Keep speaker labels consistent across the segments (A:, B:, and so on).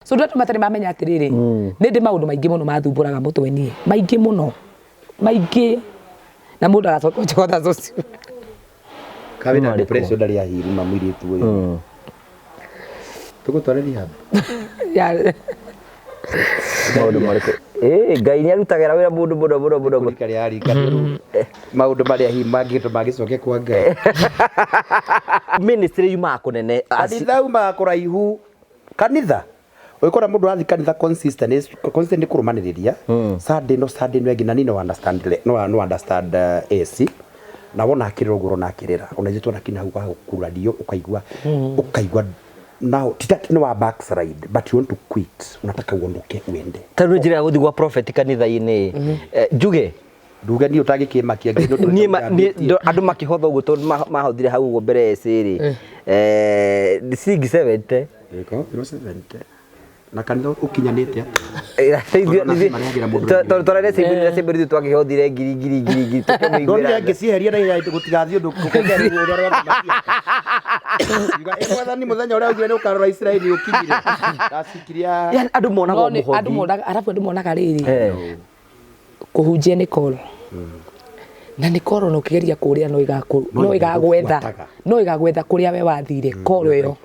A: So ndio matari mamenya atiriri ni ndi maundu maingi muno mathumburaga mutwe nie maingi muno maingi na mundu agacoka chotha zocio
B: kabe na depression ndari ya hiri mamwiri tu uyu tugutwareri haba
A: ya
C: maundu mariko ngai ni arutagira wira mundu muno
B: kari ari kari maundu mari ya hiri mangito magicoke kwa ngai
C: ministry yuma kunene
B: kanitha uma kuraihu kanitha Wekora mundu athi kanitha consistent kurumaniriria Sunday no ngina ni no understand Essy na wona akirira uguro na akirira unajitwa na kina huko kuradio ukaigwa now titati no backslide but you want to quit unataka uondoke uende
C: tano njira guthi gwa prophet kanitha ini njuge
B: nduga ni utagikimakia
C: ni andu makihotha uguo tondu mahothire hau uguo mbere Essy Sig 70
B: eko 70 na kanitha ukinyanite
C: torere sibiri twakihothire ngiri
B: tukimwigwira ngiciheria na gutigathi undu kukengeria uria makia iga emwathani muthenya uria ugire ni ukarora Israeli ukinyire ndasikiria
C: yani andu monaga muhothi
A: andu monaga riri kuhunjia ni call na ni call no kigeria kuria no igagwetha kuria we wathire call iyo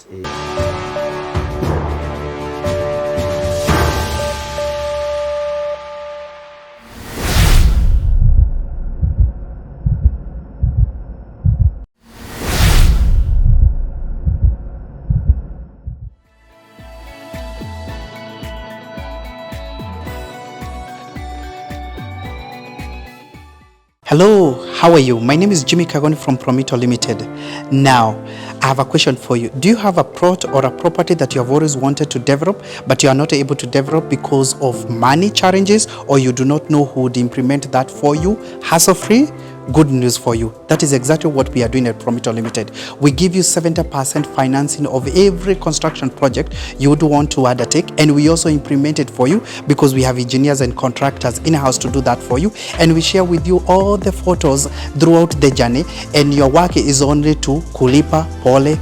D: Hello, how are you? My name is Jimmy Kagoni from Promito Limited. Now, I have a question for you. Do you have a plot or a property that you have always wanted to develop, but you are not able to develop because of money challenges, or you do not know who would implement that for you, hassle-free? Good news for you. That is exactly what we are doing at Promito Limited. We give you 70% financing of every construction project you would want to undertake, and we also implement it for you because we have engineers and contractors in-house to do that for you, and we share with you all the photos throughout the journey, and your work is only to kulipa pole.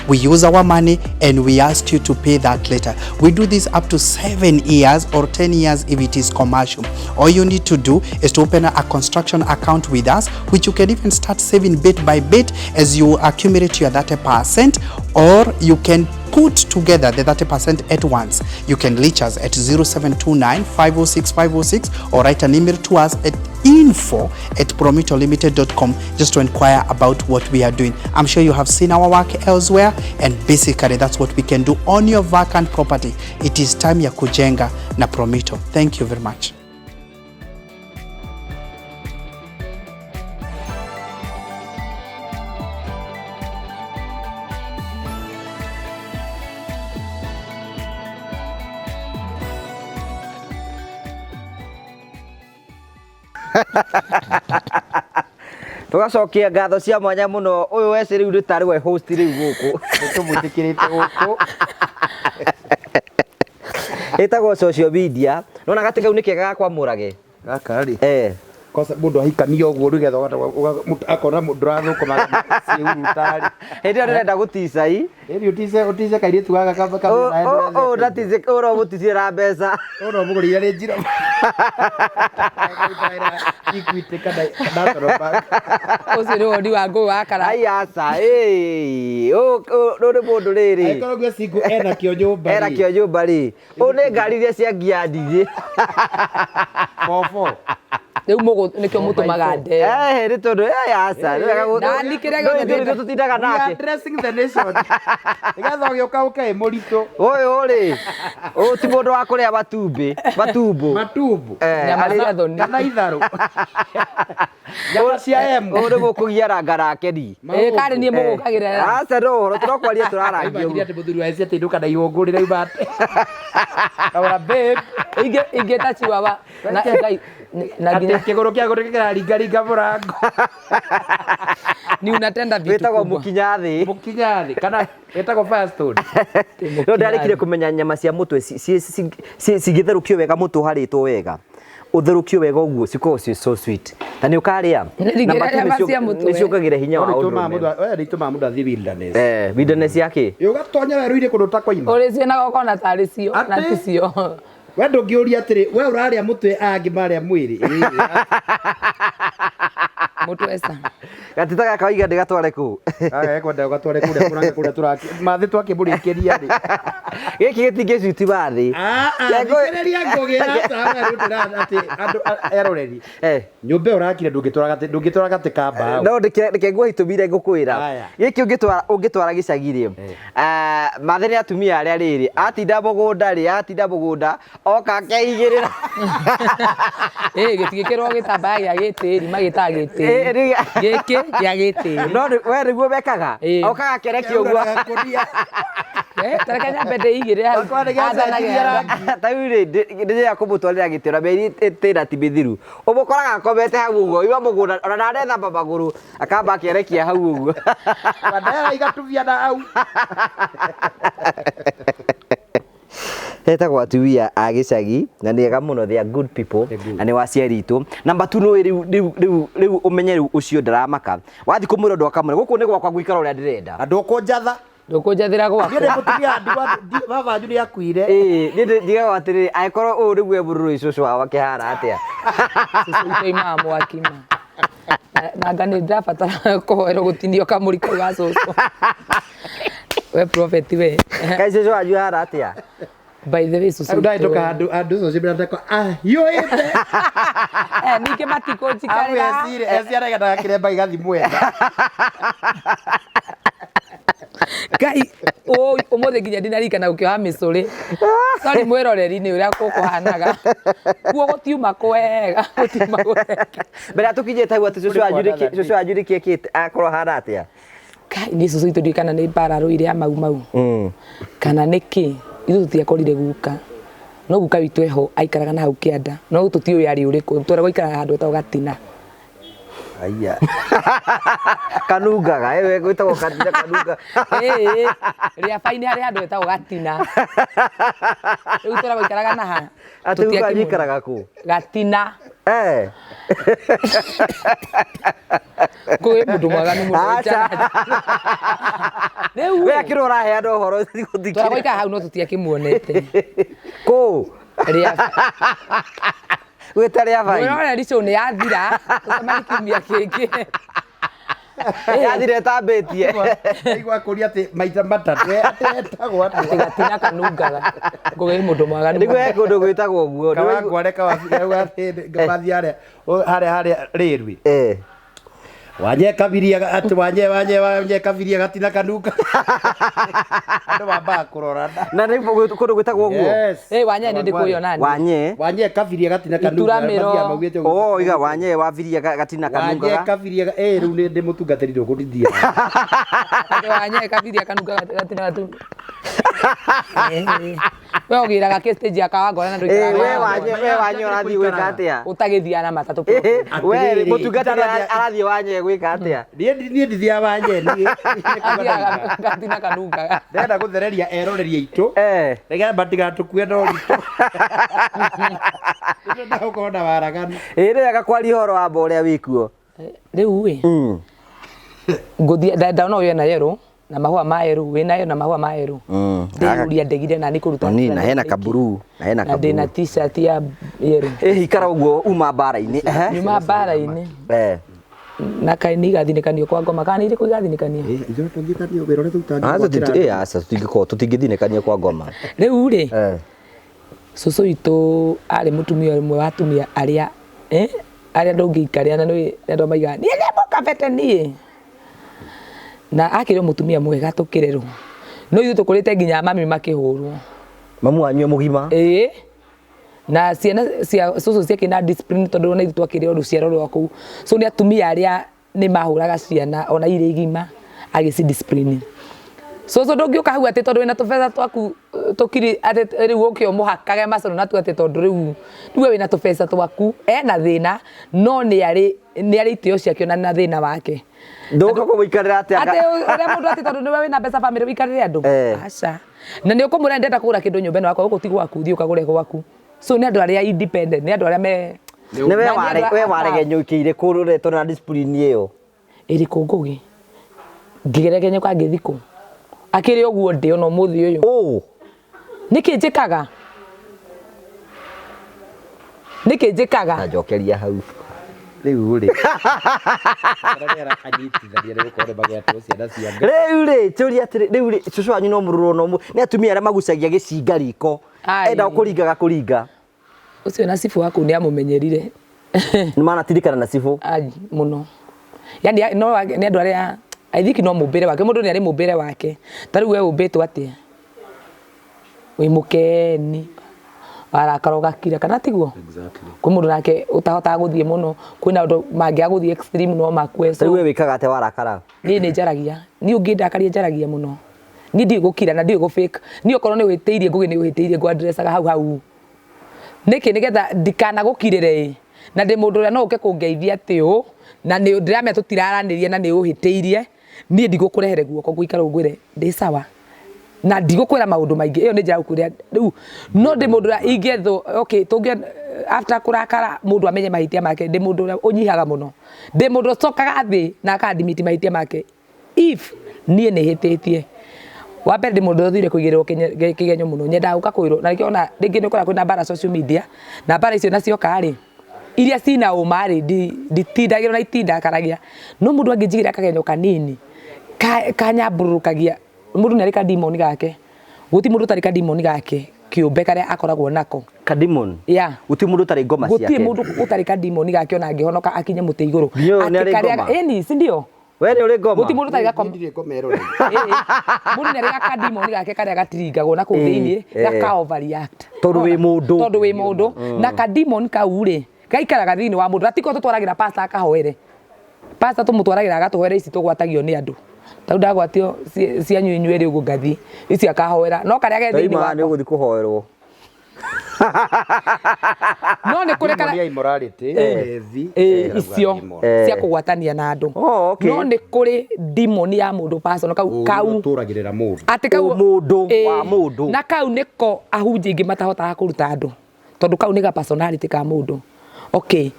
D: We use our money and we ask you to pay that later. We do this up to 7 years or 10 years if it is commercial. All you need to do is to open a construction account with us, which you can even start saving bit by bit as you accumulate your 30%, or you can put together the 30% at once. You can reach us at 0729 506 506 or write an email to us at info@promitolimited.com just to inquire about what we are doing. I'm sure you have seen our work elsewhere, and basically that's what we can do on your vacant property. It is time ya kujenga na Promito. Thank you very much.
C: tugacokia ngatho cia mwanya muno uyu Essy riu ritari we host riu guku
B: tumwitikirite guku
C: etagwo social media nona gatigau ni kega kwa murage
B: gaka ri kosa mundu ahikania uguo rugetha akona mundu rathukuma ciurutari
C: hindi ndenda gutica i
B: eri utice kairitu gaga kamba
C: naende ndatice oro guticira mbeca
B: oro mugurire ri njira Equity kada bank
A: ucio ni wodi wa ngo wakara
C: ai aca ri mundu riri
B: aikoro gwe singu ena kio nyumba
C: ri une ngari iria cia ngiandithie
B: fofo
A: riu mugo nikio mutumaga nde
C: ri tondu aca
A: na nikirega
C: ndio tutindaga nake
B: addressing the nation igatho gioka ukai murito
C: uyu ri ti mundu wa kuria matumbu
A: nyama thoni
B: kana itharu nyama cia emu
C: uri gukugia ranga rake ni
A: kari nie mugukagira
C: aca no turakwaria turarangio
B: ngiria ati muthuri wa Essy ati nduka na iwongurira ibate kaura babe
A: inge tachi baba
B: na nginya kiguru kia gurikira ringa murango
A: ni unatenda vitu
C: wetagwo mukinyathi
B: kana wetagwo firestone
C: no ndarikire kumenya nyama cia mutwe cigitherukio wega mutu haritwo wega utherukio wega uguo ciko so sweet na ni ukaria na matu ni ciukagire hinya wa undu
B: wewe rituma muda thi wilderness
C: wilderness yake
B: ugatonya weru-ire kundu ta kwa ina
A: uri ciana gokona tari cio na ticio
B: we ndungiuria atiri we uraria mutwe angi maria mwiri
A: mutwe esa
C: gatita gaka iga ndigatware ku
B: kwenda gatware kuria kuranga kuria turaki mathi twakimurikiria ri
C: giki gitingiciuti bathi
B: thikiriria ngugi hata rutira ati andu eroreri nyumba urakire ndungitwara gatika mbao
C: no ndike ngwa hitumire ngukwira giki ungitwara gicagire mathi ni atumia aria riri atinda mugunda oka keigirira
A: gitigikirwo gitambaya gia gitiri magita gitiri giki gia gitiri
C: no we riguo bekaga okaga kerekio uguo
A: tarekanya mbende igire athanagira
C: tawire ndije kumutwarira gitira meri tira tibithiru umukoraga komete hau uguo iwa mugunda ona naretha maguru akamba kerekia hau uguo
B: badala igatuvia na au
C: Etagwo atumia a gicagi na ni ega muno, they are good people na ni waciari itu. Number 2 no riu umenye riu ucio ndaramaka wathi kumwira ndo akamure guku ni gwakwa gwikara uria ndirenda
B: andu kunjatha
A: ndukunjathira gwakwa
B: ndi mutumia baba njuri akuire
C: ni ndiga atiri aikorwo u riu ebururu icucu wa kihara atia
A: susu imamu wakima na ngani ndabatara kuhoerwo gutindio kamuriko ga susu we prophet we
C: kaise jo aju hara atia.
A: By the way, susu
B: ndai toka andu so cibira ndako yoete
A: nike matiko chikarira
B: esi arega ndakiremba igathi mwenda
A: Kai umuthi nginya ndinarikana ukioha micuri sorry mwiroreri ni uria kukuhanaga kuo gutiuma kwega gutiuma kwega
C: mbere atukinyete hau ati cucu ajurikie kite akorwo hara atia.
A: Kai ni susu itu kana ni bararo iria mau kana niki ithu tutiakorire guka no guka witu eho aikaraga na hau kianda no tutiu yari uriku twara goikara handu ta gatina
B: aya
C: kanungaga ewe gwitagwo kanunga
A: ria faini hari handu ta gatina riu twara goikaraga na ha
C: tutiakikaraga ku
A: gatina Kwe mundu mwaga ni mundu jana.
C: We akirora he andu horo thikira.
A: Twagoika hau no tutiakimuonete.
C: Ko
A: Ria.
C: We tare avai.
A: Wona richo ni yathira, tutamani kimia kingi.
C: Yathire tambetie.
B: Igwa kuria ati maita matatu atetagwo ati
A: gatina kanungaga. Ngoge mundu mwaga ni.
C: Nigwe kundu gwitagwo guo.
B: Kawangwareka wathi ngathi hare rirwi. Wanye kabiria ati wanye kabiria gatina kanuka andu baba kurorana
C: na ni kundu gwitagwo guo.
A: Wanye ndi kuyo nani
B: wanye kabiria gatina kanuka
C: iga wanye waviria gatina kanuka
B: wanye kabiria riu ni ndi mutungatiri ndukundithia
A: wanye kabiria kanuka gatina kanuka we ogiraga ke stage akawangora na ndukira
C: we wanye urathi gwika atia
A: utagithiana matatu
C: we mutungatiri arathi wanye gwika atia
B: nie ndithia wanye ni
A: gatina kanuka
B: ndenda guthereria eroreria itu rega batigatukue no ritu ndenda gukona waraganu
C: rega kwari horo wa boria wikuo
A: riu we nguthia ndaona uyo na yero na mahua maeru winayo na mahua maeru ndiuria ndegire na nikuruta
C: ni na hena kaburu na hena kaburu
A: ndina t-shirt ya yeru
C: ikara uguo uma bara-ini
A: nyuma bara-ini na kaini gathinekanio kwa ngoma kana iri kugathinekanio
B: ithu tungithanio wirore tutani
C: asa tutingithinekania kwa ngoma
A: riu ri susu itu ari mutumia mwe wa atumia aria aria ndungikaria na ni ndo maiga ni kabete ni na akire mutumia mwega tukirerwo no ithu tukurite nginya mami makihurwo
C: mamu anyu mugima
A: na ciana cia susu cia kina discipline tondu na ithu twakire ruciaro rwaku so ni atumia aria ni mahuraga ciana ona ire igima agisi discipline so ndungiuka hau ati tondu wina tubeza twaku tukiri ati riu ukio muhakage macono na tu ati tondu riu niwe wina tubeza twaku na thina no ni ari itio ciake ona na thina wake
C: nduka kuikarira atia
A: ati ria mundu ati tondu niwe wina mbeca family wikarire andu aca na ni ukumura ndenda kugura kindu nyumba ino wakwa guku tigwa ku thii ukagure gwaku so ni andu aria independent ni andu aria
C: Nĩ we waregenyũkĩire kũrũretwo na discipline ĩyo.
A: Ĩrĩ kũngũgi. Ngĩgeregenyũka ngĩthikũ. Akĩrĩ ũguo ndĩ ona mũthĩ ũyũ. Nĩkĩ njĩkaga? Nĩkĩ njĩkaga?
C: Anjokeria hau.
B: Rĩu rĩ.
C: Rĩu rĩ, tũria atĩrĩ, rĩu rĩ, cũcũ wanyu no mũrũrwo no nĩ atumia arĩa magucagia gĩcinga riko. Enda kũringaga kũringa.
A: Ũcio na cibu waku nĩ amũmenyerire.
C: Nĩ manatirikana na cibu.
A: Mũno. Yani no nĩ andũ arĩa I think no mũmbĩre wake, mũndũ nĩ arĩ mũmbĩre wake. Ta rĩu we ũmbĩtwo atĩa? Wĩ mũkeni. Arakara ũgakira kana tiguo?
B: Exactly.
A: Kwĩ mũndũ nake ũtahotaga gũthiĩ mũno, kwĩna ũndũ mangĩaga gũthiĩ extreme no makue.
C: Rĩu we wĩkaga atĩa warakara?
A: Niĩ nĩ njaragia. Niĩ ũngĩndakaria njaragia mũno. Niĩ ndiĩ gũkira na ndiĩ gũ-fake. Niĩ okorwo nĩ wĩtĩirie ngũgĩ nĩ wĩtĩirie ngwa-addressaga hau. Nĩkĩ nĩgetha ndikanagũkirĩre na ndĩ mũndũ ũrĩa no ũke kũngeithia atĩ na nĩ ndĩramenya tũtiraranĩria na nĩ ũhĩtĩirie. Niĩ ndigũkũrehere guoko ngũikara ũngwĩre ndĩ sawa. Na ndigũkwĩra maũndũ maingĩ. Ĩyo nĩ njĩra gũkwĩra rĩu no ndĩ mũndũ ũrĩa ingĩethwo okay tũngĩ after kũrakara mũndũ amenye mahĩtia make ndĩ mũndũ ũrĩa ũnyihaga mũno. Ndĩ mũndũ ũcokaga thĩ na akandimiti mahĩtia make. If niĩ nĩ hĩtĩtie. Wa mbere ndĩ mũndũ ũthire kũigĩrĩrwo kĩgenyo mũno. Nyendaga gũka kũirwo na nĩkĩo ona rĩngĩ nĩ ũkora kwĩna mbara social media na mbara icio nacioka rĩ iria cina ũma rĩ nditindagĩrwo na itindakaragia. No mũndũ angĩnjigĩra kagenyo kanini kanyambũrũkagia mũndũ nĩ arĩ kadimoni gake. Gũti mũndũ tarĩ kadimoni gake kĩũmbe karĩa akoragwo nako.
C: Kadimoni?
A: Yeah.
C: Gũti mũndũ tarĩ ngoma ciake.
A: Gũti mũndũ ũtarĩ kadimoni gake ona angĩhonoka akinye mũtĩ igũrũ. Eni si ndio?
C: We nĩ ũrĩ ngoma?
A: Gũti mũndũ tarĩ gakoma. Mũndũ nĩ arĩ kadimoni gake karĩa gatiringagwo na kũu thĩinĩ gaka overreact.
C: Tondũ
A: wĩ mũndũ. Na kadimoni kau rĩ gaikaraga thĩinĩ wa mũndũ. Atiko tũtwaragĩra pastor akahoere. Pastor tũmũtwaragĩra agatũhoera ici tũgwatagio nĩ andũ. Tau ndagwatio cianyu inyuĩ rĩ ũguo ngathi ici akahoera no karĩa ge thĩinĩ wa
C: nĩ ũgũthi kũhoerwo.
A: No nĩ kũrĩ kana
B: immorality
A: icio cia kũgwatania na andũ. No nĩ kũrĩ demon ya mũndũ personal kau
B: tũragĩrĩra mũndũ.
A: Atĩ kau
C: mũndũ wa mũndũ.
A: Na kau nĩko ahunjia ingĩ matahotaga kũruta andũ. Tondũ kau nĩ ga personality ka mũndũ. Okay.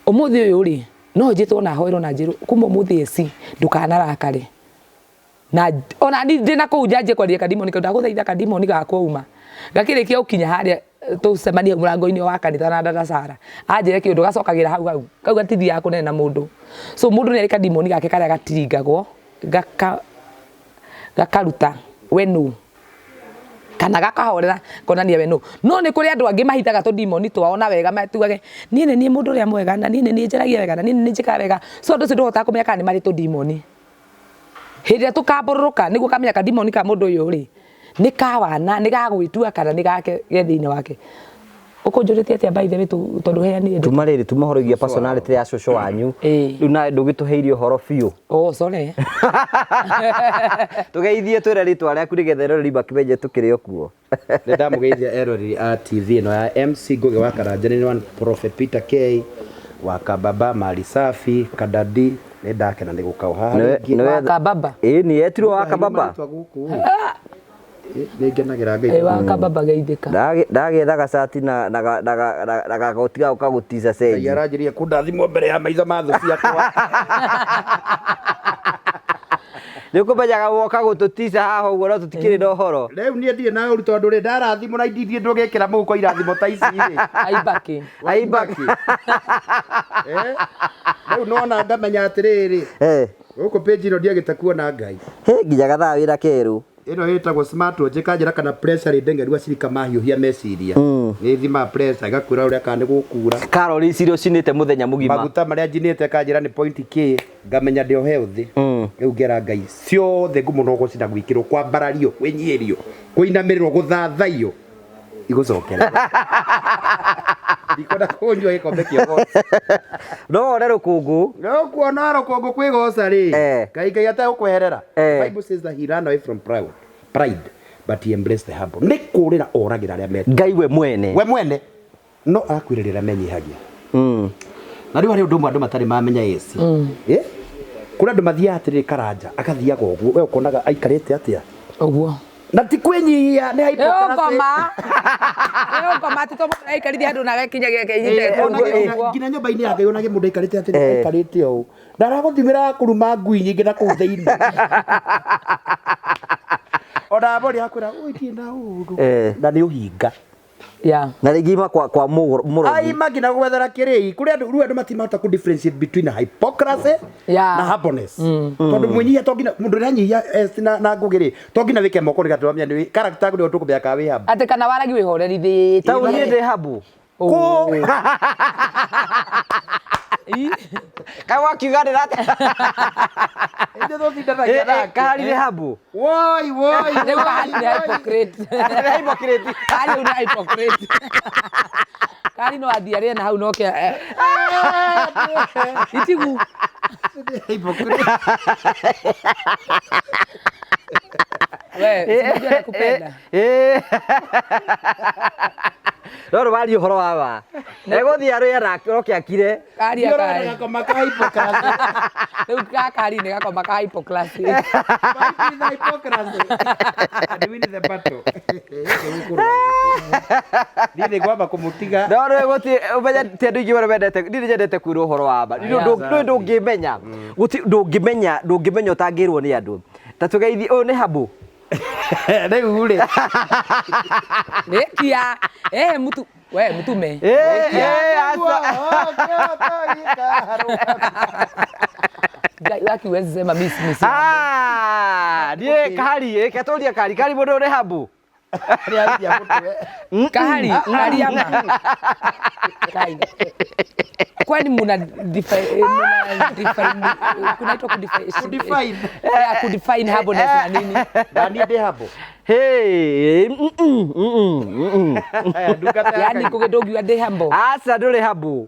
A: Ũmũthĩ ũyũ rĩ no njĩtwo na hoerwo na njĩrũ kuma ũmũthĩ Essy ndũkanarakare. Na ona ndina kũu njanjie kwaria kadimoni kau ndagũthaitha kadimoni gakwa uma. Gakĩrĩkia ũkinya harĩa tũcemania mũrango-inĩ wa kanitha na dada Sara. Anjĩre kĩndũ gacokagĩra hau. Kau gatithiaga kũnene na mũndũ. So mũndũ nĩ arĩ kadimoni gake karĩa gatiringagwo gakaruta we no. Kana gakahorera konania we no. No nĩ kũrĩ andũ angĩ mahitaga tũdimoni twao na wega matugage niĩ nĩ mũndũ ũrĩa mwega na niĩ nĩ njaragia wega na niĩ nĩ njĩkaga wega. So andũ ũcio ndũhotaga kũmenya kana nĩ marĩ tũdimoni. Hĩndĩ ĩrĩa tũkambũrũrũka nĩguo kamenya kadimoni ka mũndũ ũyũ rĩ nĩ kawana nĩ gagwĩtua kana nĩ gake ge thĩinĩ wake. Ũkũnjũrĩtie atĩa by the way tondũ heanire ndũ.
C: Tuma rĩrĩ tumahorogia personality ya cũcũ wanyu. Rĩu nawe ndũgĩtũheire ũhoro biũ.
A: Sorry.
C: Tũgeithie twĩre rĩtwa rĩaku nĩgetha eroreri makĩmenye tũkĩrĩ o kuo.
B: Nĩ ndamũgeithia eroreri a TV ĩno ya MC Ngũgĩ wa Karanja nĩ One Prophet Peter K wa Kababa Mali Safi Kadadi nĩ ndakena nĩ gũka haha
A: wa Kababa.
C: Nĩ etirwo wa Kababa.
B: Nĩ ngenagĩra Ngai.
A: Wa Kababa geithĩka.
C: Ndagetha gacati na gagoti gao kagũtica cenji.
B: Ngai aranjĩria kũndathimwo mbere ya maitho ma thũ ciakwa.
C: Nĩ ũkũmenyaga woka gũtũtica haha ũguo no tũtikĩrĩ na ũhoro.
B: Rĩu niĩ ndirĩ na ũru tondũ rĩ ndarathimwo na indithie ndũgĩkĩra mũhuko irathimo ta ici rĩ.
A: Aibaki.
B: Rĩu nona ngamenya atĩrĩrĩ. Gũkũ page ĩno ndiagĩte kuona Ngai.
C: Nginya gathaa wĩra kerũ.
B: Ĩno ĩtagwo smart watch kanjĩra kana pressure ndengerua cirika mahiũhia meciria. Nĩ thima pressure igakwĩra ũrĩa kana nĩ gũkura.
C: Calories iria ũcinĩte mũthenya mũgima.
B: Maguta marĩa njinĩte kanjĩra nĩ point K ngamenya ndĩ o healthy. Rĩu ngera Ngai ciothe ngũmũno gũcina gwĩkĩrwo kwambarario kwĩnyĩrio kũinamĩrĩrwo gũthathaio igũcokera. Ndikona kũnyua gĩkombe kĩa goca.
C: No one rũkũngũ.
B: No kuona rũkũngũ kwĩ goca rĩ. Ngai ategũkweherera. Bible says that he ran away from pride but he embraced the humble. Nĩ kũrĩra oragĩra arĩa meta.
C: Ngai we mwene.
B: We mwene no akwĩrĩrĩra menyihagia. Na rĩu harĩ ũndũ ũmwe andũ matarĩ mamenya Essy. Kũrĩ andũ mathiaga atĩrĩ Karanja agathiaga ũguo we ũkonaga aikarĩte atĩa.
A: Ũguo.
B: na ti kwenyihia nĩ hypocrisy
A: ngoma ti tomo aikarithia andu na gakinya geke inde
B: nginya nyũmba-inĩ ya Ngai onage mũndũ aikarĩte atĩ aikarĩte ũũ ndaragũthimĩra kũruma ngui nyingĩ na kũu thĩinĩ ona mbũri akwĩra ũitie na ũru na nĩ ũhinga
C: na rĩngĩ kwa mũro
B: ai magina gwethera kĩrĩi kũrĩ andũ rĩu andũ matimahota ku differentiate between hypocrisy na humbleness tondũ mwĩnyihia to nginya mũndũ ũranyihia na ngũgĩrĩ to nginya wĩke moko nĩgetha tũramenya nĩ character yaku nĩyo tũkũmenya kana wĩ humble
A: atĩ kana waragi wĩhorerithĩtie
C: ta niĩ ndĩ humble kai wakiuga ndĩra
B: ĩndĩ tũcindanagia nake
C: Kahari nĩ humble
B: woi
A: rĩu Kahari nĩ hypocrite Kahari nĩ hypocrite Kahari no athiĩ arĩe na hau no ke itigu
B: hypocrite
A: we sijui nakupenda
C: Roro wali ũhoro wa wa egũthiĩ arĩa nake akire
A: Kahari
B: gakoma ka hypocrisy
A: rĩu Kahari nĩ gakoma ka hypocrisy
B: Ndine kwamba kumutiga
C: Roro egũthiĩ ũmenya ti andũ aingĩ marendete ndire nyendete kwĩrwo ũhoro wa ma ndũngĩmenya ndũngĩmenya ũtangĩrwo nĩ andũ ta tũgeithie ũyũ nĩ humble
B: rĩu rĩ
A: Nekia mtu we mtume Gaki wezi sema miss
C: die Kahari katoria Kahari mũndũ ũrĩ humble
A: Kahari ngariama Kai kwani muna define kunaitwa kudefine humbleness na nini
B: ndani ndĩ humble
A: yani kugedongiwa ndĩ humble
C: aca ndũrĩ humble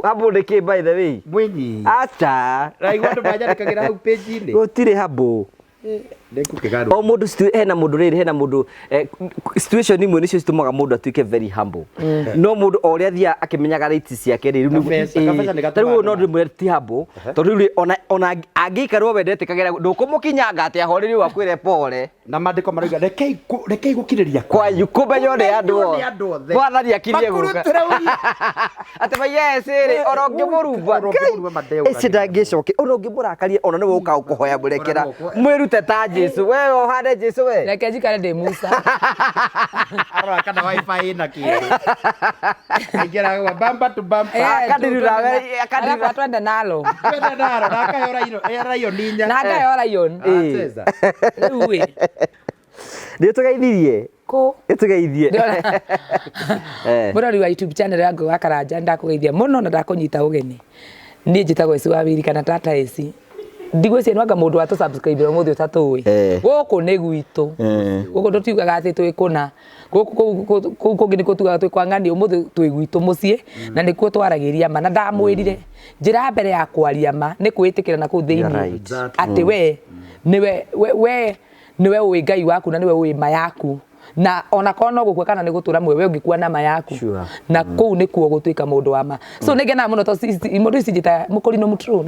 C: humble nĩ kĩ by the way
B: mwinyi
C: aca
B: raigua andũ manjandĩkagĩra hau page-inĩ
C: gũtirĩ humble o mũndũ hena mũndũ rĩrĩ hena mũndũ situation imwe nĩcio citũmaga mũndũ atuĩke very humble no mũndũ o ũrĩa athiaga akĩmenyaga rates ciake rĩu rĩu no ndĩmwĩre ti humble tondũ rĩu ona angĩikarwo wendete kagera ndũkũmũkinyanga atĩ ahoreri wakwĩre pole
B: na mandĩko marauga rekei gũkirĩria
C: kwanyu kũmenywo nĩ andũ othe mwathani akirie gũka atĩ yes rĩ ora ũngĩmũrumba ĩci ndangĩcoke ona ũngĩmũrakaria ona nĩwe ũka ũkũhoya mũrekera mwĩrute ta Jesu wewe ohane Jesu we
A: reke njikare ndĩ Musa
B: arora kana wifi ĩna kĩndũ ingĩra gwa bamba to bamba
A: akadira twende nalo
B: na akayo ninya
A: na akayo rayon rĩu we
C: nĩtũgeithirie
A: ko
C: nĩtũgeithie
A: mũrori wa YouTube channel yangu wa Karanja ndakũgeithia mũno na ndakũnyita ũgeni niĩ njĩtagwo Essy wa Wiri kana tata Essy ndigwĩciria nwanga mũndũ wa tũsubscribe mũthĩ ũtatũĩ gũkũ nĩ gwitũ gũkũ tũtiugaga atĩ twĩ kũna gũkũ kũngĩ nĩkuo tugaga twĩ kwa ng'ani ũmũthĩ twĩ gwitũ mũciĩ na nĩkuo twaragĩria ma na ndamwĩrire njĩra mbere ya kwaria ma nĩ kwĩtĩkĩra na kũu thĩinĩ atĩ we nĩwe ũĩ Ngai waku na nĩwe ũĩ ma yaku na ona kono gũkua kana nĩ gũtũra mwe we ũngĩkua na ma yaku na kũu nĩkuo gũtuĩka mũndũ wa ma so nĩngena mũno tondũ mũndũ ici njĩta mũkũrinũ mũtũrũ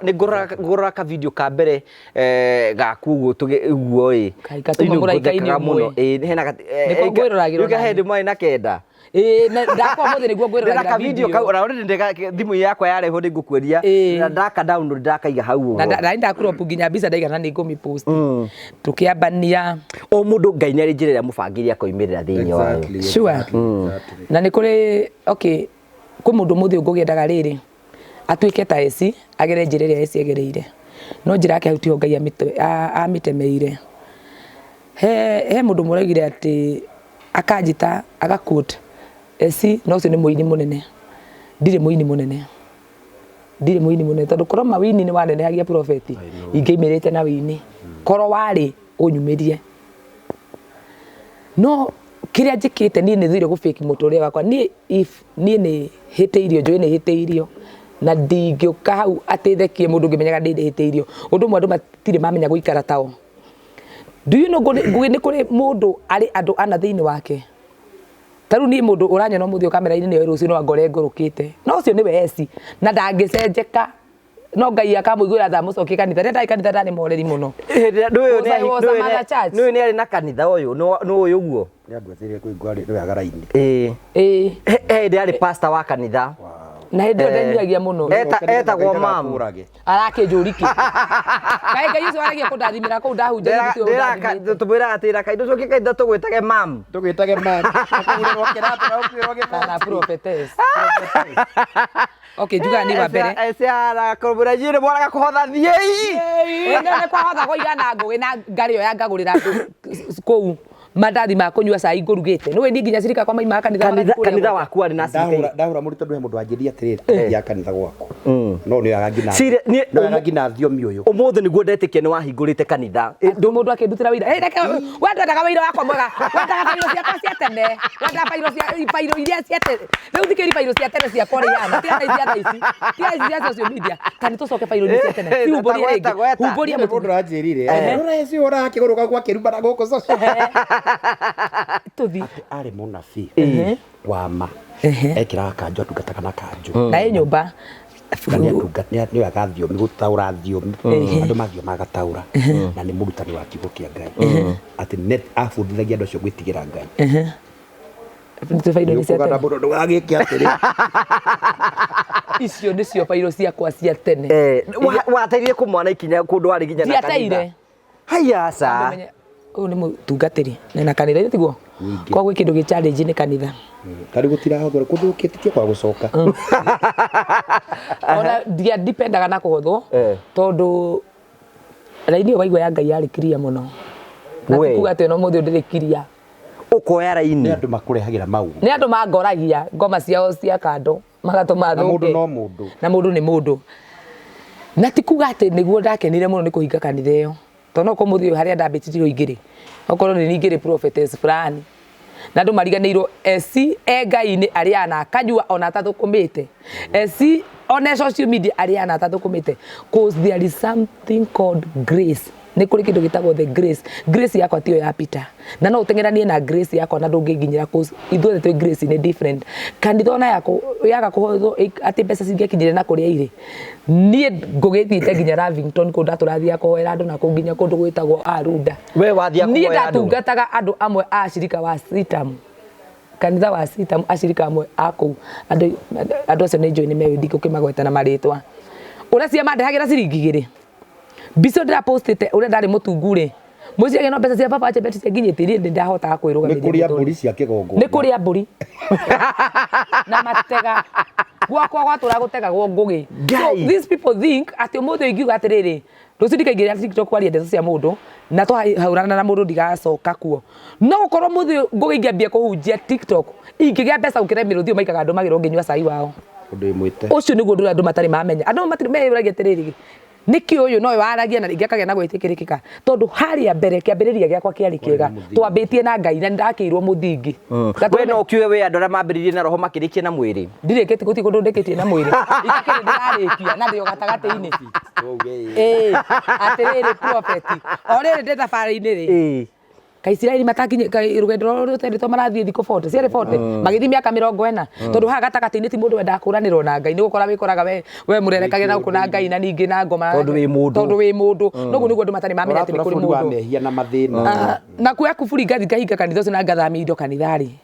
C: nĩ ngũrora ka video ka mbere gaku ũguo ĩ hena hĩndĩ mwarĩ na kenda
A: ndakwa mũthĩ nĩguo ngwĩroragĩra
C: video kau ona ũrĩ thimũ yakwa yarehwo nĩ ngũkweria na ndaka download ndakaiga hau ũguo
A: na ndakurop nginya mbica ndaigana nĩ ngũmipost tũkĩambania
C: o mũndũ Ngai nĩ arĩ njĩra ĩrĩa mũbangĩria koimĩrĩra thĩinĩ wayo
A: sure na nĩ kũrĩ okay kwĩ mũndũ mũthĩ ngũgĩendaga rĩrĩ atuĩke ta Essy agere njĩra ĩrĩa Essy agereire no njĩra yake hutio Ngai amĩtemeire he mũndũ mũraigire atĩ akanjita agaquote Essy no ũcio nĩ mũini mũnene ndirĩ mũini mũnene tondũ korwo mawini nĩ wanenehagia prophet ingĩimĩrĩte na wini korwo warĩ ũnyumĩrie no kĩrĩa njĩkĩte niĩ nĩ thire gũfake mũtũrĩre wakwa niĩ nĩ hĩtĩirio njũĩ nĩ hĩtĩirio na ndingĩũka hau atethekie mũndũ ũngĩmenyaga ndĩ hĩtĩirio ũndũ ũmwe andũ matirĩ mamenya gũikara tao do you know nĩ kũrĩ mũndũ arĩ andũ ana thĩinĩ wake taru ni mũndũ ũranyona mũthio kamera-inĩ nĩ rũciũ no angore ngũrũkĩte no ũcio nĩwe Essy na ndangĩcenjeka no Ngai akamuigwira tha mucokie kanitha renda kanitha ndani moreri muno
C: no ni ari na kanitha uyu no uyu guo
B: ni andu athire kuigwa ri no agaraini
C: ndari pastor wa kanitha
A: na hindi ndenyagia muno
C: etagwo mam
A: arakinjuriki Ngai ucio aragia kundathimira kuu ndahunja
C: tumwira atira kaindo cokie kanitha tugwitage mam
B: akugurwo kiratu na ukwirwo
A: kana prophetess okay juga ni wa mbere
C: ara korobora jire bora kuhotha thiei
A: ne kwa hotha ko igana ngugi na ngari yo yangagurira kuu mandathi ma kunyua cai ngurugite niwe ni nginya cirika kwa mai ma
C: kanitha waku ari na cirika
B: ndahura muri tondu he mundu anjiria atiriri ya kanitha gwaku no ni agagina thiomi uyu
C: umuthi niguo ndetikia ni wahingurite kanitha
A: ndu mundu akindutira wira reke wendaga wira wakwa mwega wendaga bairo ciakwa cia tene wendaga bairo iria cia tene riu thikiri bairo cia tene cia koreana tia cia thaici tia cia social media kani tucoke bairo cia tene humburia
B: mundu anjirire rora eci ora kiguruka gwa kirumba na guku social
A: tuthi
B: ari munabii wama ekira kanjo atungataga na kanjo
A: na nyumba
B: ni agathiomi gutaura thiomi andu mathio magataura na ni murutani wa kiugo kia Ngai ati net afundithagia andu acio gwitigira Ngai
A: tufaida ni
B: cia mundu ndugagike atiri
A: icio nicio bairo ciakwa cia tene
C: wateithie kumwana ikinya kundu ari ginya na kanitha haya sa
A: uyu ni mutungatiri na kanitha tiguo kwa gwe kindu gi challenge ni kanitha
B: kari gutira hagora kundu kititie kwa gucoka
A: ona dia dependaga na kuhothwo tondu raini waigwa ya Ngai ari kiria muno na tikuga ati no muthi ndiri kiria
C: ukoya raini
B: ni andu makurehagira mau
A: ni andu mangoragia ngoma ciao cia kando magatuma
B: thunge no mundu
A: na mundu ni mundu na tikuga ati niguo ndakenire muno ni kuhinga kanitha iyo tono ko muthi haria ndambitirio igiri okorwo ni ngiri prophetess fulani na andu mariganirwo Essy Ngai ni ariana kanyua ona tathukumite Essy on social media ariana tathukumite cause there is something called grace ni kuri kindu gitagwo the grace yakwa tiyo ya Peter na no utengeranie na grace yakwa na ndungiginyira cause ithuothe twi grace ni different kanitha ona yako yaga kuhothwo ati mbeca cingikinyire na kuria iri nie ngugithite nginya Lavington kundu aturathia kuhoera andu na kunginya kundu gwitagwo Arunda
C: we wathia kuhoera
A: nie ndatungataga andu amwe a shirika wa Sitam kanitha wa Sitam ashirika amwe aku andu acio ni join me ndiko kimagweta na maritwa ura cia mandehagira ciringi igiri biso ndira postete ure ndari mutungure muciage no mbeca cia papa ache beti nginyitirie ndahota kwirugamiria
B: ni kuria mburi cia kigongo
A: ni kuria mburi na matega gwakwa gwatura gutegagwo ngugi so these people think ati mundu ingiuga atiriri rucindika ingiria TikTok kwaria ndeto cia mundu na to haurana na mundu ndigacoka kuo no gukorwo mundu ngugi ingiambia kuhunjia TikTok ingigia mbeca ukire miruthio maikaga andu magiro nginywa cai wao
B: undu imwite
A: ucio niguo ndu andu matari mamenya andu matari meuragia atiriri niki uyu no waragia na ringi akagea na gwitikirikika tondu haria mbere kiambiriria giakwa kiari kiega twambitie na Ngai na ndakirwo muthingi
C: we no kiwe we andu aria mambiririe na roho makirikie na mwiri
A: ndirikite guti kundu ndikitie na mwiri itakire ndirarikia na ndio gatagati-ini atiriri prophet oriri ndi thabari-ini ri Kaisiraeli matakinye rugendo rutendetwo marathie thiko 40 ciari 40 magithi miaka 40 tondu ha gatagati-ini ti mundu wenda kuranirwo na Ngai ni gukora wikoraga we murerekage na kuna Ngai na ningi na ngoma tondu wi mundu nogu niguo andu matari mamenya ati ni kuri mundu
B: mehia na mathina
A: na kuya kuburi ngathi kahinga kanitha ucio na ngathami indo kanithari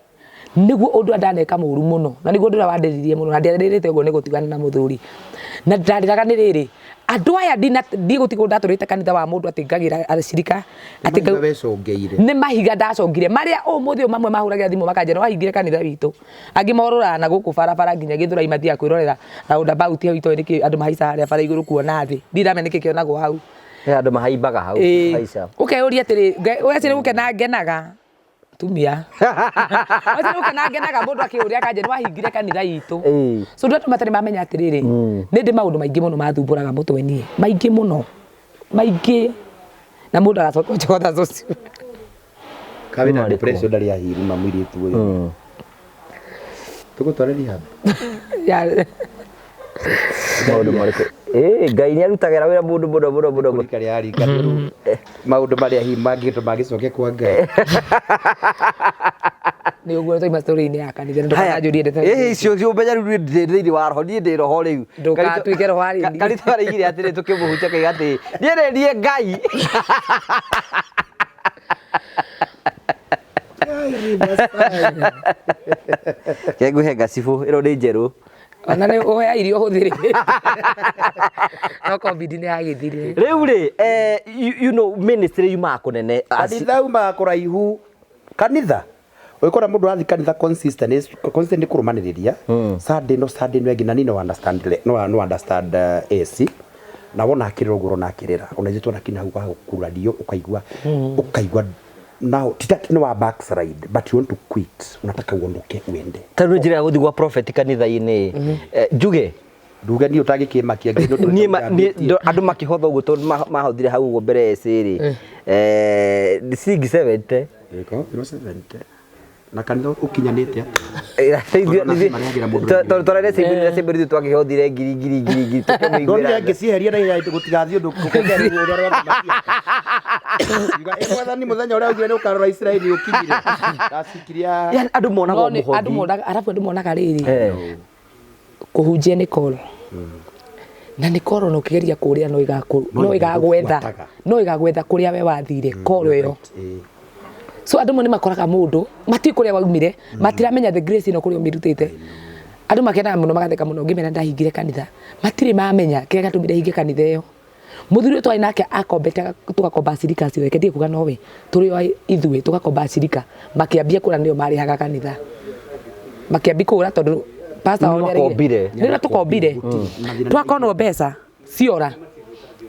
A: niguo undu andaneka muru muno na niguo ndira wandiririe muno na ndiririte uguo ni gutigana na muthuri na ndariraga ni riri andu aya ndi gutigo ndaturite kanitha wa mundu ati ngagira ashirika ati
B: wecungeire
A: ni mahiga ndacongire maria umuthi mamwe mahuragira thimu makanjera wahingire kanitha witu angi morora na guku barabara nginya githura imathia kwirorera roundabout hau ito niki andu mahaica haria bara iguru kuona thi ndiramenya niki kionagwo hau
C: andu mahaimbaga hau haica
A: ukeuria atiri wecire gukena ngenaga tumia wacire gukena ngenaga mundu akiuria kanjera wahingire kanitha itu so ndu matari mamenya atiriri ni ndi maundu maingi muno mathumburaga mutwe nie maingi muno maingi na mundu agacoka njogotha cucio
B: kabe na depression ndari ahiri mamwiritu uyu tugutwarani haba
A: ya
C: maundu mariko Ngai ni arutagira wira mundu muno
B: kari ari kariru maundu maria hi mangi to magicoke kwa Ngai
A: Nĩ ũguo tũima story-inĩ ya kanitha ndũkananjũrie ndeto.
C: Icio menya rĩu ndĩ wa roho niĩ ndĩ roho rĩu.
A: Ndũkatuĩke roho harĩ.
C: Kanitha araigire atĩrĩ tũkĩmũhutia kaiga atĩ niĩ ndĩ Ngai. Kengũhe gacibũ ĩno nĩ njerũ.
A: Ona nĩ ũhea irio hũthĩre. No COVID nĩ yagĩthire.
C: Rĩu rĩ you know ministry yumaga kũnene.
B: Kanitha yumaga kũraihu. Kanitha ũgĩkora mũndũ arathi kanitha consistent kũrũmanĩrĩria. Sunday no engina ni no understand Essy. Na wona akĩrĩra ũguo na akĩrĩra. Ona ithuĩ twanakinya hau ha gũkurario ũkaigua now titaki no backslide but you want to quit. Unataka uondoke uende.
C: Tarũ njĩra ya gũthiĩ gwa prophet kanitha-inĩ. Njuge
B: nduge ni utagĩkĩmakia
C: niĩ andũ makĩhotha ũguo tondũ mahũthire hau ũguo mbere Essy rĩ. Singi 70.
B: Iko 70. Na kanitha ũkinyanĩte
C: twarere cimbĩrithio twakĩhothire ngiri
B: ndonire ngĩciheria na gũtigathiĩ ũndũ mwathani mũthenya ũrĩa ũgire nĩ ũkarora Isiraeli ũkinyire ndacikiria
C: andũ monaga mũhothi
A: andũ monaga rĩrĩ kũhunjia nĩ call na nĩ call no ũkĩgeria kũrĩa no igagwetha kũrĩa we wathire call ĩyo. So andũ nĩ makoraga mũndũ mati kũrĩa waumire matiramenya the grace ino kũrĩa ũmirutĩte. Andũ makenaga mũno magatheka mũno ngĩmena ndahingire kanitha matirĩ mamenya kĩrĩa gatũmire hinge kanitha ĩyo. Mũthuri twari nake akombete tugakomba cirika cio weke ndiye kuga nowe tũrĩ o ithuĩ tugakomba cirika makĩambia kũra nĩo marĩhaga kanitha makĩambia kũra tondũ pastor
C: nĩakombire
A: nĩ tũkombire twakorwo mbeca ciora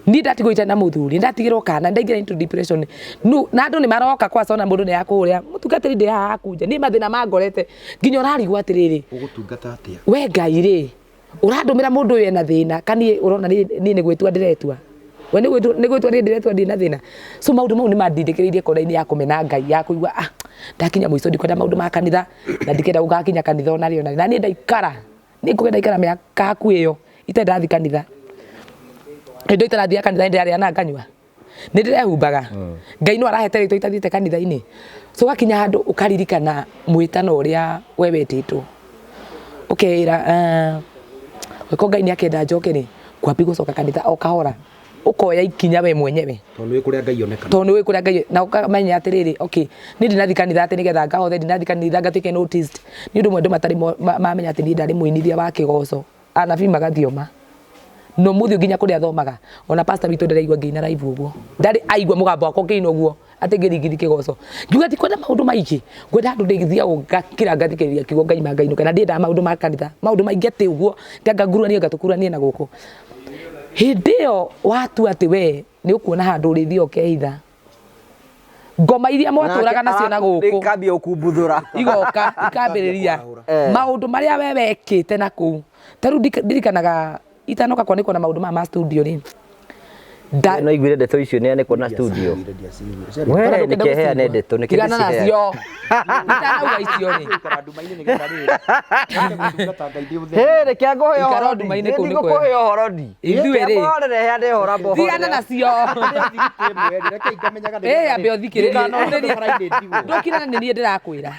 A: ni ndatigwo ita na mũthuri ndatigirwo kana ndaingĩra into depression na andũ nĩ maroka kwa sona mũndũ nĩ yakũrĩa mũtungatĩri ndĩ haha akunja nĩ mathĩna mangorete nginya ũrarigwo atĩrĩrĩ
B: ũgũtungata atĩa
A: we Ngai rĩ ũrandũmĩra mũndũ ũyũ ena thĩna kani ũrona niĩ nĩ gwĩtua ndĩretua we nĩ gwĩtua ndĩretua ndĩ na thĩna. So maũndũ mau nĩ mandindĩkĩrĩirie korainĩ ya kũmena Ngai ya kũigua ndakinya mũico ndikwenda maũndũ ma kanitha na ndikenda gũgakinya kanitha onarĩo na niĩ ndaikara nĩ ngũgenda ikara mĩaka hakuhĩ ĩyo itandathi kanitha ndo itarathia kanitha ndĩrarĩa na nganyua nĩ ndĩrehumbaga Ngai no arahete rĩtwa itathiĩte kanitha-inĩ. So gakinya handũ ũkaririkana mwĩtano ũrĩa we wetĩtwo ũkeĩra weko Ngai nĩ akenda njoke rĩ kwambi gũcoka kanitha o kahora ũkoya ikinya we mwenyewe
B: tondũ wĩ kũrĩa Ngai onekana
A: tondũ wĩ kũrĩa Ngai na ũkamenya atĩrĩrĩ okay nĩ ndinathi kanitha atĩ nĩgetha ngahothe ndinathi kanitha ngatuĩke noticed nĩ ũndũ mwendũ matarĩ mamenya atĩ niĩ ndarĩ mũinithia wa kĩgoco anabii magathioma no muthi nginya kũrĩa thomaga ona pastor witũ ndĩraigua ngĩina live ũguo ndarĩ aigua mũgambo wakwa ngĩina ũguo atĩ ngĩringithia kĩgoco ngiuga ti kwenda maũndũ maingĩ ngwenda handũ ndĩgithia ngakira ngathikĩrĩria kiugo Ngai mangainũka na ndiendaga maũndũ ma kanitha maũndũ maingĩ atĩ ũguo ngangurania ngatũkurania na gũkũ hĩndĩ ĩyo watua atĩ we nĩ ũkuona handũ ũrĩthia ũkeitha ngoma iria mwatũraga nacio na gũkũ
C: ikambia ũkumbuthũra
A: igoka ikambĩrĩria maũndũ marĩa we wekĩte na kũu tarĩu ndirikanaga itanoka kwa niko na maũndũ ma studio rĩ
C: no igwire ndeto icio nĩ anĩkwo na studio we nĩ kehea nĩ ndeto nĩ kĩndũ
A: nacio itanauga icio rĩ
C: reke ngũhe ũhoro
A: nduma-inĩ kũu nĩ
C: ngũhe ũhoro ndi
A: ithuĩ rĩ
C: rehe ndĩ hora mbohoro
A: tigana nacio ambe ũthikĩrĩrie ndũkĩrana nĩ niĩ ndĩrakwĩra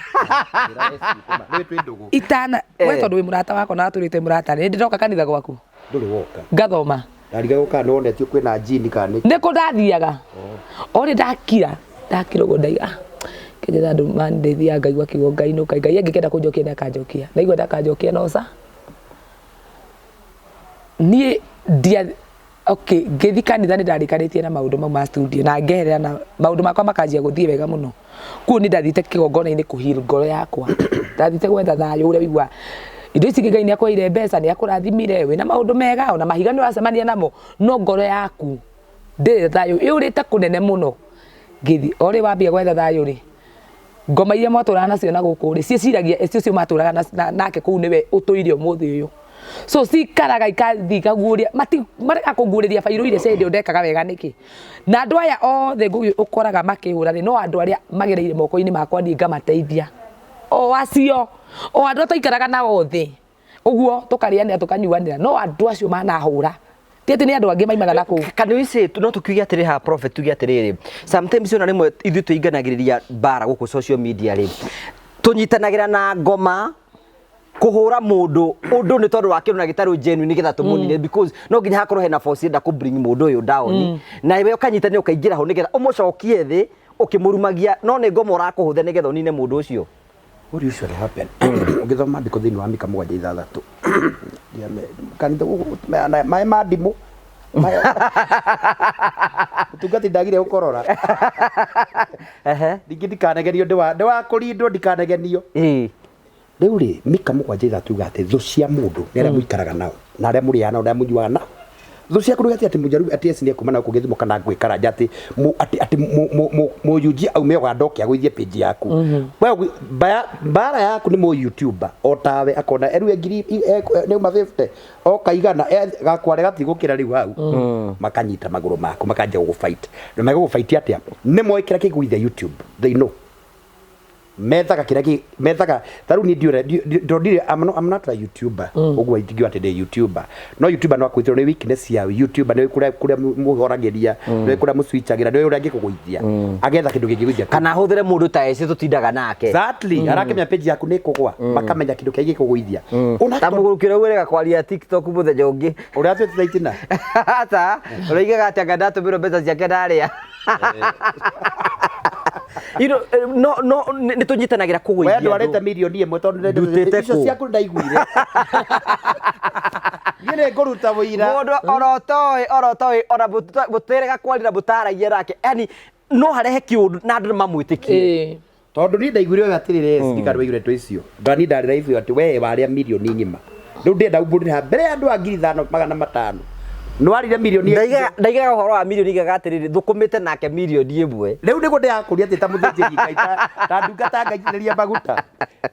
A: itana we tondũ wĩ mũrata wakwa na atũrĩte mũrata nĩ ndĩroka kanitha gwaku
B: ndũrĩ woka
A: ngathoma
B: ndariga gũka no netio kwĩna jini kana
A: nĩ kũ ndathiaga orĩ ndakira ũguo ndaiga kĩnjĩra andũ mandeithia ngaigua kiugo Ngai no Ngai angĩkenda kũnjokia nĩ akanjokia naigua ndakanjokia no sa niĩ okay ngĩthi kanitha nĩ ndarĩkanĩtie na maũndũ mau ma studio na ngeherera na maũndũ makwa makanjia gũthiĩ wega mũno kuo nĩ ndathite kĩgongona-inĩ kũheal ngoro yakwa ndathite gwetha thayũ ũrĩa wĩigua indo ici Ngai nĩ akũheire mbeca nĩ akũrathimire wĩna maũndũ mega ona mahiga nĩ wacemania namo no ngoro yaku ndĩrĩ thayũ ĩũrĩte kũnene mũno ngĩthi orĩ wambia gwetha thayũ rĩ ngoma iria mwatũraga nacio na gũkũ rĩ ciĩciragia icio matũraga nake kũu nĩwe ũtũire ũmũthĩ ũyũ so cikaraga ikathi kaguũria mareka kũguũrĩria bairũ iria cia hĩndĩ ndekaga wega nĩkĩ na andũ aya othe ũkoraga makĩhũra rĩ no andũ arĩa magereire moko-inĩ makwa niĩ ngamateithia o acio o andũ tũikaraga nao thĩ ũguo tũkarĩanĩra tũkanyuanĩra no andũ acio manahũra ti atĩ nĩ andũ angĩ maimaga na kũu
C: kana wĩci no tukiuge atĩrĩ ha prophet tuge atĩrĩrĩ sometimes ona rĩmwe ithuĩ tũinganagĩrĩria bara gũkũ social media rĩ tunyitanagira na ngoma kuhura mundu undu ni tondu wakiruna gitaru genuine getha tumunine because no nginya hakorwo hena force nda ku bring mundu uyu down na iwe ukanyitana ukaingira ho nigetha umucokie thi ukimurumagia no ni ngoma urakuhuthe nigetha unine mundu ucio.
B: What usually happen? Ugithoma ndiko thini wa mika mugwanja ithathatu kanitha mai madimo utungati ndagire ukorora ndikanagenio ndiwa kurindo ndikanagenio riu ri mika mugwanja ithatu gate thu cia mundu nere muikaraga nao na aria muri yana uria munyuaga nao thu cia kuru ati mujaru ati esi ni kumana ku githimo kana gwikara ati mu yuji au me gwandokia gwithie page yaku wewe bara yaku ni mu YouTuber otawe akona eru ngiri ni uma 50 okaigana gakware gatigukira riu hau makanyita maguru maku makanja gufight no megufight atia ni moikira kigwithia YouTube they know methaga kiraki methaga taru ni ndiure ndire I'm not a YouTuber ogwa itigio ati de YouTuber no YouTuber no akwitiro ni weakness ya YouTuber ni kuria muhorageria ni kuria muswichagira ni uria ngikuguithia agetha kindu kingiguithia
C: kana huthire mundu ta ese tutindaga nake
B: exactly arakemya page yaku ni kugwa makamenya kindu kingiguguithia
C: tamugurukire urega kwaria TikTok muthenya ungi
B: uria twitaitina
C: ata urigaga ati agandatu biro mbeca ciake ndaria no ni tunyitanagira kuguithia
B: wewe ndwarete milioni imwe tondu icio ciaku ndaiguire yene ngoruta wira
C: mundu orotoi ora buterega kwarira butaragia rake yani no harehe kiundu na andu mamwitikie
B: tondu ni ndaiguire wewe atirire ndikari weigure to icio ndani ndarira icio ati wewe waria milioni ngima ndu ndenda ubundira mbere andu angiri 5,500 no arire milioni
C: ndaiga horo wa milioni gagatiriri thukumite nake milioni imwe
B: riu ndiko ndiakuria ati ta muthejeri kaita ta ndungata ngaithiria maguta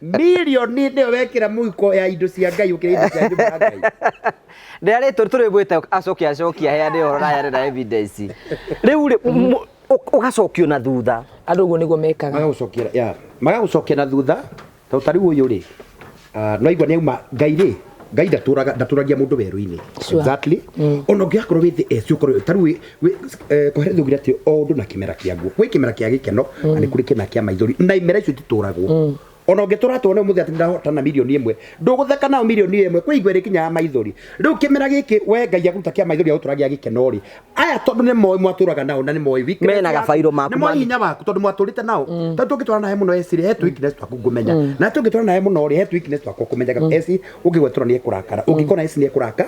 B: milioni ndio wekira muiko ya indo cia ngai ukira indo cia nyumba ya ngai
C: ndari turi bwite acokia heane horo na yare na evidence riu ugacokio na thutha
A: andu go nigo mekaga
B: magagucokia na thutha tariu uyu ri no igwa ni uma ngai ri ngai ndaturagia mundu weru-ini exactly ono ngiakorwo withi eci ukorwo taru koheretho gira ati o ndu na kimera kiaguo gwi kimera kia gikeno ani kuri kimera kia maithori na imera icio tituragwo ono ngitura tuone muthi ati ndahotana milioni imwe ndugutheka nao milioni imwe kwi igwere kinya maithori riu kimera giki we ngai akuta kia maithori uturagia gikeno ri aya tondu ni moi mwaturaga nao na ni moi wiki
C: mena gabairo maku
B: ni moi hinya waku tondu mwaturite nao tondu tungitwara nae muno eci he tu weakness twaku ngumenya na tungitwara nae muno ri he tu weakness twaku kumenyaga eci ungigwetura ni kurakara ungikona eci ni kuraka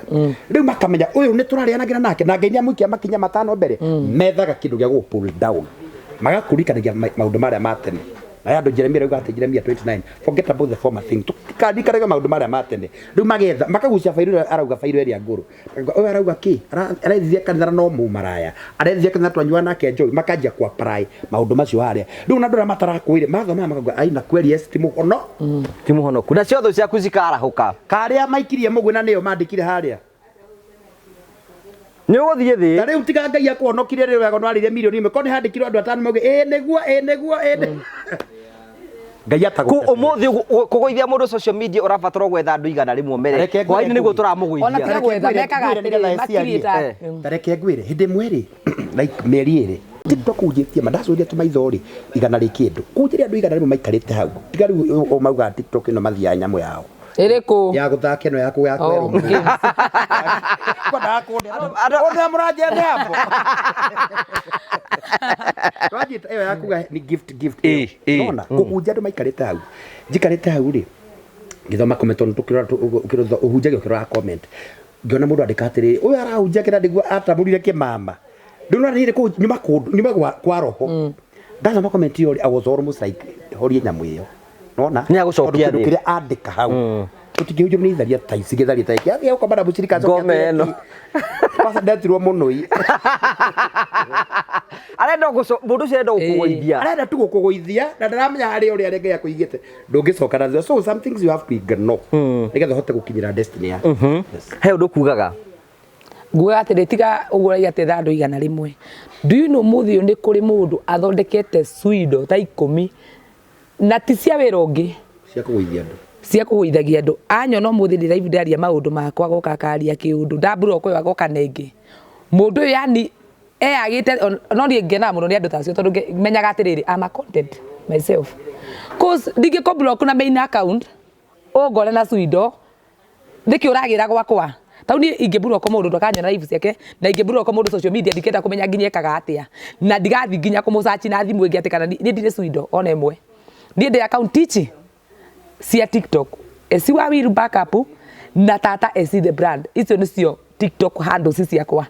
B: riu makamenya uyu ni turarianagira nake na ngai ni amuikia makinya matano mbere methaga kindu gia go pull down magakurikanagia maundu maria matene aya ndo Jeremia rauga ati Jeremia 29 forget about the former thing tukandikaraga maundu maria matene riu magetha makagucia fairo arauga fairo eria nguru oyo arauga ki arethia kanithara no mu maraya arethia kanithara twanyua nake njoi makanjia kwa prai maundu macio haria riu na ndora matarakwire mathoma makauga ai na kweli yes timuhono
C: kuna ciotho ciaku cikarahuka
B: karia maikirie mugwe na niyo mandikire haria
C: ni uguthie thi
B: na riu tiga ngai akwonokire riu wega no arire milioni imwe kone handikirwo andu atano mauge neguo ngai atago
C: ku umuthi kuguithia mundu social media urabatara gwetha andu igana rimwe mere kwaini niguo turamuguithia
A: ona tiga gwetha mekaga makirita
B: tareke ngwire hindi mweri like meri iri TikTok ujitie mandacoria tumaithori igana rikindu kunjiri andu igana rimwe maikarite hau tiga riu o mauga TikTok ino mathia nyamu yao
A: iriku
B: ya guthaka ino yaku ya kweru kwenda kuonde ona muraje hapo twajita iyo yaku ni gift ona kuhunja andu maikarite hau njikarite hau ri ngithoma comment on tukira uhunjagia ukira comment ngiona mundu andika atiri uyu arahunjia kira ndigwa atamurire kimama ndona rire ku nyuma kwa roho ndathoma comment iyo I was almost like horie nyamu iyo nona
C: ni agucokia
B: ndi kire andika hau tutingihunjio ni tharia taisi githaria taiki ya uko bada bucirika
C: ngome eno
B: pasa ndatirwo muno i
C: arenda mundu cirenda gukugoithia
B: arenda tu gukugoithia na ndaramenya hari uri arenge ya kuigite ndungicoka nazo so some things you have to ignore nigetha hote gukinyira destiny ya
C: he undu kugaga
A: nguga atiri tiga uguragia te thandu igana rimwe do you know muthi ni kuri mundu athondekete suido ta 10 na ti cia wira ungi cia kuguithagia andu anyona muthi ndi live ndaria maundu makwa goka karia kiundu ndambura ko goka nengi mundu yani agite no ri ngena muno ni andu tacio tondu menyaga atiriri ama content myself cause ndingiko block na main account ngore na Suido ndiki uragira gwakwa tau ni ingeblock mundu ndakanyona live ciake na ingeblock mundu social media ndikenda kumenya nginya ekaga atia na ndigathi nginya kumusearch na thimu ingi atikana ni ndire Suido ona imwe ndi account ichi cia TikTok esi wa will backup na tata esi the brand icio nicio TikTok handles ciakwa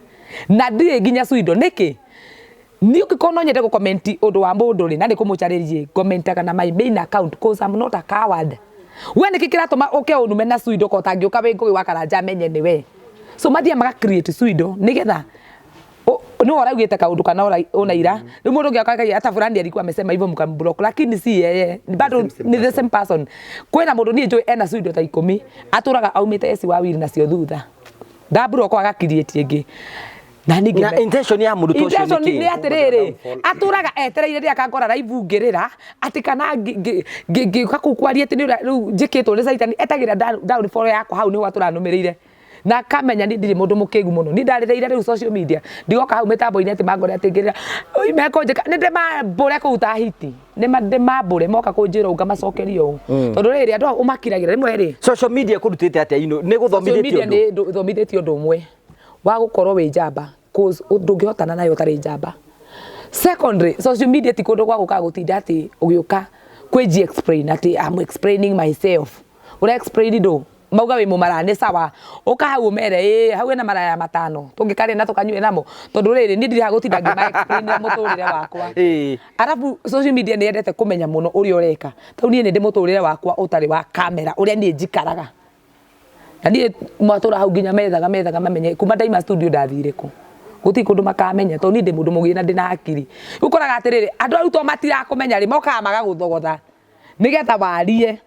A: na ndire nginya Suido niki ni ukikono nyende ko comment undu wa mundu ri na ndikumucharirie commentaga na my main account cause I'm not a coward we nikikira tuma uke unume na Suido ko tangioka we ngugi wakaranja menye ni we so mathia maga create Suido nigetha no oraugite kaundu kana onaira riu mundu ngiakaga hata fulani alikuwa amesema hivyo mkamblock lakini si yeye bado ni the same person kwena mundu ni njoi ena Suido ta 10 aturaga aumite esi wa wili nacio thutha da block aga create ingi na
C: intention ya mundu tocio
A: ni atiriri aturaga etereire ria akangora live ngirira ati kana ngikakukwaria ati riu njikitwo ni saitani etagira down follow yakwa hau ni watura numirire na kamenya ni ndiri mundu mukigu muno ni ndarireire riu social media ndigoka hau mitambo-ini ati mangore atingirira oi meko njika ni ndimambure kuuta hiti ni ndimambure moka kunjira unga macokerio tondu riri andu umakiragira rimwe ri
C: social media kurutite atia ino ni guthomithitio
A: ni thomithitio ndu umwe wa gukorwo wi njamba cause ndungihotana nayo tari njamba secondary social media ti kundu gwa guka gutinda ati ugiuka kweji explain ati I'm explaining myself ura explain do mauga wi mumarane sawa ukahau mere hau na maraya matano tungikari na tukanyue namo tondu riri ni ndiri hagutinda ngima explain muturire wakwa arabu social media ni endete kumenya muno uri ureka tau ni ndi muturire wakwa utari wa kamera uria ni njikaraga na ni mwatura hau nginya methaga mamenye kuma daima studio ndathire ku guti kundu makamenya to ni ndi mundu mugina ndina hakiri ukoraga atiriri andu aru to matira kumenya ri moka maga guthogotha nigetha warie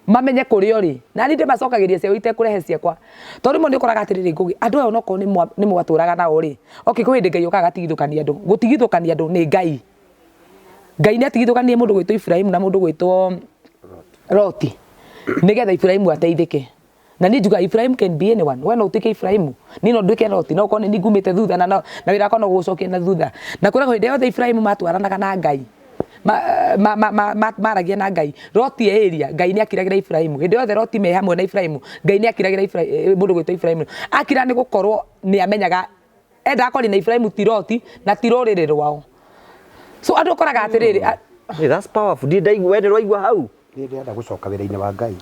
A: mamenye kuri ori na ni ndi macokagiria cia uite kurehe ciakwa to rimo ni ukoraga atiriri ngugi andu ayo noko ni mwaturaga na ori okay ko hindi ngai ukaga tigithukania andu gutigithukania andu ni ngai ni atigithukanie mundu gwitwo Ibrahim na mundu gwitwo Loti nigetha Ibrahim ateithike na ni juga Ibrahim can be anyone we no utike Ibrahim ni no nduike Loti no kone ni ngumite thutha na wira kono gucokia na thutha na kura hindi yothe Ibrahim matwaranaga na ngai maragia na ngai Loti area ngai ni akiragira Ibrahim hindi yothe Loti me hamwe na Ibrahim ngai ni akiragira Ibrahim mundu gwitwo Ibrahim akira ni gukorwo ni amenyaga enda akori na Ibrahim ti Loti na ti rurire rwao so andu koraga atiriri
C: that's powerful did I where do I go how
B: ni ndenda gucoka wira-ini wa ngai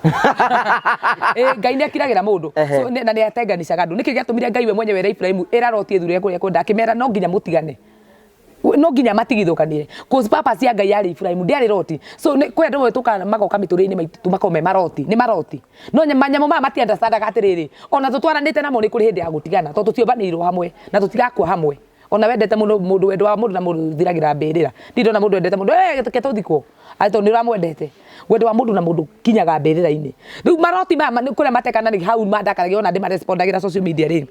A: ngai ni akiragira mundu so na ni atenganishaga andu niki giatumire ngai we mwenye wera Ibrahim era Loti ethure kuria kwenda akimera no nginya mutigane no nginya matigithukanie cause papa cia ngai ari Ibrahim ndiari Loti so kwe andu wetuka magoka miturire-ini maitu makome maroti ni maroti no nyamanyamo ma mati understand atiriri ona tutwaranite namo ni kuri hindi ya gutigana to tutiobanirwo hamwe na tutigakwa hamwe ona wendete mundu wendo wa mundu na mundu thiragira mbirira ndindo mundu wendete mundu ketuthikwo aito ni uramwendete wendo wa mundu na mundu kinyaga mbirira-ini riu maroti mama ni kuria matekana ni hau mandakaragia ona ndi marespondagira social media ri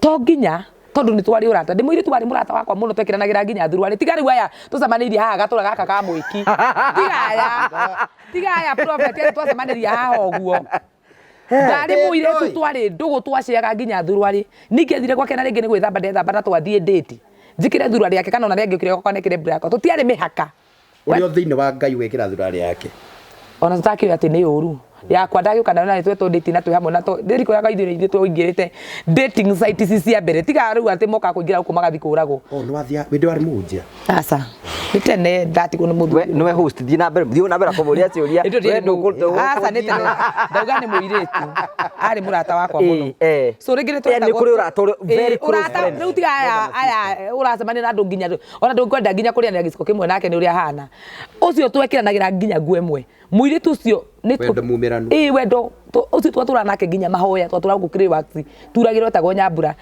A: to nginya tondu ni twari urata ndi mwiri twari murata wakwa muno twekiranagira nginya thurwari tigari waya tucemanirie haha gatura gaka ka mwiki tigaya prophet ati twacemanirie haha oguo ndari muiretu twari ndugu twaciaga nginya thurwari ningethire gwake na ringi ni gwithamba ndethamba na twathie date njikire thurwari yake kana ona ringi ukire gwakwa nekire brako tutiari mihaka
B: urio thiini wa ngai wekira thurwari yake
A: ona tutakire ati ni uru yakwa ndagiuka na twetwo date na twi hamwe na to ndiri koraga ithure twingirite dating site ici cia mbere tiga riu ati moka kuingira huko magathi kuragwo
B: no wathia windi wari munjia
A: asa nitene ndati kuno mundu
C: no host thina mbere thio na mbere kuburia ciuria we ndukurto
A: asa nitene ndauga ni muiretu ari murata wakwa muno so ringire
C: twenda ni kuri urata very close friends
A: riu tiga aya uracemania na andu nginya ona ndungwenda nginya kuria na giciko kimwe nake ni uria hana ucio twekiranagira nginya nguo imwe muiretu ucio ni
B: wendo mumiranu
A: wendo ucio twatura nake nginya mahoya twatura ngukire waxi turagirwo tago nyambura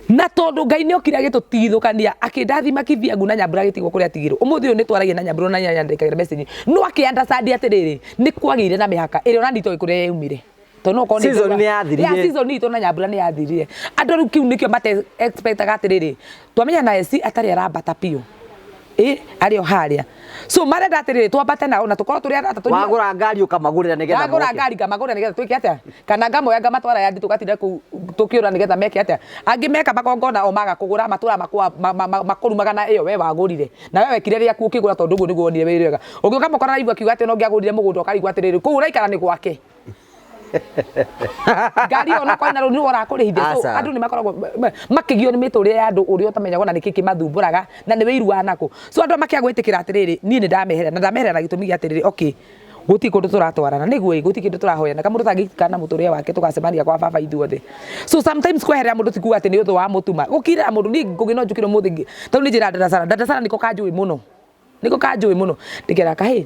A: na tondu ngai ni okira gitutithukania akindathima kithia nguna nyambura gitigwo kuria tigiro umuthi uyu ni twaragia na nyambura na nyandikagira message no akiandasandi atiriri ni kwagire na mihaka iri ona ndito ikuria yumire to no koni
C: season ni yathirire
A: ya season ni to na nyambura ni yathirire andu riu kiu nikio mate expect atiriri twamenya na Essy atari arambata pio ario haria so marenda atiriri twambate nao na tukorwo turi arata tu
C: wagura ngari ukamagurira nigetha
A: wagura ngari ngamagurira nigetha twike atia kana ngamoya ngamatwara yandi tugatinde ku tukiura nigetha meke atia angi meka makongona o maga kugura matura makwa makurumaga na iyo we wagurire na we wekire ria ku ukigura tondu guo niguo onire wega ungiuka mukora ibu akiuga ati no ngiagurire mugunda ukarigwa atiriri ku uraikara ni gwake ngari ona kwa na rũni ũrakũrĩhithia so andũ nĩ makoragwo makĩgio nĩ mĩtũrĩre ya andũ ũrĩa ũtamenyaga na nĩkĩ kĩmathumbũraga na nĩ wĩiru wa nako so andũ makĩagwĩtĩkĩra atĩrĩrĩ niĩ nĩ ndamehera na ndamehera na gĩtũmi gĩa atĩrĩrĩ okay guti kũndũ tũratwarana nĩguo guti kĩndũ tũrahoyana kamũndũ tangĩkana mũtũrĩre wake tũgacemania kwa baba ithuothe so sometimes kweherera mũndũ tikuga atĩ nĩ ũthũ wa mũtuma gũkira mũndũ nĩ ngũgĩ no njũkĩre mũthĩ tondũ nĩ njĩra ndandasara nĩko kanjũĩ mũno ndĩkera kahĩ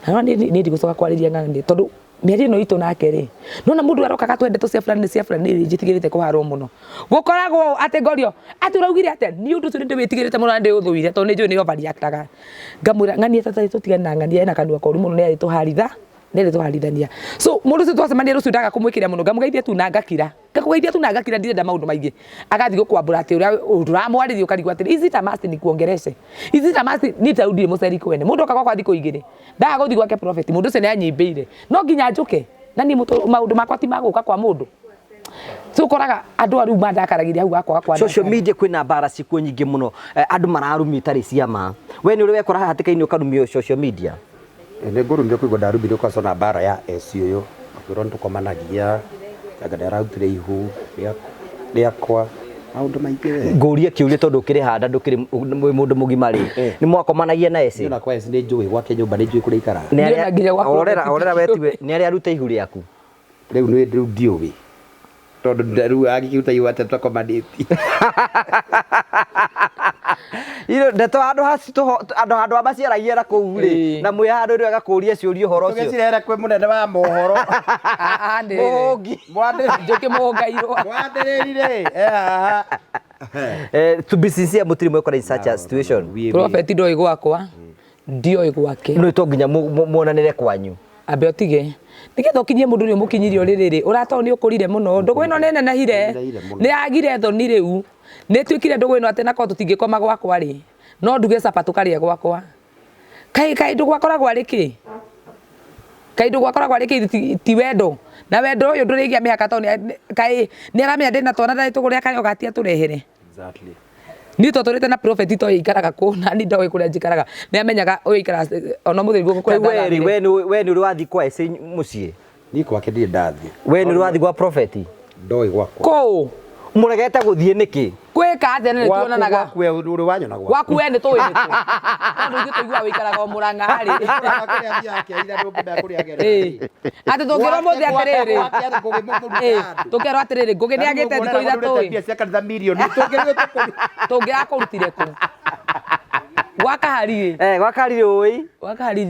A: na nĩ ndigũcoka kwarĩria ng'ang'ani tondũ mĩario ĩno itũ nake rĩ nona mũndũ arokaga twende cia fulani rĩ njĩtigĩrĩte kũharwo mũno gũkoragwo atĩ ngorio atĩ ũraugire atĩ nĩ ũndũ ũcio nĩ ndĩwĩtigĩrĩte mũno na ndĩũthũire tondũ nĩ njũĩ nĩ overreactaga ngamwĩra ng'ania tata tũtigane na ng'ania ena kanua koru mũno nĩ arĩtũharithania so mũndũ ũcio twacemania rũciũ ndaga kũmwĩkĩra mũno ngamũgeithia tu na ngakira ndirenda maũndũ maingĩ agathiĩ gũkwambũra atĩ ũrĩa ũramwarĩria ũkarigwo atĩ is it a must nikuongerece is it a must nĩ taudire mũceri kwene mũndũ okaga kwa thikũ igĩrĩ ndaga gũthiĩ gwake prophet mũndũ ũcio nĩ anyĩmbĩire no nginya njũke na niĩ maũndũ makwa ti magũka kwa mũndũ so koraga andũ arũ mandakaragĩria hau gakwa kwa
C: social media kwĩna mbara cikuo nyingĩ mũno andũ mararumia itarĩ ciama we nĩ ũrĩ wekora hatĩka-inĩ ũkarumio social media
B: nĩ ngũrumire kũigua ndarumire ũkacona mbara ya Essy ũyũ akwĩrwo nĩtũkomanagia anga ndararutire ihu rĩakwa maũndũ maingĩ we
C: ngũria kĩũria tondũ ũkĩrĩ handa ndũkĩrĩ mũndũ mũgima rĩ nĩ mwakomanagia na Essy
B: na kwa Essy nĩ njũĩ gwake nyũmba nĩ njũĩ kũrĩa ikara
C: orera wetiwe nĩ arĩa aruta ihu rĩaku
B: rĩu ndiũĩ tondũ rĩu agĩkiuta ihu atĩ tũkomanĩtie
C: ndeto handũ amaciaragia na kũu rĩ na mwĩ handũ rĩ agakũria ciũria ũhoro ũcio
B: tũgĩcirehera kwĩ mũnene wa mohoro
C: mũngi
A: njũkĩ mũngairwo
B: mwandĩrĩri
C: to be sincere mũtirĩ mwekora in such a situation
A: prophet ndoĩ gwakwa ndioĩ gwake
C: nĩ to nginya muonanĩre kwanyu
A: ambe otige nigetha ukinyie mundu ni umukinyirie uririri uratawo ni ukurire muno ndugu ino nenenahire ni agire thoni riu ni twikire ndugu ino ate nako tutingikoma gwakwa ri no nduge sapa tukaria gwakwa kai ndugu akoragwo ari ki kai ndugu akoragwo ari ki ti wendo na wendo uyu ndurigia mihaka to kai ni aramenya ndina twana ndari tuguria kayo gatia turehere
B: exactly
A: ni to turite na prophet to ikaraga ku na ni ndowe kuria njikaraga ni amenyaga uyu ikara ona muthiri guku kwa
C: we ni uri wathi kwa Essy mucie
B: ni kwake ndire ndathi
C: we ni uri wathi kwa prophet
B: ndoĩ gwakwa
A: ko
C: muregete guthie niki
A: kwika athe ni tuonanaga
B: gwaku uri wanyona
A: gwaku we ni tuwi ni tu andu ngi tuigua wikaraga o muranga hari ati tungirwo muthi atiriri tungirwo atiriri ngugi ni agite thiko ithatu
B: cia kanitha milioni
A: tungira kurutire ku gwaka hari
C: gwaka hari ui
A: gwaka hari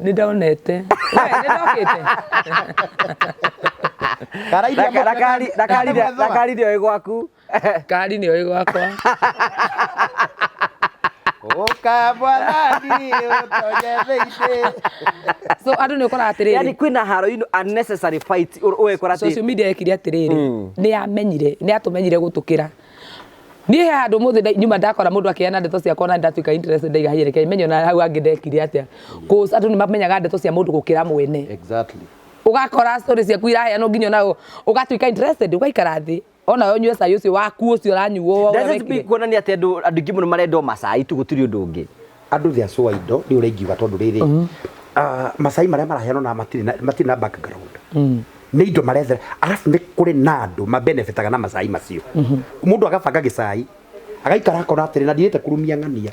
A: ni ndaonete we ni ndokite
C: Dakari ndio gwaku
A: kari ndio igwakwa
B: ukabwalani utojetheite
A: so andu ni ukora atiriri
C: yani kwina haro ino unnecessary fight uwekora
A: social media ekiri atiriri ni amenyire ni atumenyire gutukira ni he handu muthi nyuma ndakora mundu akiana ndeto cia kona ndatuika interested ndaigahire ke menyo na hau angi ndekire atia cause andu ni mamenyaga ndeto cia mundu gukira mwene
B: exactly
A: ugakora stories ciaku irahea no nginya nayo ugatuika interested ugaikara thi ona yo nyue cai ucio waku ucio uranyuo
C: does it speak kuonania ati andu ingi muno marendo macai tu gutiri undu ungi
B: andu thia so indo ni urengiuga tondu riri macai maria maraheanwo na matiri na background ni indo marethera arafu ni kuri na andu mabenefitaga na macai macio mundu agabanga gicai agaikara akona atiri na ndirite kurumia ng'ania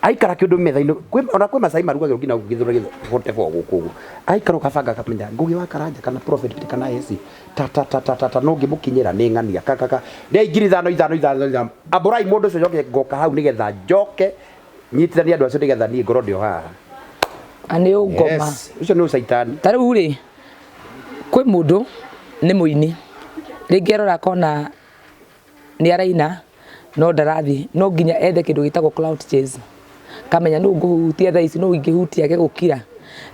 B: aikara kindu metha-ini ona kwi macai marugagirwo nginya githura githote gwa guku aikara ukabanga akamenya ngugi wa karanja kana prophet kana Essy ta no ngimukinyira ni ng'ania kaka ni ingiri ithano aburai mundu ucio njoke ngoka hau nigetha njoke nyitithania andu acio nigetha ni ngoro ndio haha
A: ani ungoma
B: ucio ni ucaitani
A: tariu ri kwi mundu ni muini ringi arora kona ni araina no ndarathi no nginya ethe kindu gitagwo cloud chase kamenya no nguhutia thaa ici no ingihutia ge gukira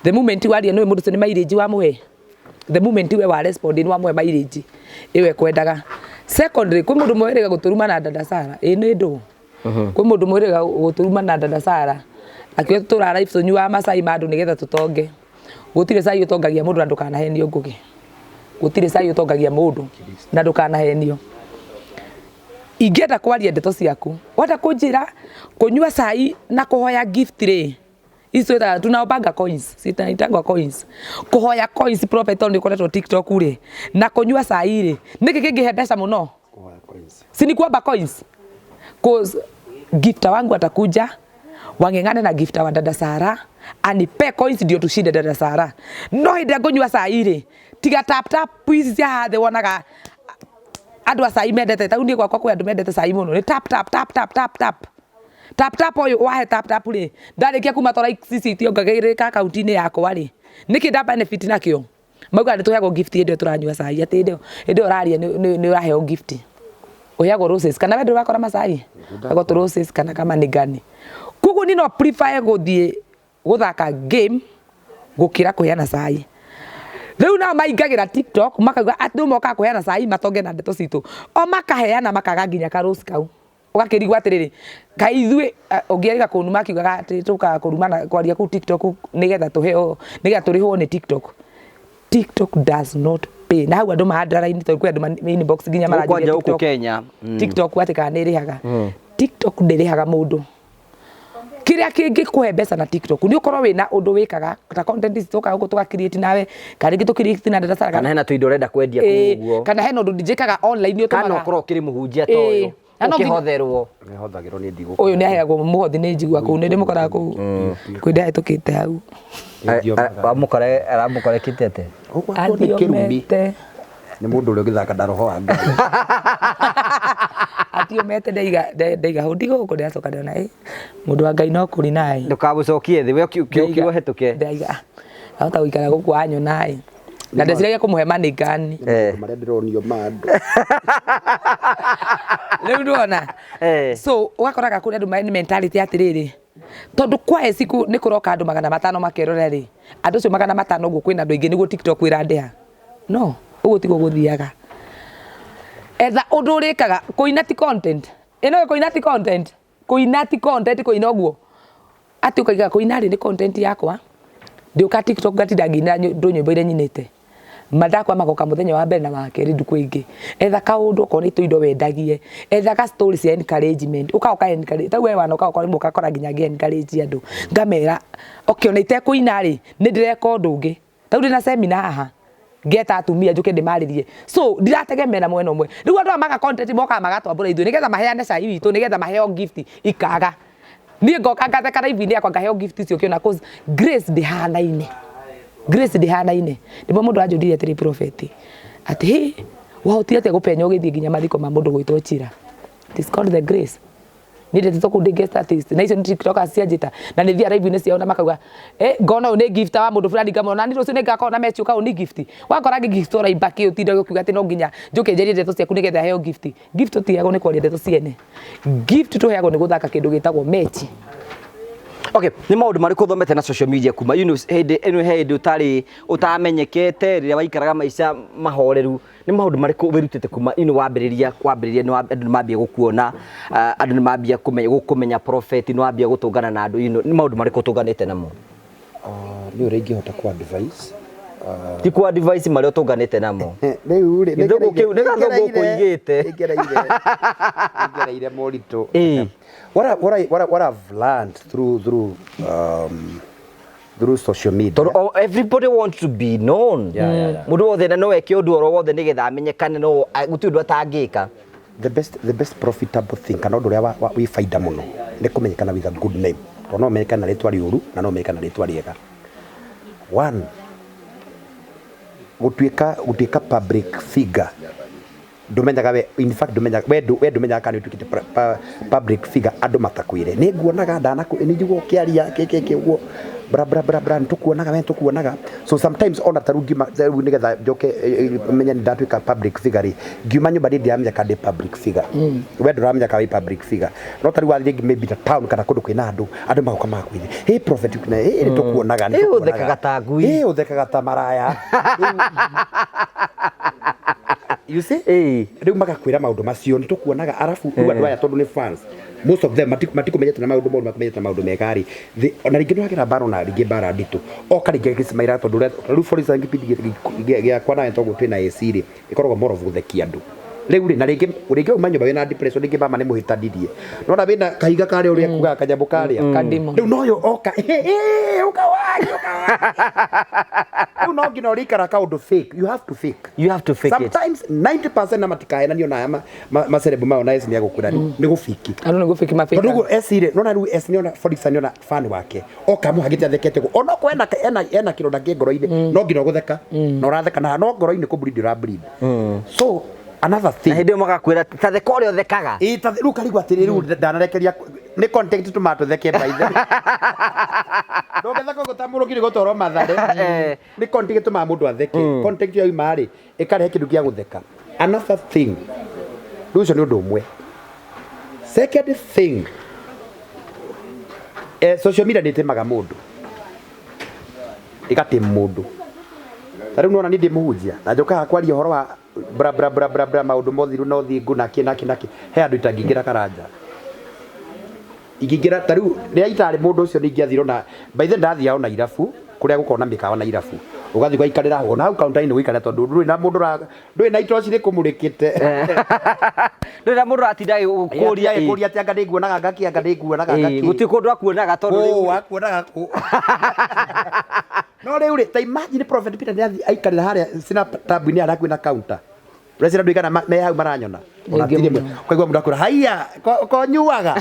A: the moment waria no mundu ni mairiji wa muhe the moment we wa respond ni wa muhe mairiji iwe kwendaga secondary kwi mundu mwerega guturuma na dada Sara ni ndu Kwĩ mũndũ mwĩrĩga gũturuma na dada Sara akĩoya tũra live tũnyua macai ma andũ nĩgetha tũtonge. Gũtirĩ cai ũtongagia mũndũ na ndũkanahenio ngũgĩ. Gũtirĩ cai ũtongagia mũndũ na ndũkanahenio. Ingĩenda kwaria ndeto ciaku, wenda kũnjĩra kũnyua cai na kũhoya gift rĩ. Icio tunaombanga coins, citaitangwa coins. Kũhoya coins Prophet on ikoretwo TikTok rĩ na kũnyua cai rĩ. Nĩkĩ kĩngĩhe mbeca mũno? Kũhoya coins. Si ni kuomba coins. Cause gifta wangu atakuja wang'eng'ane na gifta wa dada Sara anipe coins ndio tushinde dada Sara. No hĩndĩ ngũnyua cai rĩ tiga tap tap please cia hathe wonaga andũ a cai mendete ta unie gwakwa kwĩ andũ mendete cai mũno ni tap tap tap tap tap tap tap tap oyo wahe tap tap rĩ ndarĩkia kuma tora cicitio ngagĩrĩka akaunti-inĩ yakwa rĩ nĩkĩ nda benefit nakĩo mauga nĩ tũheagwo gift hĩndĩ tũranyua cai atĩ hĩndĩ ũraria nĩ ũraheo gift ũheagwo roses kana wendo wakora macai ũheagwo roses kana kama nĩ gani kuguo ni no prefer gũthiĩ gũthaka game gũkĩra kũheana cai. Rĩu nao maingagĩra TikTok makauga atĩ moka kũheana cai matonge na ndeto citũ o makaheana makaga nginya karosi kau ũgakĩrigwo atĩrĩrĩ kaĩ ithuĩ ũngĩariga kũnuma akiugaga atĩ tũkaga kũrumana kwaria kũu TikTok nĩgetha tũheo nĩgetha tũrĩhwo nĩ TikTok. TikTok does not pay. Na hau andũ mahanda-raini tondũ kwĩ andũ inbox nginya maranjĩria TikTok.
C: Kenya.
A: TikTok atĩ kana nĩ ĩrĩhaga. TikTok ndĩrĩhaga mũndũ. Kĩrĩa kĩngĩkũhe mbeca na TikTok nĩ ũkorwo wĩna ũndũ wĩkaga ta content ici tũkaga gũkũ tũga-create nawe kana rĩngĩ tũ-create na dada Sara
C: kana hena tũindo ũrenda kwendia kũguo
A: kana hena ũndũ njĩkaga online ũtũmaga
C: kana ũkorwo ũkĩrĩ mũhunjia ta ũyũ ũkĩhotherwo
B: nĩhothagĩrwo nĩ ndigũ
A: ũyũ nĩ aheagwo mũhothi nĩ njigua kũu nĩ ndĩmũkoraga kũu kwĩ ndahĩtũkĩte hau
C: aramũkore kĩtete
A: athiomete
B: nĩ mũndũ ũrĩa ũgĩthaka ndaroho wa Ngai
A: atiomete ndaiga hau ndigũkũ ndĩracoka ndĩona mũndũ wa Ngai no kũrĩ naĩ
C: ndũkamũcokie thĩ we ũkĩũkĩrwo hĩtũke
A: ndaiga ahota gũikara gũkũ anyona na ndeciragia kũmũhe money gani
B: marĩa ndĩronio ma andũ
A: rĩu ndona so ũgakoraga kũrĩ andũ marĩ mentality atĩrĩrĩ tondũ kwa Essy nĩ kũroka andũ 500 makerora rĩ andũ acio 500 ũguo kwĩna andũ aingĩ nĩguo TikTok ĩrandeha no ũguo tiguo gũthiaga etha ũndũ ũrĩkaga kũina ti content ĩno kũina ti content kũina ũguo atĩ ũkaiga kũina rĩ nĩ content yakwa ndĩũka TikTok ngatinda ngĩina nyĩmbo iria nyinĩte mathako magoka mũthenya wa mbere na wa kerĩ ndukũ ingĩ etha kaũndũ okorwo nĩ tũindo wendagie etha ka stories ya encouragement ũkaoka encourage ta wewe wanoka okorwo mũka kora nginya encourage andũ ngamera okay ona itekũina rĩ nĩ ndĩreka ũndũ ũngĩ ta ndĩ na seminar haha ngeta atumia njuke ndĩmarĩrie so ndirategemera mwena ũmwe rĩu andũ maga content moka magatwambũra ithuĩ nĩgetha maheane cai witũ nĩgetha maheo gift ikaga niĩ ngoka ngatheka live-inĩ yakwa ngaheo gift icio kĩona cause grace ndĩhanaine nĩmo mũndũ anjũririe atĩrĩ Prophet atĩ wahotire atĩa gũpenya ũgĩthiĩ nginya mathiko ma mũndũ gwĩtwo Chira. It is called the grace. Nĩndĩte toko ndĩ guest artist na icio nĩ TikTok cianjĩta na nĩ thia live-inĩ ciao na makauga ngona ũyũ nĩ gift wa mũndũ fulani ngamona nĩ rũciũ nĩ ngakorwo na mechi ũkaũ nĩ gift wakora gift ũraimba kĩ ũtinda gũkiuga atĩ no nginya njũke njerie ndeto ciaku nĩgetha heo gift ũtiheagwo nĩ kwaria ndeto ciene gift tũheagwo nĩ gũthaka kĩndũ gĩtagwo mechi.
C: Okay, nĩ maũndũ marĩkũ ũthomete na social media kuma hĩndĩ ũtamenyekete rĩrĩa waikaraga maica mahoreru nĩ maũndũ marĩkũ wĩrutĩte kuma wambĩrĩria nĩ andũ nĩ mambia gũkuona andũ nĩ mambia gũkũmenya Prophet nĩ wambia gũtũngana na andũ nĩ maũndũ marĩkũ ũtũnganĩte namo
B: nĩ ũrĩa ingĩhota ku advice
C: ti ku advice marĩa ũtũnganĩte namo
B: rĩu rĩ
C: gĩthũngũ kĩu nĩ gathũngũ kũigĩte
B: ngereire moritũ. What I've learned through social media.
C: Everybody wants to be known. Mundu wothe na no eke undu oro wothe nigetha amenyekane no guti undu atangika.
B: The best profitable thing kana undu uria wi faida muno ni kumenyekana with a good name. No umenyekana ritwa riuru na no umenyekana ritwa riega. One, gutuika public figure ndumenyaga we in fact ndumenyaga kana utukite public figure andu matakwire ni nguonaga ndanaku ni njiguo kiaria keke bra tukuonaga so sometimes ona tarugima nigetha njoke menya ndatuika public figure ngiuma nyumba ndi ndiamenya kandi public figure we nduramenya ka public figure no tari wathi maybe the town kana kundu kwina andu magoka makwire hey Prophet kuna hey tukuonaga
C: ni uthekaga ta ngui
B: uthekaga ta maraya you see riu magakwira maundu macio ni tukuonaga arafu riu andu aya tondu ni fans most of them matikumenyete na maundu moru makumenyete na maundu megari ona ringi nwagira bara na ringi bara nditu oka ringi gicimaira tondu riu for example kipindi gya kwa na tondu twina AC ri ikoragwo more of guthekia andu riu ri na ringi umanyo bawe na depression ringi bama ni muhitanirie no na wina kahiga kare uri kuga kanyambo kare riu noyo oka ukawaji no ngino rikara kaundu fake you have to fake sometimes 90% na matikae na nio na macerebu mao na esi ni agukurani ni gufiki
A: anu ni gufiki mafika
B: tondu esi ri no na riu esi ni for example ni fan wake oka muhagite athekete go ona kwenda ena kironda ki ngoro-ini no ngino gutheka no ratheka na no ngoro-ini ku bleed ra bleed so another thing
C: na hindi magakwira ta theka uria thekaga
B: ta riu karigwa atiri riu ndanarekeria ni content tumato theke baithe no getha ko gutamuro kiri gutoro mathare ni content tuma mundu atheke content yo imari ikarehe kindu kia gutheka another thing rucio ni undu umwe second thing social media nditemaga mundu igati mundu tariu nona ni ndimuhunjia na njokaga kwaria horo wa bra maundu mothiru no thingu naki he andu itangingira karanja igingira tariu ria itari mundu ucio ni ngiathiro na by the ndathia ona irabu kuria gukona mikawa na irabu ugathi gwaikarira ho na hau counter-ini gwikara tondu ndui na mundu ndui na itoci ri kumurikite
C: ndui na mundu atinda
B: kuria ati anga ndiguonaga ngaki anga ndiguonaga ngaki
C: guti kundu akuonaga tondu
B: riu akuonaga ku no riu ri ta imagine Prophet Peter ni aikarira haria sina tabu ni araku na counter Resira ndikana me hau maranyona onatire mwe kwaigwa mundu akura haiya ko nyuaga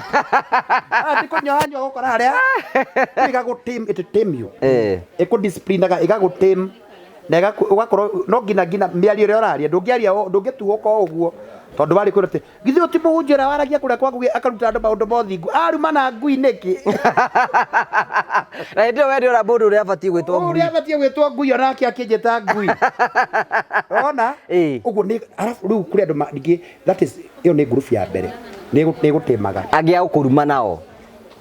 B: ati ko nyanyo gukora haria igagu team it team you eko discipline ga igagu team na ugakorwo no ngina miario ria oraria ndungetuo ko uguo tondu bari kurate githi utimuhunjira waragia kuria kwaku akaruta andu maundu mothingu aruma na ngui niki
C: na ndio wewe ora mundu uria abatie gwitwo ngui onake akinjeta ngui ona uguo ni arafu riu kuri andu ngi that is iyo ni group ya mbere ni gutemaga agia ukuruma nao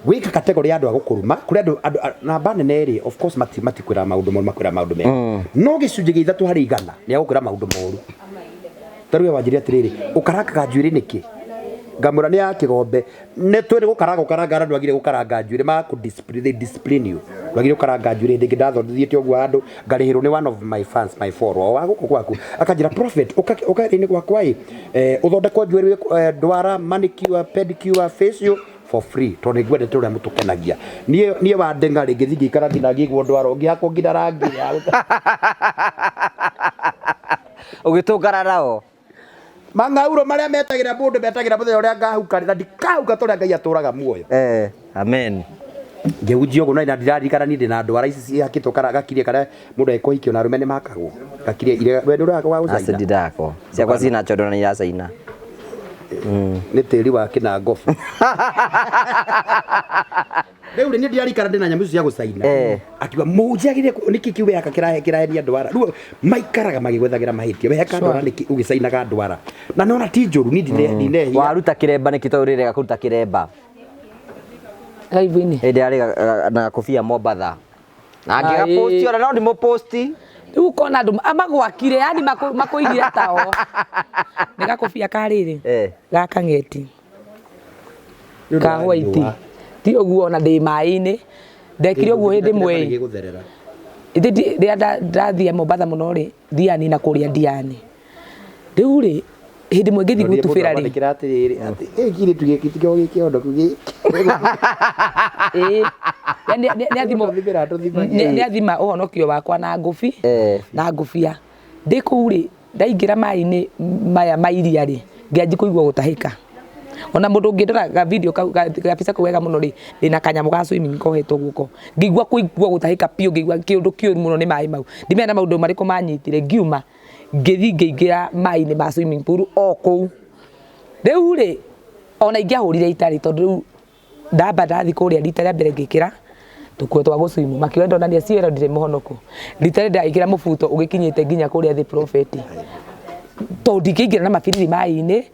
B: wika category ya andu agukuruma kuri andu na banene ri of course matikwira maundu moru makwira maundu me no gicunje gya 3 hari 100 ni agukwira maundu moru taruya wanjiria atiriri ukaranga njuiri niki ngamura ni ya kigombe ne twere gukaranga andu agire gukaranga njuiri ma ku discipline you agire gukaranga njuiri ndingi ndathondithite ogwo andu ngarihirwo ni one of my fans my follower wa guku gwaku akanjira Prophet ukarini gwakwa uthondekwo njuiri ndwara manicure pedicure facial for free tondu ngwende turia mutukenagia nie wandenga ringi thingi ikara nginagigwo ndwara ungi hakwo ngira rangi
C: ugitungara nao
B: mangauro maria metagira mundu metagira muthenya uria ngahukarira ndikauka turia Ngai aturaga muoyo
C: amen
B: ngeunjio guo na ndirarikana ni ndina ndwara ici ciakitwo gakirie karia mundu ekohikio na rume ni makagwo gakirie ile wendo uraga wa ucaina
C: acidi dako ciakwa cina chondo na iracaina
B: ni tiri wa kina ngofu riu ni ndirarikana ndina nyamu cia gucaina akiwa munjagire niki kiwe aka kirahenia ndwara riu maikaraga magigwethagira mahitio weheka ndwara niki ugicainaga ndwara na nona ti njuru ni ndine
C: waruta kiremba niki taurire gakuruta kiremba
A: live-ini
C: hende ari na kofia Mobatha na ngiga posti ora no ndimo posti
A: riu kona andu amagwakire yani makuigira tao ni gakofia kariri gaka ngeti ka white ti oguo na ndi mai-ini ndekire oguo hindi mwe indi ndathia Mobatha muno ri Diani na kuria Diani riu ri hindi mwe ngithi gutubira ri
B: gire tugikitio gikiondo kugi
A: ni athima uhonokio wakwa na ngubi na ngubia ndi kuu ri ndaingira mai-ini maya mairia ri ngianji kuigua gutahika ona mundu ngindora ga video gabica kuwega muno ri ndina kanyamu ga swimming kohetwo guko ngigua kuigua gutahika pio ngigua kiundu kiuru muno ni mai mau ndimena maundu mariko manyitire ngiuma ngithi ngiingira mai-ini ma swimming pool o kuu riu ri ona ingiahurire itari tondu riu ndamba ndathi kuria rita ria mbere ngikira tukuo twa gucwimu makiwenda onania ciero ndire muhonoko rita ria ndaikira mubuto ugikinyite nginya kuria the Prophet to ndikingira na mabiriri mai-ini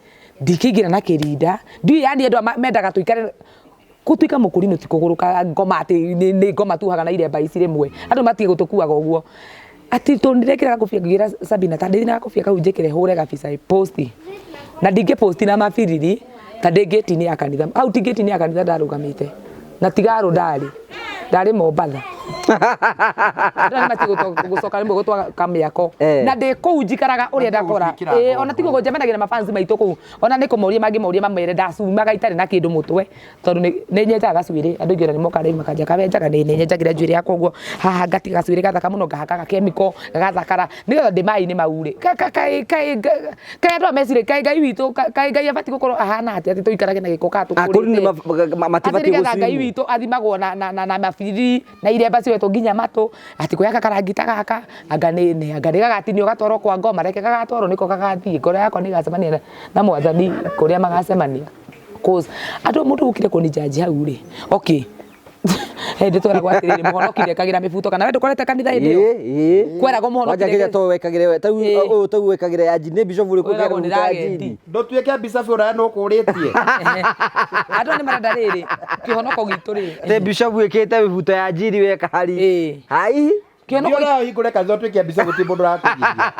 A: ndikingira na kirinda ndi yani andu mendaga tuikare kutuika mukurino tikuguruka ngoma ati ni ngoma tuhaga na iremba ici rimwe andu matige gutukuaga uguo ati tondirekera kofia ngira Sabina tandĩ na kofia kau njĩkĩre hũre gabica posti na ndingĩ posti na mabiriri tandĩ gate-inĩ ya kanitha au ti gate-inĩ ya kanitha ndarũgamĩte na tigaro ndarĩ Mombatha ndana matigo gucoka rimwe gutwa kamĩako na ndĩ kũu njikaraga ũrĩa ndakora ona tigo njemanagia na mafansi maitũ kũu ona nĩ kũmoria mangĩmoria mamere ndacumaga itarĩ na kĩndũ mũtwe tondũ nĩ nyenjaga gacuĩrĩ andũ aingĩ nĩ moka rĩu makanja kabenjaga nĩ nyenjagira njuĩrĩ yakwa ũguo haha ngatiga gacuĩrĩ gathaka mũno ngahakaga kemiko gathakara nĩgetha ndĩ maĩ-inĩ maurĩ kaĩ andũ mecire kaĩ Ngai witũ kaĩ Ngai abati gũkorwo ahana atĩ tũikarage na gĩko katũ matibati gũcimwo Ngai witũ athimagwo na mabiriri na iremba ciotwo nginya matũ ati kuyaka karangita gaka anga gagatinio gatwaro kwa ngoma reke gagatwaro niko gagathiĩ ngoro yakwa nĩ gacemania na mwathani kũrĩa magacemania cause andũ mũndũ gũkire kũni jaji hau rĩ okay hindi twaragwo atiriri muhonokire kagira mibuto kana we ndukorete kanitha hindi yo kwerago muhonokire wajagira to wekagire tau wekagire ya jini bishop uri kwera ndiragendi
B: ndotuike bishop ura no kuritie
A: andu ni marenda riri kihonoko gitu ri
C: te bishop wekete mibuto ya jiri weka hari hai
B: kihonoko hingure kanitha tuike bishop ti mundu rakugithia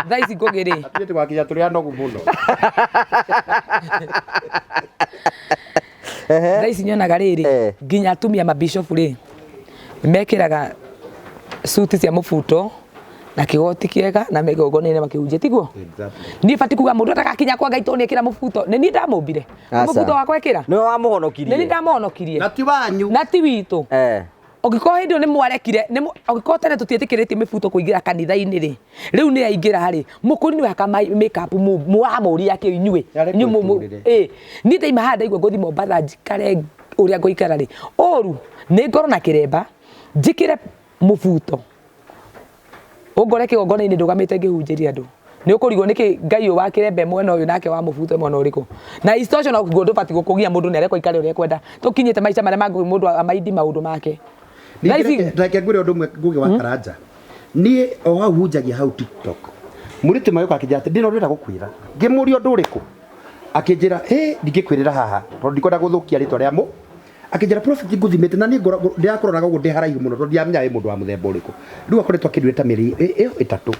A: thaici ngugiri
B: atuite gwakinya turi anogu muno
A: thaici nyonaga riri nginya atumia mabishop ri mekiraga suti cia mubuto na kigoti kiega na megogone-inĩ makihunjia tiguo ni bati kuga mundu atagakinya kwa Ngai to ni kira mubuto ni ni ndamumbire mubuto wakwa ekira
C: no wamuhonokirie
A: ni ndamuhonokirie
B: na ti wanyu
A: na ti witu Ogiko hindi ni mwarekire ni ogiko tene tutietikiritie mibuto kuingira kanitha-inĩ ri riu ni aingira hari mukuri ni haka makeup muamuri yake inyue ni ndeima handa igwe ngothi Mombatha njikare uria ngoikara ri oru ni ngoro na kiremba njikire mubuto ungore kigongona-inĩ ndugamite ngihunjiria andu ni ukurigwo niki Ngai wa kirembe mwena uyu nake wa mubuto mwena uriku na isitosho no ngundu bati gukugia mundu ni arekwo ikare uria kwenda tukinyite maica maria mangu mundu amaidi maundu make
B: Reke ngure undu mwe nguge wa karanja nie o hau hunjagia hau TikTok muriti mayo kakija ati ndino ndira gukwira ngimurio nduriku akinjira ndingikwirira haha tondu ndikwenda guthukia ritwa ria mu akinjira prophet nguthimite na ni ndirakuroraga guo ndi haraihu muno tondu ndiamenya mundu wa muthemba uriku riu akoretwo akindwita miri iyo itatu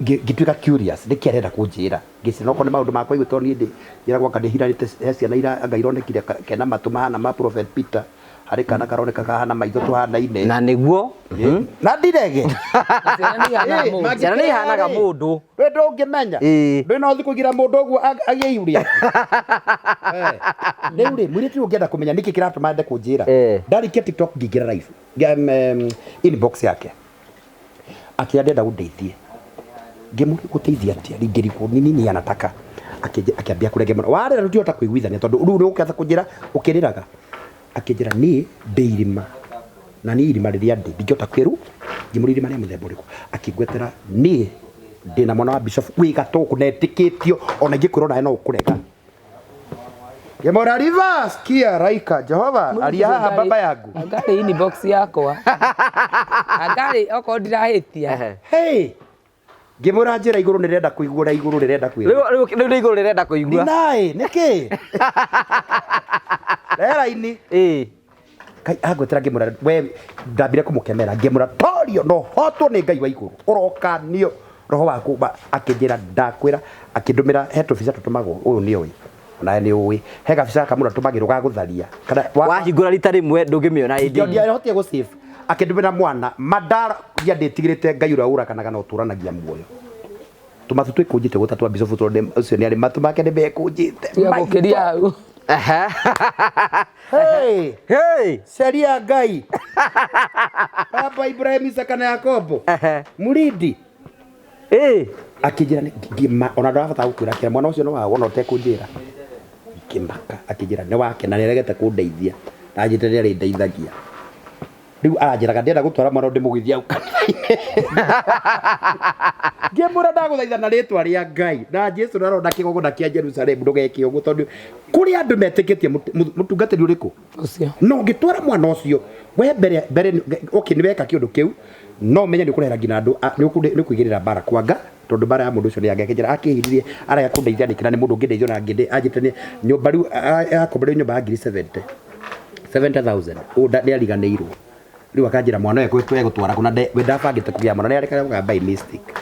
B: ngituika curious ndikiarenda kunjira ngicina okone maundu makwa igwe tondu ndi njiragwo kandihiranite ciana ira anga ironekire kena matuma hana ma prophet Peter hari kana karoneka kahana maitho tuhana-ine
C: na niguo
B: na ndirege
C: ciana ni hanaga mundu
B: we ndungimenya ndui no thi kugira mundu uguo agiiuria riu ri mwiriti ungienda kumenya niki kiratuma nde kunjira ndarikia TikTok ngingira live inbox yake akiandenda gundeithie ngimuri guteithia atia ringiriko nini anataka akiambia kurege muno warera rutiota kuiguithania tondu riu ni ukatha kunjira ukiriraga akinjira ni ndeirima na ni irima riria ndi ndingĩhota kwiru ngimuri irima ria muthemba uriku akingwetera ni ndina mwana wa bishop wi gatoku netikitio ona ingĩkwĩrwo nawe no ũkũrega Gemora reverse kia raika Jehova alia haha baba yangu
A: agari inbox yakwa agari oko ndirahitia
B: ngimura njira iguru nirenda kuigura iguru rirenda kwira
C: riu iguru rirenda kuigua
B: nae niki rera-ini Kai agwetera ngimura we ndambire kumukemera ngimura torio no hotwo ni Ngai wa iguru urokanio roho waku akinjira ndakwira akindumira he tubica tutumagwo uyu ni uyu na ni uwi he gabica kamura tumagirwo ga gutharia
C: kana wahingura rita rimwe ndungimiona indi
B: ndio hotie go save akindumira mwana madara ya ndetigirite Ngai ura urakanaga no turanagia muoyo tumatu twikunjite gutatwa bishop tonde ucio ni ari matu make ni bekunjite
A: yagukiria au
B: seria Ngai Baba Ibrahim Isaka na Yakobo muridi akijira ona ndabata gukwira kira mwana ucio no wa wona utekunjira kimaka akijira ni wake na niregete kundeithia na njite ni ari ndeithagia riu aranjiraga ndenda gutwara mwana ndimugithia ngimura ndaguthaitha na ritwa ria Ngai na Jesu narona kigogona kia Jerusalem ndugeke uguo tondu kuri andu metikitie mutungatiri uriku
A: ucio
B: no ngitwara mwana ucio we mbere okay ni weka kiundu kiu no menye ni kurera ngina andu ni kuigirira bara kwanga tondu bara ya mundu ucio ni angekejera akihiririe araga kundeithia nikira ni mundu ngindeithio na nginde ajitene nyumba riu akombere nyumba ngiri 70,000 uda ni ariganirwo riu akanjira mwana we twegutwara kuna we ndabangite kugia mwana ni areka by mistake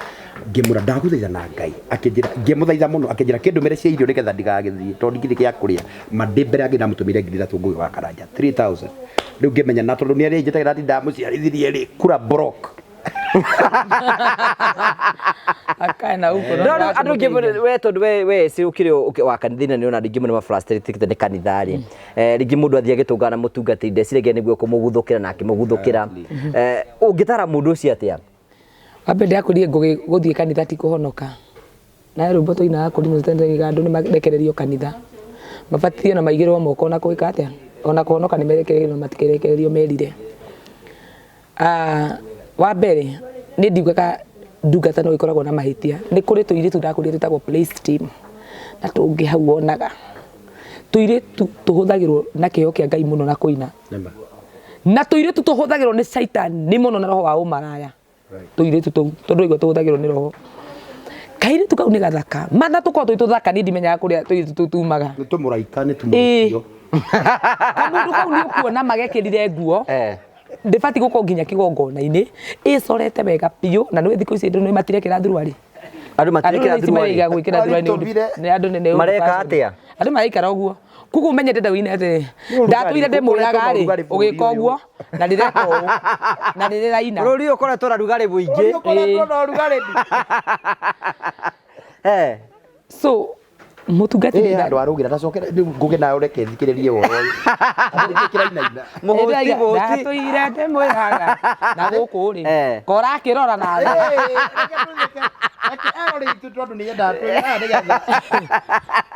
B: ngimura ndaguthaitha na Ngai akinjira ngimuthaitha muno akinjira kindumire cia irio nigetha ndigagithie tondu ngithie kia kuria madembere angi ndamutumire ngiri 3 ngui wa karanja 3000 riu ngimenya na tondu ni ari njitagira ati ndamuciarithirie ri kura broke
A: akana huko
C: no andu ngimure we tondu we si ukire wa kanithina ni ona ringi mundu ma frustrated ni kanithari ringi mundu athia gitungana mutungati ndecirege niguo kumuguthukira na akimuguthukira ungitara mundu ucio atia
A: abe ndakurie guthie kanitha ti kuhonoka na rumbo to ina akuri mutendega andu ni marekererio kanitha mabatithio na maigirwo moko na kuika atia ona kuhonoka ni merekererio matikerekererio merire wa mbere ni ndiugaga ndungata no ikoragwo na mahitia ni kuri tuiritu ndakurie tutagwo place team na tungi hau onaga tuiritu tuhuthagirwo na kiheo kia Ngai muno na kuina na tuiritu tuhuthagirwo ni Satan ni muno na roho wa umaraya tuiritu tondu igo tuhuthagirwo ni roho kairitu kau ni gathaka mana tukorwo tuthaka ni ndimenyaga kuria tuiritu tumaga
B: ni tumuraika ni tumurikio
A: kamundu kau ni ukuona magekirire nguo ndibati guko nginya kigongona-ini icorete wega piu na niwe thikũ ici andu ni matirekera thurwari
C: andu matirekera thurwari
A: ya gwikira thurwari ni andu nene
C: mareka atia
A: andu maraikara uguo kugu umenye ndenda wine ati ndatuire ndimwiraga ri ugika uguo na ndireka uu na ndiriraina
C: ruri ukoretwo na rugari buingi
B: ukoretwo na rugari
A: so mutungati
B: andu arugira ndacokera nguge nawe reke thikiririe woro kirainaina
C: muhuti
A: ndatuire ndimwiraga na guku ri kora kirora na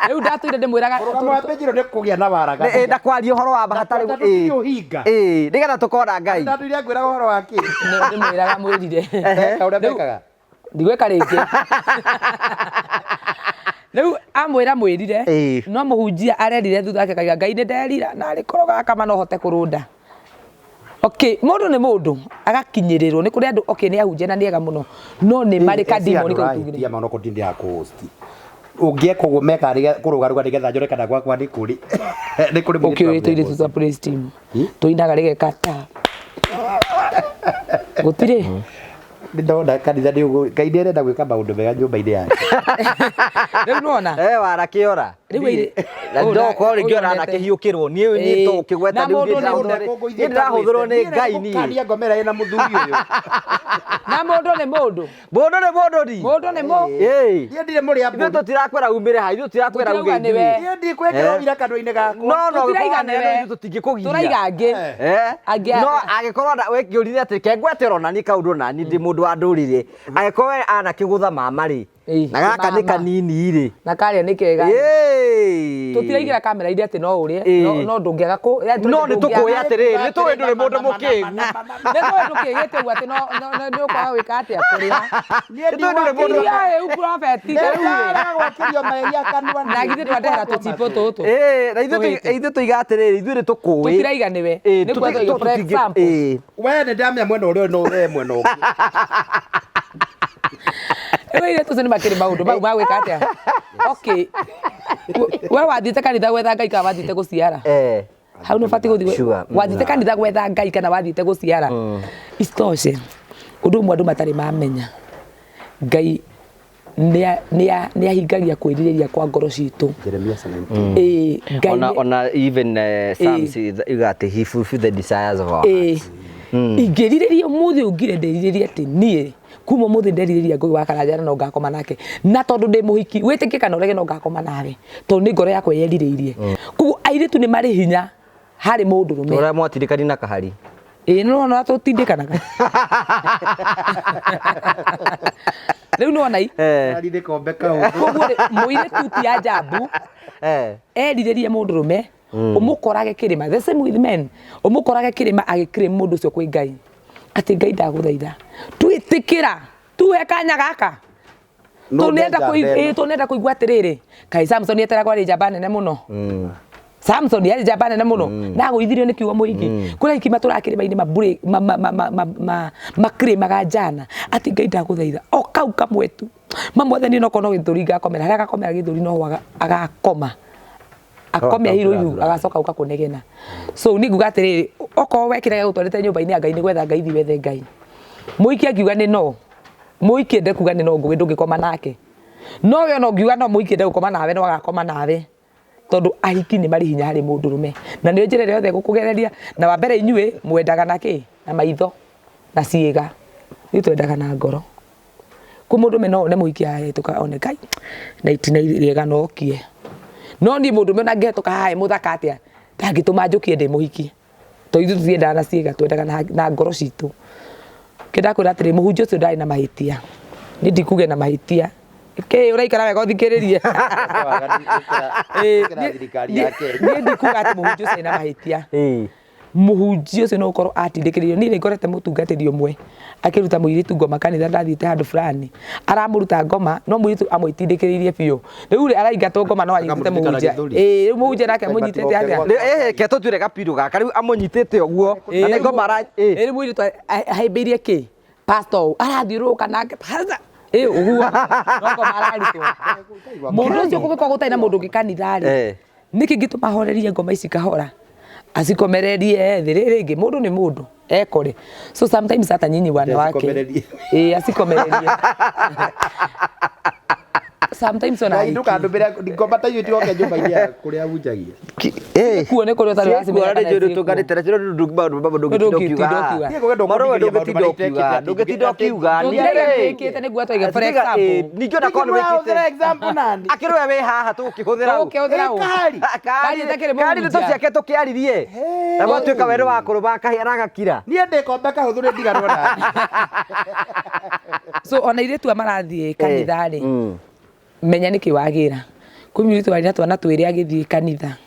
A: riu ndatuire ndimwiraga
B: mwambijiro ni kugia na waraga
C: ndakwaria uhoro wa bahatari nigetha tukona Ngai
B: ndatuire ngwiraga uhoro waki
A: ndimwiraga mwirire
B: kauria mekaga
A: ndigweka ringi riu amwira mwirire no muhunjia arerire thutha ake kaiga Ngai ni nderira na ari koroga kama no hote kurunda okay mundu ni mundu agakinyirirwo ni kuri andu okay ni ahunjia na niega muno no ni marika demoni kautugire
B: ya mano kotindi ya host ungieka uguo meka kurugaruga nigetha njore kana gwakwa ni kuri ni kuri
A: mu okay tuire tuza praise team tuinaga rigeka ta gutire
B: ndona kanitha ni uguo Ngai ni arenda gwika maundu mega nyumba-ini yake
A: riu nona
C: warakiora riu iri ndoko ringiora na kihiukirwo ni to kigweta ni ndirahuthirwo ni Ngai ni
B: kania ngomera ina muthuri uyu
A: na mundu ni mundu
C: mundu ni
B: ni ndire muri abu
C: ithu tutirakwera umire ha ithu tirakwera uge
B: ni ndi kwekera ira kandu-ini gaku
C: no turaigane tutingikugia
A: turaigange
C: no agikorwo wekiurire ati kengwetero na ni kaundu na ni ndi mundu wa ndurire agikorwo ana kigutha mamari na gaka ni kanini ri
A: na karia ni kega tutiraigira kamera iri ati no urie no ndungiaga ku
C: no ni tukuya atiri ni tuwe nduri mundu mukigu
A: ni tuwe ndukigite gu ati no ni ukwa wika ati akuria
C: ni nduri mundu
A: ya u prophet
B: ndara gwakirio meria kanwa
A: na githe twatera tutipo tutu
C: na ithu tuiga atiri ithu ni tukuwi
A: tutiraiganiwe ni kwa to for example
B: we ni ndamya mwena urio no we mwena uki
A: wewe tu sema kile maundu mau magwika atia okay wewe wathite kanitha gwetha Ngai kana wathite guciara hau no fati guthi wathite kanitha gwetha Ngai kana wathite guciara istoshe undu mwe andu matari mamenya Ngai ni ahingagia kwiririria kwa ngoro citu
B: Jeremia 17
C: ona even Psalms igate he fulfill the desires of our hearts
A: ingiririria muthi ungire ndiririria ati nie kuma muthi ndeririria Ngai wa karanja no ngakoma nake na tondu ndi muhiki witike kana urege no ngakoma nawe tondu ni ngoro yakwa yeririririe kugu airitu ni mari hinya hari mundu rume
C: tora mwatirikani na kahari
A: no tutindikanaga riu no nai
B: arinde kombe kau
A: kugu muire tuti ya jambu eriririe mundu rume umukorage kirima the same with men umukorage kirima agikire mundu ucio kwi Ngai ati Ngai ndaguthaitha twitikira tuwe kanya gaka tunenda kuigua atiriri kai Samson etera kwa njamba nene muno Samson yari njamba nene muno na guithirio ni kiugo muingi kuri iki maturakirima-ini mabure makirima gajana ati Ngai ndaguthaitha o kau kamwetu mamwethani no kono githuri ngakomera gakomera githuri no agakoma akomia hiro ihu agacoka uka kunegena. So ni nguga atiriri oko wekire gutwarite nyumba-ini ya Ngai ni gwetha Ngai thiwethe Ngai. Muikia ngiuga ni no. Muikie ndekuga ni no ngugi ndungikoma nake. No we no ngiuga no muikie ndegukoma nawe no agakoma nawe. Tondu ahiki ni mari hinya hari mundurume. Na ni njire yothe gukugereria na wa mbere inyue mwendaga naki na maitho na ciiga. Ni twendaga na ngoro. Ku mundume no ne muikia hetuka one Ngai. Na itina irega no kie. No ni mundume na ngetuka hae muthaka atia. Ndangituma njukie ndi muhiki. To ithu thienda na ciiga twendaga na ngoro citu. Kidakwira atiri muhunjio ucio ndari na mahitia. Ni ndikuge na mahitia. Ke uraikara wega uthikiririe.
B: thirikari yake.
A: Ni ndikuga ati muhunjio ucio na mahitia. Muhunjio ucio no ukorwo atindikiririo ni ngorete mutungatiri umwe akiruta muiritu ngoma kanitha ndathite handu fulani aramuruta ngoma no muiritu amwitindikiririe biu riu ri araingatwo ngoma no anyitite muhunjia riu muhunjia nake munyitite atia
C: ke tutwire gapiru gaka riu amunyitite uguo na ni ngoma ara
A: riu muiritu ahimbirie ki pastor arathiuruka nake pastor uguo no ngoma araritwo mundu ucio kugikwa gutaina mundu ngikanitha ri niki ngituma horerie ngoma ici kahora asikomererie thiri ringi mundu ni mundu ekore so sometimes hata nyinyi wana wake asikomererie sometimes ona
B: nduka ndumbira ngomba ta yuti oke nyumba-ini ya kuria ahunjagia
A: kuone kuri utari wasi
C: kuona ni juru tukanitera juru ndugba ndukiuga maro ndugitindo kiuga ni
A: ndikite ni gwa toiga for example
C: nikyo na kono wekite
B: example nani
C: akirwe we haha tukihũthĩra kari nito ciake tukiaririe na gwatuĩka weru wa kũrũma kahĩa na gakira
B: niĩ ndikombe kahũthũ ndiganwo nani
A: so ona iretu amarathie kanitha ri menya niki wagira kumiritu wari natwana twiri agithie kanitha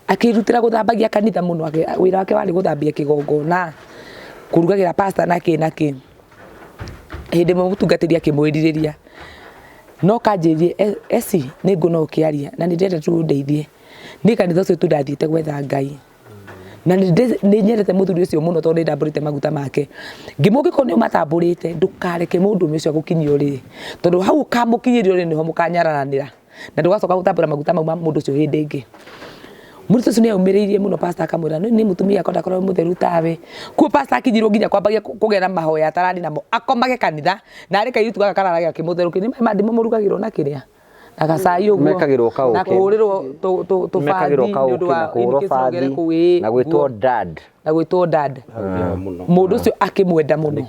A: akirutira guthambagia kanitha muno wira wake wari guthambia kigongona kurugagira pastor naki hindi mutungatiria kimwiririria no kanjirie Essy ni nguno ukiaria na nindende tu ndeithie ni kanitha ucio tundathiite gwetha Ngai na ni nyerete muthuri ucio muno tondu ndamburite maguta make ngimugiko ni matamburite ndukareke mundu ucio gukinyio ri tondu hau kamukinyirio ri niho mukanyaranira na ndugacoka gutambura maguta mau mundu ucio hindi ingi Muritu ucio ni aumiririe muno pastor akamwira ni mutumia akonda korwo mutheru tawe ku pastor akinyirwo nginya kwambagia kugera mahoya atarani namo akomage kanitha na areka iritu gaka kararagia kimutheru kini mandimo murugagirwo na kiria agacai uguo
C: mekagirwo kauke
A: na kuhurirwo tubandi ndu wa
C: ingi na gwitwo dad mundu ucio akimwenda muno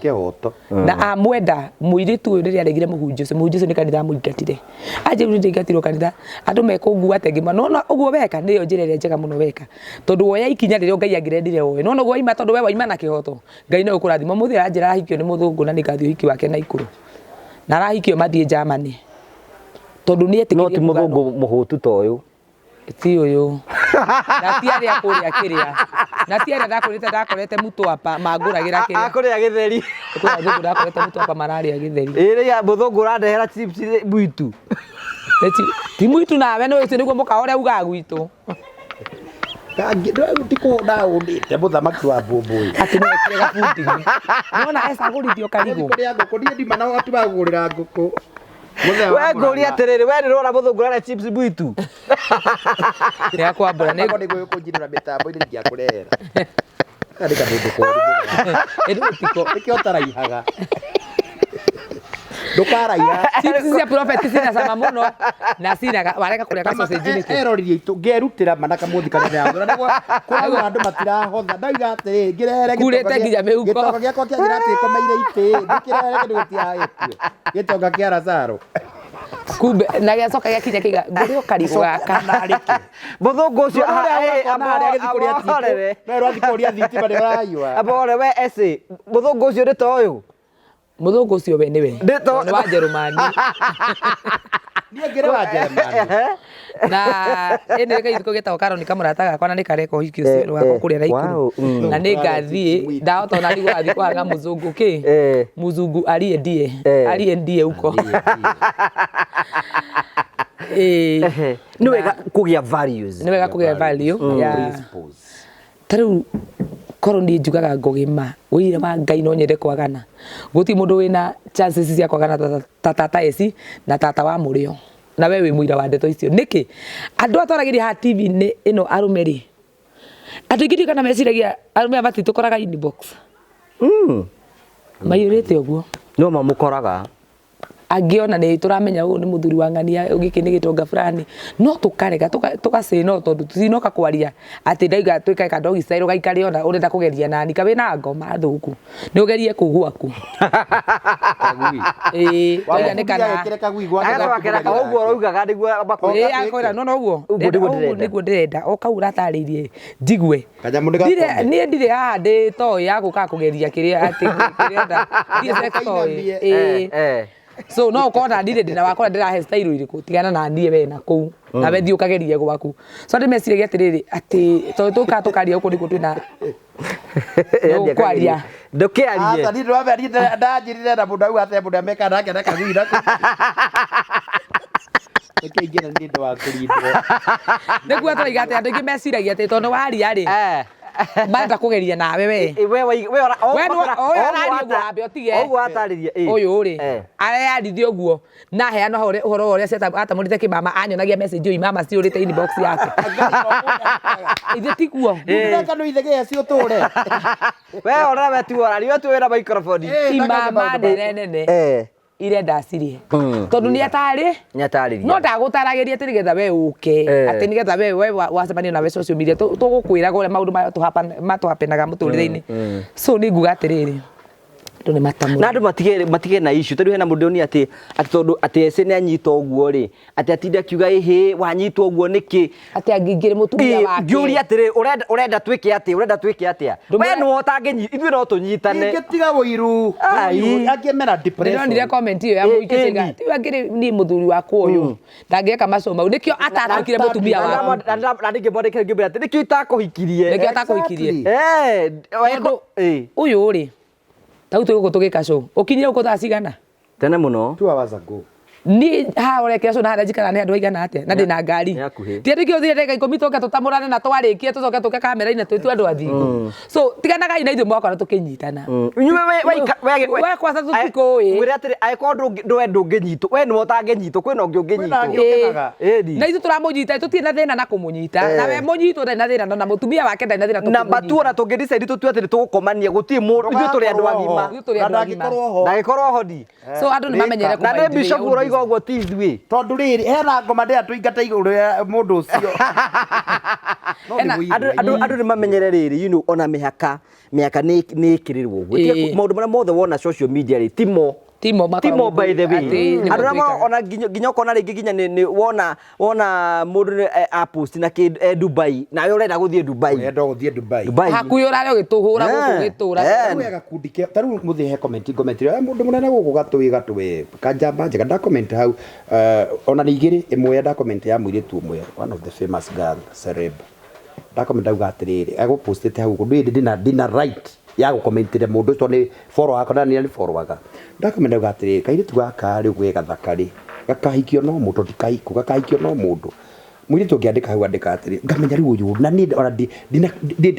A: na amwenda muiritu uyu riria aregire muhunjio ucio ni kanitha muingatire aje uri ndingatirwo kanitha andu mekungua tengima no uguo weka niyo njira iria njega muno weka tondu woya ikinya riria Ngai angirendire woe no guo ima tondu we waima na kihoto Ngai no ukurathima muthira anjira ahikio ni muthungu na nikathio hiki wake na ikuru na arahikio mathie Germany tondu ni etikirie
C: no ti muthungu muhutu to uyu
A: ti uyu na ti aria kuria kiria na ti aria ndakorete mutu apa manguragira kiria
C: akuria githeri
A: kwa thungu ndakorete mutu apa mararia githeri
C: ria muthungu randehera chips buitu
A: ti muitu nawe no icio niguo mukaore uga gwitu
B: tiko ndaundite muthamaki wa mbumbuĩ
A: ati no ekire gabundi nona ecagurithio karigu
B: kuria ngũkũ niĩ ndima na ũhoti wa kũgũrĩra ngũkũ
C: we ngũri atiriri we ni rora muthungu rara chips buitu
A: ya kwambura
B: ni kunjinira mitambo-inĩ ndingĩakũrehera andika mũndũ kũru
A: edutiko
B: nikio taraihaga ndukaraiha
A: chips cia prophet cina cama muno na cina wareka kuria ka sausage niki
B: eroririe itu ngerutira manaka muthi kanitha yangu na kwa andu matirahotha ndaiga ati ngirere
A: kurete nginya mihuko
B: gitonga giakwa kiagira ati komeire ite ndikirere kindu gutiaitio gitonga kia Lazaro
A: kumbe na giacoka giakinya kiga ngurio karigo gaka
C: muthungu ucio
B: aria githikuria tire no rathikuria thitima ni rayua
C: abore we Essy muthungu ucio ni to uyu
A: muthungu ucio we niwe ni wa Jerumani
B: ni ngire wa Jerumani
A: na ene kai thiko geta okaro ni kamurata gakwa na ni kareko hiki ucio wako kuria na ikuru na ni ngathie ndahota na nigo athi kwaga muzungu ki muzungu aliendie uko
C: ni wega kugia values
A: ya principles taru koro ndi njugaga ngogima wira wa Ngai no nyende kwagana guti mundu wina chances cia kwagana tata Essy na tata wa murio na wewe muira wa ndeto icio niki andu atwaragiri ha TV ni ino arumeri atigiri kana meciragia arume abati tukoraga inbox mayurete oguo
C: no mamukoraga
A: angiona ni turamenya uyu ni muthuri wa ngania ugiki ni gitonga fulani no tukarega tukase no tondu tutinoka kwaria ati ndaiga twika ka dog style gaikari ona urenda kugeria nani kabe na ngoma thuku ni ugerie kugwaku waiga ni kana
C: oguo roigaga niguo
A: bako akoira no uguo niguo ndirenda okaura tarĩirie njigue ni ndire ha ndi to ya guka kugeria kiria ati kirenda ndi sex toy so no ukona ndire ndina wakora ndirahe style iriku tigana na ndie we na kuu na we thiukagerie gwaku so ndi meciragia atiriri ati to tukaria uko ndiko twina kwaria
C: ndukiarie
B: ata ndi wambe ndajirire na mundu au ate mundu ameka nake na kagwira Ekegera ndi ndo wakurindwo
A: niguo tũraiga atĩ andũ aingĩ meciragia atĩ tondũ waria rĩ marenda kugeria nawe we
C: oguo atarĩria
A: ũyũ rĩ areyarithia ũguo na heana ũhoro ũrĩa atamũrĩte kĩmama anyonagia message ũyũ mama ciũrĩte inbox yake ithe tiguo
B: ndeka no ithege cio tũre
C: we ona we tu ora rio tu wĩra microphone
A: imama nene irenda cirie tondu ni atari no ndagutarageria ati nigetha we uke ati nigetha we wacemania na we social media tugukwira gore maundu matuhapenaga muturire-ini so ni nguga atiriri ni matamu
C: na andu matige na issue tondu hena mundu ni ati tondu ati ese ni anyita oguo ri ati atinde akiuga ehe wanyita oguo niki
A: ati angingire mutumia wake
C: ngiuri atiri urenda twike ati we no otangenyi ithuĩ no tunyitane
B: ngitiga wiru angimera depression
A: ndire comment iyo ya muikitega ti angire ni muthuri wako uyu ndangeka macoma nikio atatukire mutumia wako
C: na ndingibondekere ngibira ati nikio itakuhikirie
A: uyu ri tau tuguko tugika show ukinyire uko thaa cigana
C: tene muno
B: 2 hours ago
A: ni ha orekera so na hara jikana ni andu aigana atia na ndina ngari ti ati kio thire ndeka 10 toka tutamurane na twarikie tucoke tuke kamera ina twitu andu athingu so tiganaga ina ithu mwaka na tukinyitana
C: we
A: kwasa tutikoi
C: mwire atiri aiko ndwe ndunginyito we no otangenyito kwina ungi unginyito
A: na ithu turamunyita tutina thina na kumunyita na we munyito na thina na mutumia wake na thina
C: na batura tungidecide tutu atiri tugukomania guti mundu ithu turi andu agima ndagikorwo hodi
A: so andu ni mamenyere
C: kuma na bishop roiga uguo ti ithui
B: tondu riri hena ngoma ndia tuingata iguru ya mundu ucio
C: andu ni mamenyere riri you know ona mihaka ni ikirirwo gwetie maundu maria mothe wona social media ri timo by the way andu ona nginya kona ringi nginya ni wona mundu a post na Dubai na yo urenda guthie Dubai
A: hakuyo urare ugituhura guku gitura
B: wega kundike taru muthihe comment mundu munene guku gatwe kanjamba njega nda comment hau ona ni igiri imwe nda comment ya mwiritu umwe one of the famous girl celeb nda comment hau gatiriri ego postete hau kundu ndina right ya gukommentire mundu to ni follow akona ni follow aka ndakamenda gatiriri kaire tu gakari gwega thakari gakahikio no mundu tikaiku gakahikio no mundu mwiri tungiandika hau andika atiri ngamenya riu uyu na ni already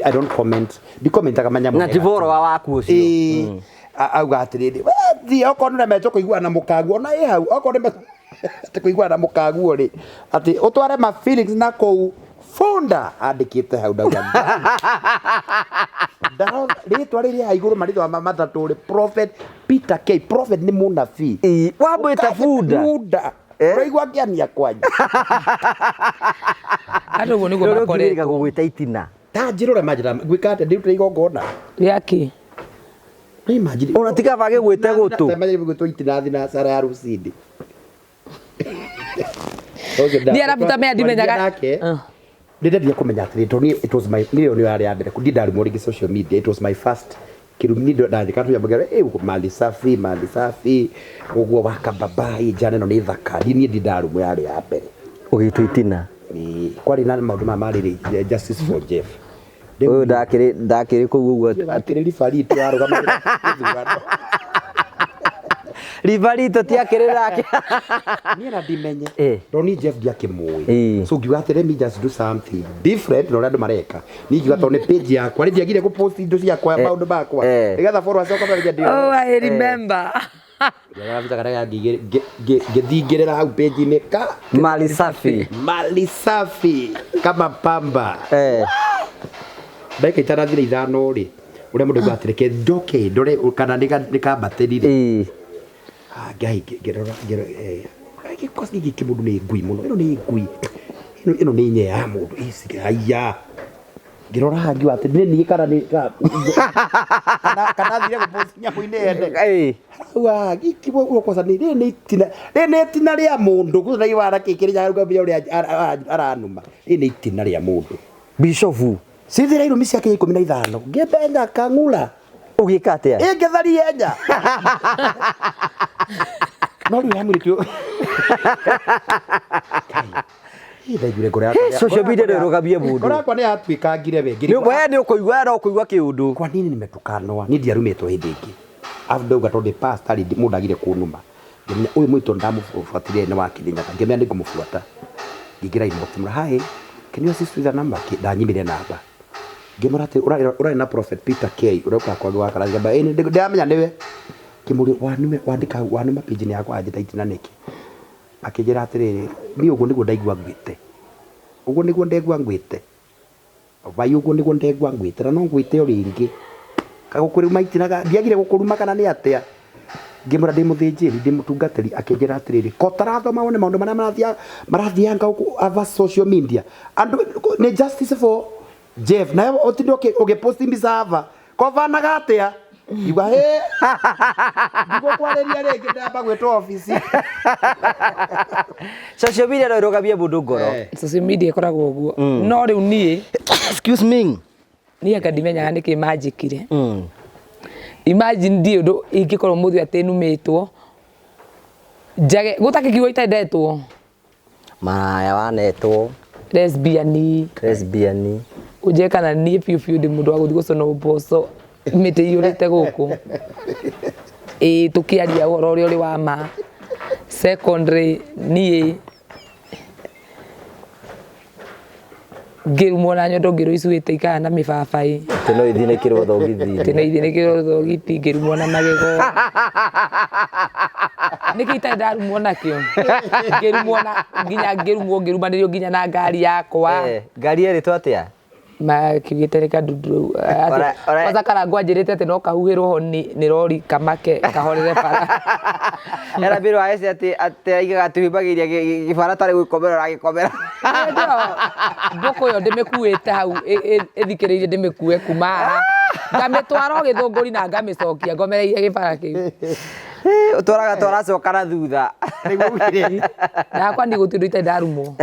B: I don't comment di comment akamenya
C: na tivoro waku ucio
B: au gatiriri we thi okonu na mecho kuigua na mukagu ona e hau okonu te kuigua na mukagu ri ati utware ma feelings na kou funda andikite hau ndauga ndaro ritwa riri haiguru maritwa matatu ri Prophet Peter K Prophet ni munabii
C: wabwita funda
B: Roigwa kiania kwanyu
A: ando uguo niguo makorega
C: gugwita itina
B: ta njirore majira gwikate ndiute igongona
A: yaki
B: ni majira
C: ona tika bage gwite gutu
B: majira gwito itina thina sara ya rusidi
A: ni arabuta me ndimenyaga
B: ndirendia kumenya atiri toni it was my million yari ya mbere kundindari muri social media it was my first kirumini ndandika tu yabagera mali safi uguo wakababai jana no ni thakari ni ndindaru mu yari ya mbere
C: ugitu itina
B: ni kwari na maundu mari justice for Jeff
C: uyu ndakiri kuguo
B: atiri rifari tu arugamira
C: rivalito tiakirira
B: ni na dimenye Ronnie Jeff diakimui so ngiuga let me just do something different no rando mareka ni ngiuga to ne page yakwa ri ndiagire ku post indo ciakwa maundu makwa igatha followers yakwa bari ndio
A: oh I remember
B: Ndagafita karaga ngithingirira hau page ni ka mali safi kama pamba ndake itarathira ithano ri uria mundu gwatireke ndoke ndore kana nika bateri ri ngai ngirora gikosi giki mundu ni ngui muno ino ni ngui ino ni nye ya mundu isi haya ngirora hangi wati ni kana ni kana thire gupost nyamu-ini ende wa giki bo kosa ni itina ria mundu kuza iwara kikirija ruga bia uria aranuma ni itina ria mundu
C: bishofu
B: sithira irumi ciake 15 ngebenga kang'ula
C: ugika atia
B: ngethari enja no ri hamu ritio
C: social media ndirugabie mundu
B: korakwa ni atwikangire we
C: ni we ni ukuigua kiundu
B: kwa nini nimetukanwa ni ndiarumetwo hindi ingi afdauga tonde pastor ndi mundagire kunuma ngemenya uyu mwito ndamufuatire ni wakinya ngemenya ndi kumufuata ngigira inbox mura hai can you assist with the number ndanyimire namba ngemura ati ura na prophet Peter K uroka kwa gwa karaga ba ene ndamenya niwe kimuri wanume wandika wanuma page ni yakwa ajita itina neki akijira atiriri ni uguo niguo ndaigua ngwite uguo niguo ndegua ngwite vai uguo niguo ndegua ngwite na no ngwite oringi kagukuruma itinaga ndiagire gukuruma kana ni atia ngimura ndi muthinjiri ndi mutungatiri akijira atiriri kotarathoma one maundu maria marathianga ava social media and ni justice for Jeff na otindo ugiposti mbisava kovanaga atia igwa he ndigo kwareria rege ndamba gwetwa office
C: social media no irugabie mundu ngoro
A: social media ikoragwo uguo no riu nie
C: excuse me
A: ni akadimenyaga niki magicire imagine ndi undu ingikorwo muthi ati numitwo njage gutakikiwa itendetwo
C: maraya wanetwo lesbian uje
A: kana ni piu ndi mundu wa guthi gucona uboco miti yurite guku tukiaria uhoro uria uri wa ma secondary nie ngirumwo na nyondo ngiro icuite ikana na mibabai
C: tino ithine kirwo thogithi ngirumwo na magego nikita ndarumwo nakio ngirumanirio nginya na ngari yakwa ngari eritwo atia
A: makigitereka dudu kwanza karangwa njirite ati no kahuhirwo ho ni rori kamake kahorere bara
C: era biro aese ati aigaga tuhimbagiria gibara tari gukomera
A: mboko yo ndimekuite hau ithikiririe ndimekue kuma ngametwara githunguri na ngamicokia ngomereire gibara kiu
C: utwara cokana thutha
A: nakwa ndi gutindu ite ndarumwo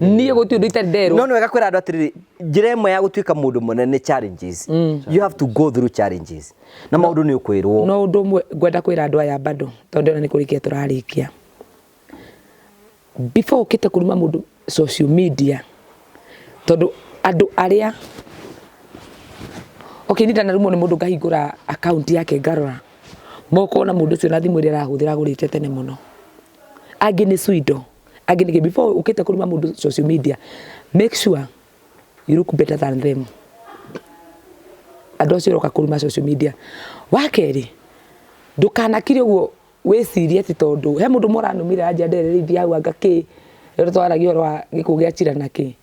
A: nie gutindu ite ndero
C: no wega kwira andu atiriri njira imwe ya gutuika mundu munene challenges you have to go through challenges na maundu ni ukwirwo
A: no undu mwe ngwenda kwira andu aya bado tondu ni kurikia turarikia before ukite kuruma mundu social media tondu andu aria nita narumwo ni mundu ngahingura account yake ngarora moko na mundu cio na thimu ria rahuthira gurite tene muno angi ni swido angi ni before ukite kuruma mundu social media make sure you look better than them adocio roka kuruma social media wakeri ndukana kire guo wecirie ti tondu he mundu moranumire anja ndererithia hau angaki ero twaragia ro gikugia chira naki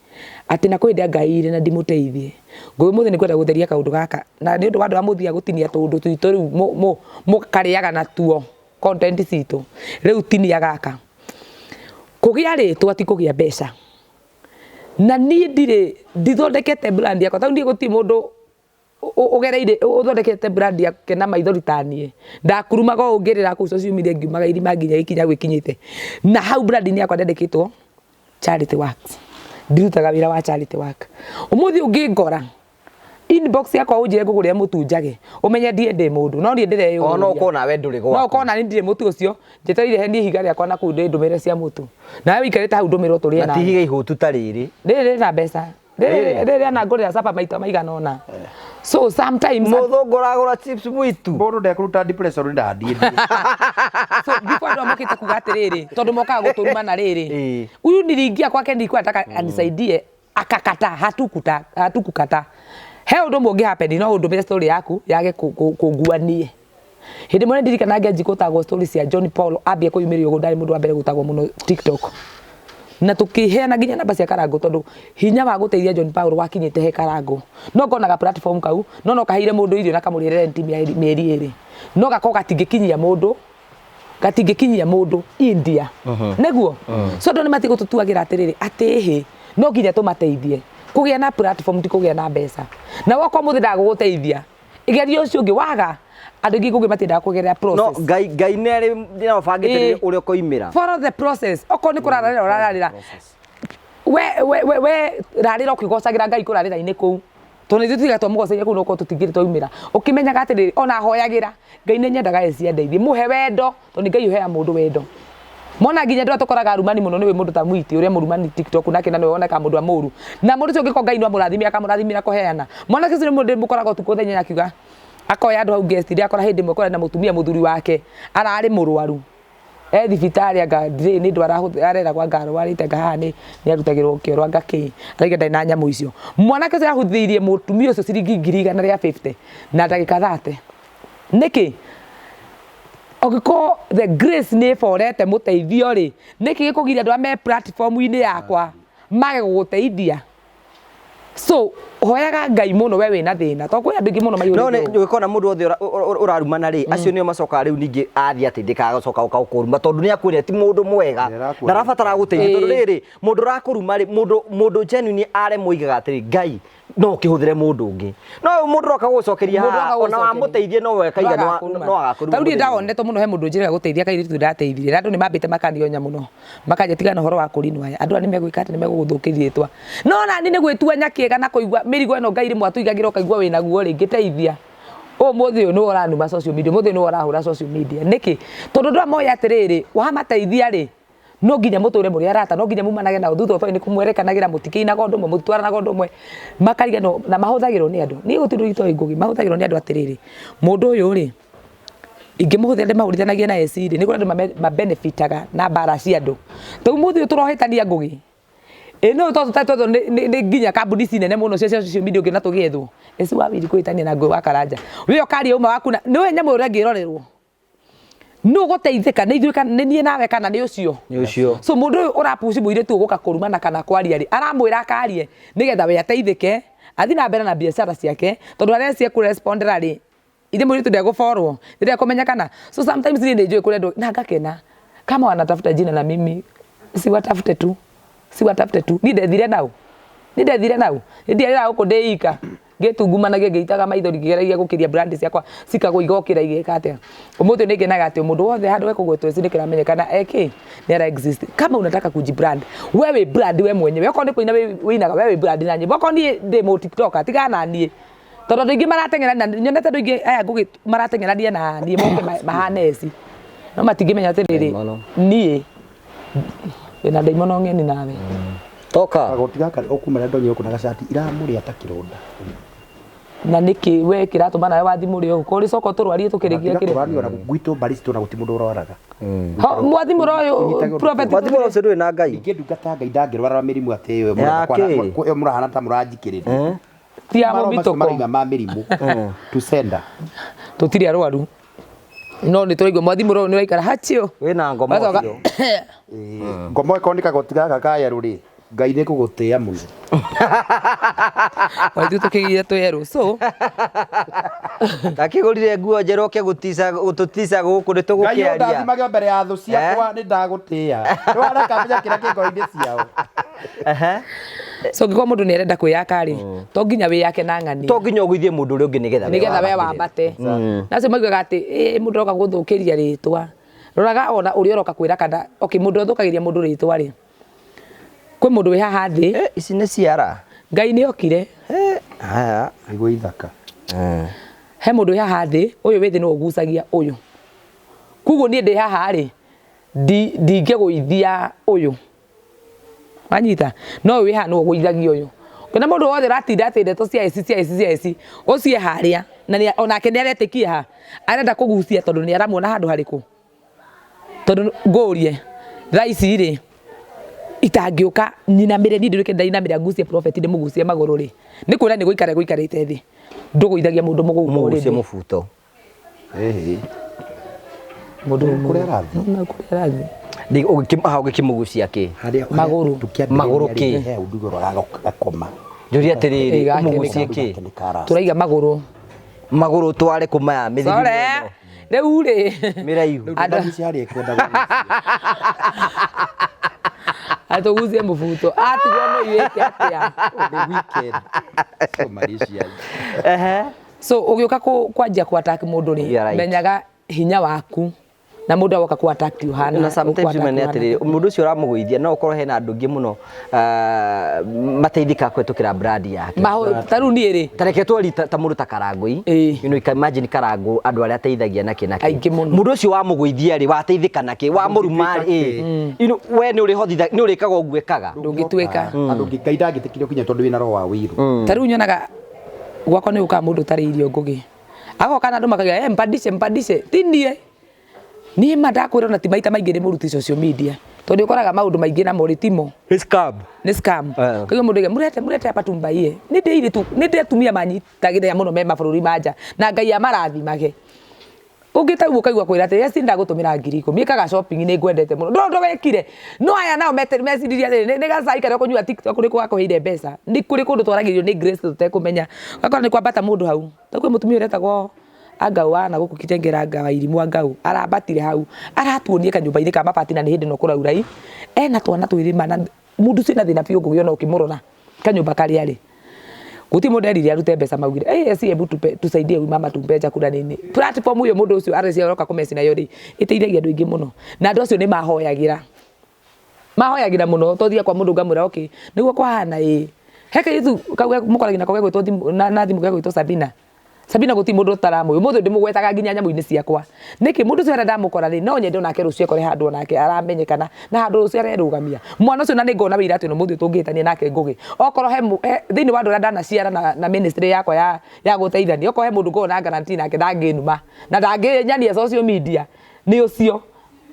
A: ati na kwenda ngaire na ndimuteithie ngui muthi ni kwenda gutheria kaundu gaka na ni undu wandu amuthia gutinia tundu tuito riu mukariaga na tuo content citu riu tinia gaka kugia ritwa ati kugia mbeca na ni ndithondekete brand yakwa tau ndi guti mundu ugereire uthondekete brand yake na maithori tanie ndakurumaga ungirira ku social media ngiumaga irima nginya ikinya gwikinyite na hau brand ni yakwa ndendekitwo charity works ndirutaga wira wa charity work umuthi ungingora inbox yakwa unjire nguguria mutu njage umenye ndiende mundu no ndi ndire yo
C: no ukona we nduri gwa
A: no ukona ni ndire mutu ucio njeterire he ni higa riakwa na kunde ndumire cia mutu na we ikarite hau ndumiro turie na
C: tihiga ihutu tariri
A: ndire na mbeca ndire na ngurira sapa maita maigana ona so sometimes
C: muthunguragura chips mwitu
B: mundu ndekuruta depression ndandie
A: so before ndo mokite kugatiriri tondu mokaga guturuma na riri uyu niringia kwake ndikwa nataka anisaidie akakata hatukukata he undu mungi happen no undu story yaku yage kuguanie hindi mwe ndirikana ngia njikotagwo stories cia John Paul ambia kuyumirio gundari mundu wa mbere gutagwo muno TikTok na tukiheana nginya namba cia Karango tondu hinya wa guteithia John Paul wakinyite he Karango no ngonaga platform kau no kaheire mundu irio na kamurire mieri eri no gako gatingikinyia mundu India neguo so ndo ni mati gututuagira atiriri atihi no nginya tumateithie kugia na platform ti kugia na mbeca na wako muthi ndaguguteithia igerio ucio ungi waga andu ingi kugi matinda kugerera process
C: no gai nere ndina bangite uri koimira
A: follow the process oko ni kurarira we rarira ukigocagira ngai kurarira ine kuu tone thutiga twa mugoceria kuu no ko tutigire twaumira ukimenyaga atiri ona hoyagira ngai ne nyendaga eci ndeithie muhe wendo toni ngai uhe mundu wendo mona nginya ndo tokoraga arumani muno niwe mundu ta mwiti uria murumani TikTok nake na niwe woneka mundu amuru na mundu cio ngiko ngai no murathimia akamurathimira kuheana mona kici ni mundu mukoraga tuko thenya akiuga akoya andu hau guest iria akora hindi mwe na mutumia muthuri wake arari murwaru thibitari anga ni ndu arera kwa ngaro warite ngahani ni arutagirwo kioro ngaki arige ndai na nyamu icio mwanake cio ahuthiirie mutumia ucio ciringi 150 na ndagika 30 niki ogiko the grace ni forete muteithio ri niki gikugiria andu ame platform ini yakwa mage guguteithia so hoyaga ngai muno we wina thina to kwi andu ingi muno maiyuri
C: no ne gwikona mundu othe urarumana ri acio nio macoka riu ningi athi atindikaga gucoka ukakuruma tondu ni akwire ti mundu mwega na rabatara guteithia tondu riri mundu rakuruma ri mundu genuine are muigaga atiri ngai no kihuthire mundu ungi no mundu roka gucokeria ona wa muteithie no we kaiga no agakuruma
A: tauri ndawonetwo muno he mundu njira guteithia kairi tu ndateithire andu ni mambite makanionya muno makaje tigana horo wa kurinwa andu ani megwika ati ni meguguthukiritwa no na ni ni gwitua nyakiega na kuigwa mirigo eno ngai rimwe atuigagira ukaigwa wina guo ringi teithia muthi no uranuma social media muthi no urahura social media niki tondu ndo moya atiriri wa mateithia ri no nginya muture muri arata no nginya mumanage na thutha to ni kumwerekanagira mutikina gondo mwe mutwara gondo mwe makariga no na mahuthagirwo ni andu ni gutindu ito ngugi mahuthagirwo ni andu atiriri mundu uyu ri ingimuhuthira ndimahurithanagia na Essy ri ni kuri andu mabenefitaga na bara cia andu to muthi turohitania ngugi no to to ni nginya kambuni cinene muno cia social media ngina tugethwo Essy wa wiri kuitania na ngui wa Karanja we okari uma waku ni we nyamu uria ngirorerwo no guteithika ni ithuika ni nie nawe kana ni ucio so mundu urapushi muire tu guka kurumana kana kwaria ri aramwira akarie nigetha we ateithike athi na mbere na biashara ciake tondu arecia ku respondera ri ide muire tu ndia guforwo ndia kumenya kana so sometimes ni njui kule ndo na ngakena kama wanatafuta jina na mimi si watafute tu ni ndethire nau ndirira uko ndeika getungumanagia ngeitaga maithori ngigeragia gukiria brand ciakwa cikagwo igokira igeka atia umuthi ni ngenaga ati mundu wothe handu ekugwetwo Essy nikiramenyekana eki ni ara exist kama unataka kujibrand wewe brand we mwenyewe oko ni kuina winaga wewe brand na nyimbo oko ni ndi mo TikTok atiga na nie tondu ingi marateng'era nyonete ndu ingi aya ngugi marateng'erania na nie moke mahana Essy no matingimenya atiriri nie wina ndaimono ngeni nawe
B: toka gotiga kare okumera ndonye okuna gacati iramuri atakironda
A: na niki we kiratu bana wa thimuri yo kuri soko turwarie tukirigia kire
B: turwarie na gwitu baristo na guti mundu urwaraga
A: ha mwathimuro yo prophet
C: mwathimuro ceru na ngai
B: ingindungata ngai ndangirwara mirimu ati we murahana ta muranjikirira
A: ti amo bitoko
B: ma mirimu to sender
A: tutiri arwaru no ni turaigwa mwathimuro ni waikara hachio
C: we na ngoma cio
B: ngoma ikonika gotiga kakaya ruri ngai ni kugutia muno
A: waitu tukigia tweru so
C: akigurire nguo njeru ke gututisa guku ni tugukiaria
B: ngai ndathimage mbere ya thu ciakwa ni ndagutia wara kamenya kira kingo-ini ciao
A: so ngikwa mundu ni arenda kwiyaka ri to nginya wi yake na ng'ani
C: to nginya uguithie mundu uri ungi nigetha
A: we wambate nacio maugaga ati mundu roka guthukiria ritwa roraga ona uri roka kwira kana okay mundu uthukagiria mundu ritwa ri kwi mundu wi haha thi
C: ici ni ciara
A: ngai ni okire
B: haya igwe ithaka
A: he mundu wi haha thi uyu wi thi no ugucagia uyu kuguo ni ndi haha ri ndingiguithia uyu wanyita no wi haha no uguithagia uyu kana mundu wothe ratinda ati ndeto cia Essy ucie haria na onake ni aretikia ha arenda kugucia tondu ni aramuona handu hariku tondu ngurie raici ri itangiuka nyinamire ni ndirike ndainamira ngucie prophet ndi mugucie maguru ri ni kwira ni guikarite thi nduguithagia mundu mugucio
C: mufuto
A: Mundu
B: kuria rathi
A: na kuria rathi
C: ndi ugikimugucia ki maguru ki
B: he undugo gakoma
C: njuri atiriri umugucie ki
A: turaiga maguru
C: tware kumaya mithigimo
A: sore riu ri
C: miraihu
B: andu ciari kwenda
A: atuguzie mubuto atigwo no iweke atia
B: weekend so Malaysia
A: so ugiuka kwanjia ku attack mundu ri menyaga hinya waku na mundu agoka ku attack uhana
C: na sometimes mene atiriri mundu ucio uramuguithia no ukorwo hena andu ngi muno mateithika kwetukira brand yake
A: taru ni ri
C: tareke twari ta mundu ta karangui you can imagine karangu andu aria ateithagia naki mundu ucio wamuguithia ri wateithika naki wa muruma we ni uri hothitha ni uri kaga ogwekaga
A: ndungitweka
B: andu ngikaida ngitikirio kinya tondu wina ro wa wiru
A: taru nyonaga gwako ni uka mundu tari irio ngugi agoka na andu makagia mpandishe tindie ni madakwira na timaita maingi ni muruti social media tondu ukoraga maundu maingi na moritimo ni scam kwa mundu ge murete hapa tumbaie ni ndetumia manyitagire muno me mabururi manja na ngai amarathimage ungitaigua kaigua kwira ati yesi ndagutumira ngiri ko miekaga shopping ni ngwendete muno ndo wekire no aya nao meciria ni gacai kare kunyua TikTok kuri kwa kuhire mbeca ni kuri kundu twaragirio ni Grace tutekumenya akora ni kwambata mundu hau takwe mutumia uretagwo Angau na guku kitengera ngawa irimu Angau arabatire hau aratuonie kanyumba-ini ka mabati na ni hindi no kura urai ena twana twirima na mundu cina thina biu ngugiona ukimurona kanyumba kari ari guti mundu erire arute mbeca maugire esi ebu tusaidie mama tumbe chakula nini platform uyo mundu ucio areci aroka kumeci nayo ri iteithagia andu ingi muno na andu acio ni mahoyagira muno tothia kwa mundu ngamura okay niguo kwahana heke itu kauga mukoragina kauga gwitwo na thimu gwitwo Sabina guti mundu taramu muthu ndimugwetaga nginya nyamu-ini ciakwa niki mundu cio ndamukora ri no nyende onake rucio kore handu onake aramenyekana na handu rucio arerugamia mwana ucio na ningona wira ati no muthu tungitania nake ngugi okoro he thiini wa andu ndana ciara na ministry yakwa ya guteithania okoro he mundu ngona guarantee nake ndanginuma na ndanginyania social media ni ucio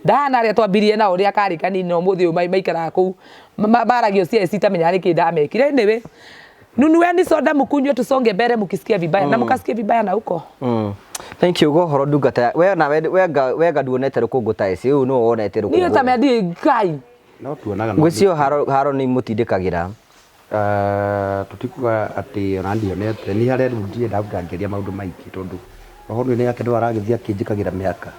A: ndana aria twambirie na uria kari kanini no muthu uyu maikara ku baragio cia citamenya niki ndamekire niwe nunueni soda mkunywe tusonge mbere mukisikia vibaya na mukasikia vibaya na huko
C: thank you go horo ndungata we na we gaduonete rukunguta eci uyu no wonete rukungu
A: ni tamedi ngai
B: no tuonaga
C: gwicio haro ni mutindikagira
B: tutikuga ati ona ndionete ni haria rudie ndabutangeria maundu maingi tondu roho ni yake ndo aragithia kinjikagira miaka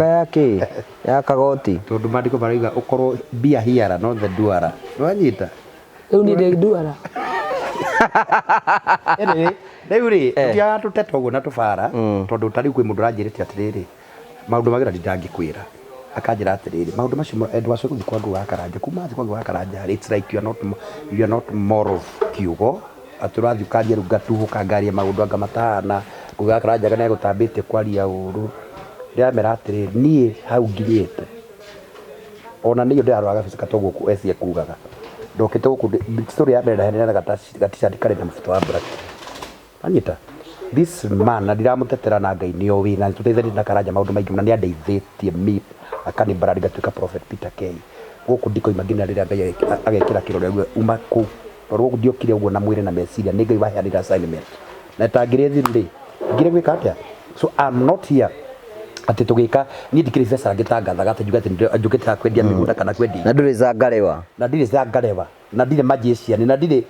C: yake ya kagoti
B: tondu mandiko baraiga ukorwo bia hiara no the duara nwanyita
A: riu ni the duara
B: riu ri tutia tuteta uguo na tubara tondu tari kwi mundu ranjirite atiriri maundu magira ndangikwira akanjira atiriri maundu macio endu acio kuthi kwangu gakaranja kuma athi kwangu gakaranja it's like you are not moral kiugo aturathi ukaria rugatu ukangaria maundu anga matana gugakaranja kana gutambite kwaria uru ndiamera atiriri nie hau ngiriete ona niyo ndirarwaga fisa katogo ku Essy kugaga ndokite guku story ya mbere na gatishati kare na mfuto wa black anyita this man ndiramutetera na ngai nio wina tuteithania na karanja maundu maingi na ni andeithitie mi akani brand gatuika Prophet Peter K guku ndiko imagine rira ngai agekira kirore uma ku ro ndiokire uguo na mwire na meciria ni ngai waheanira assignment na tangire thi ngire gwika atia so I'm not here ati tugika ni ndikire vesa ngitangatha gata juga ati njukite kwendia migunda kana kwendia
C: na ndire za ngarewa
B: na ndire magician na ndire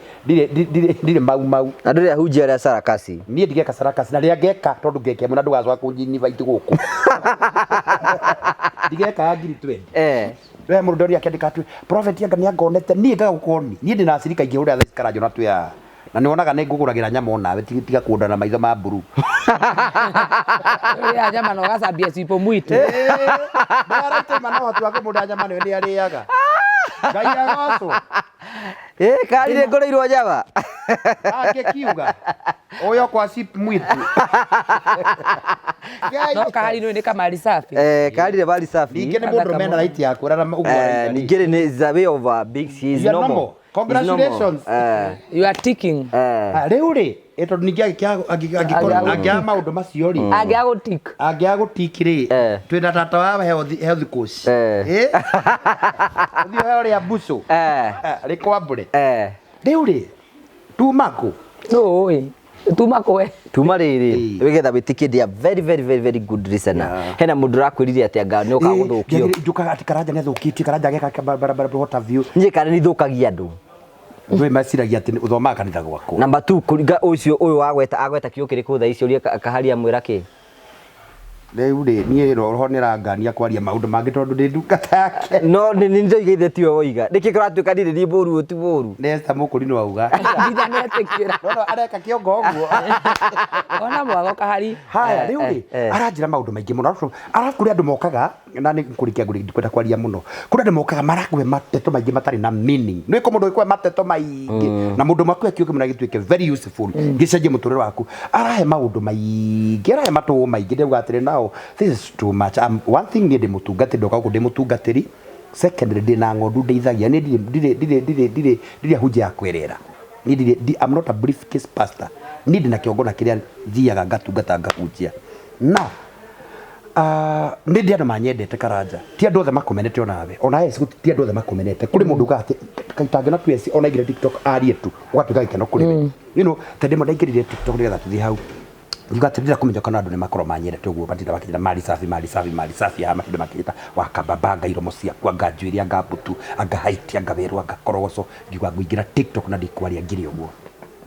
B: mau
C: na ndire hujia ria sarakasi
B: ni ndigeka sarakasi na ria ngeka tondu ngeke muna ndugacwa kunjini vaiti guku ndigeka ngiri 20 we mundu ndoria akendika tu Prophet yanga ni angonete ni ngagukoni ni ndina asirika ingi uria thikara jona tu ya na nionaga ni nguguragira nyama nawe tiga kuonda na maitho ma mburu
A: ya nyama no gacambia cipo mwitu
B: barate mana watu wake mundu nyama ni ariaga ngai agaco
C: karire ngoreirwo nyama
B: kiuga oyo kwa sip mwitu
A: no kahari no ni kamari safi
C: karire bali safi
B: ninge ni mundu mena right yaku rara ugwa
C: ninge ni the way of a big she is normal.
B: Congratulations.
A: You are ticking.
B: Riu ri eto ningi agia maundu macio ri
A: agia gutik
B: ri twina tata wa health coach uthio he ri abuso ri kwambure riu ri tu mako
A: no oi tuma koe
C: tuma riri wigetha witikie dia very good listener hena mundu rakwirire ati anga ni ukaguthukio
B: njukaga ati Karanja ni athukitie Karanja geka barabara hota view
C: nje kana ni thukagia andu
B: ndwe maciragia ati uthomaga kanitha gwako
C: number 2 kuringa ucio uyu agweta kiukiri thaa icio ria kaharia mwira ki
B: rĩu rĩ niĩ roho nĩrangania kwaria maũndũ mangĩ tondũ ndĩ ndungata yake
C: no nĩ ndoigĩte tiwe woiga nĩkĩ kĩratuĩka ndirĩ ni mbũru ti mbũru
B: Nesta mũkũri no auga
A: nginya netĩkĩra
B: no areka kĩongo ũguo
A: ona mwago kahari
B: haya rĩu rĩ aranjĩra maũndũ maingĩ mũno arabu kũrĩ andũ mokaga na nĩ kũrĩkia ndikwenda kwaria mũno kũrĩ andũ mokaga marakuhe mateto maingĩ matarĩ na meaning nĩ ko mũndũ ũkũhe mateto maingĩ na mũndũ makuhe kĩũke mũna gĩtuĩke very useful gĩcenjie mũtũrĩre waku arahe maũndũ maingĩ arahe matũ maingĩ ndĩuga atĩrĩ nao this is too much one thing nĩ ndĩmũtungatĩri ndoka gũkũ ndĩmũtungatĩri secondly ndĩna ng'ondu ndeithagia nĩ ndirĩ hunjia ya kwĩrĩra I'm not a briefcase pastor nĩ ndĩna kĩongona kĩrĩa thiaga ngatungata ngahunjia na nĩ ndĩ andũ manyendete Karanja ti andũ othe makũmenete onawe ona Essy ti andũ othe makũmenete kũrĩ mũndũ uga atĩ kaitangĩ na tu Essy ona igire TikTok arie tu ũgatuĩka gĩkeno kũrĩ we you know tondũ ndĩ ndaingĩrire TikTok nĩgetha tũthiĩ hau ndigatĩrĩra kũmenya kana andũ nĩ makorwo manyendete ũguo batinda bakĩnyita mali safi ya matinda makĩnyita wakambamba ngairomo ciakwa nganjuĩria ngambutu angahaitia ngawerwo ngakorogoco ngiuga ngũingĩra TikTok na ndikwaria ngiri ũguo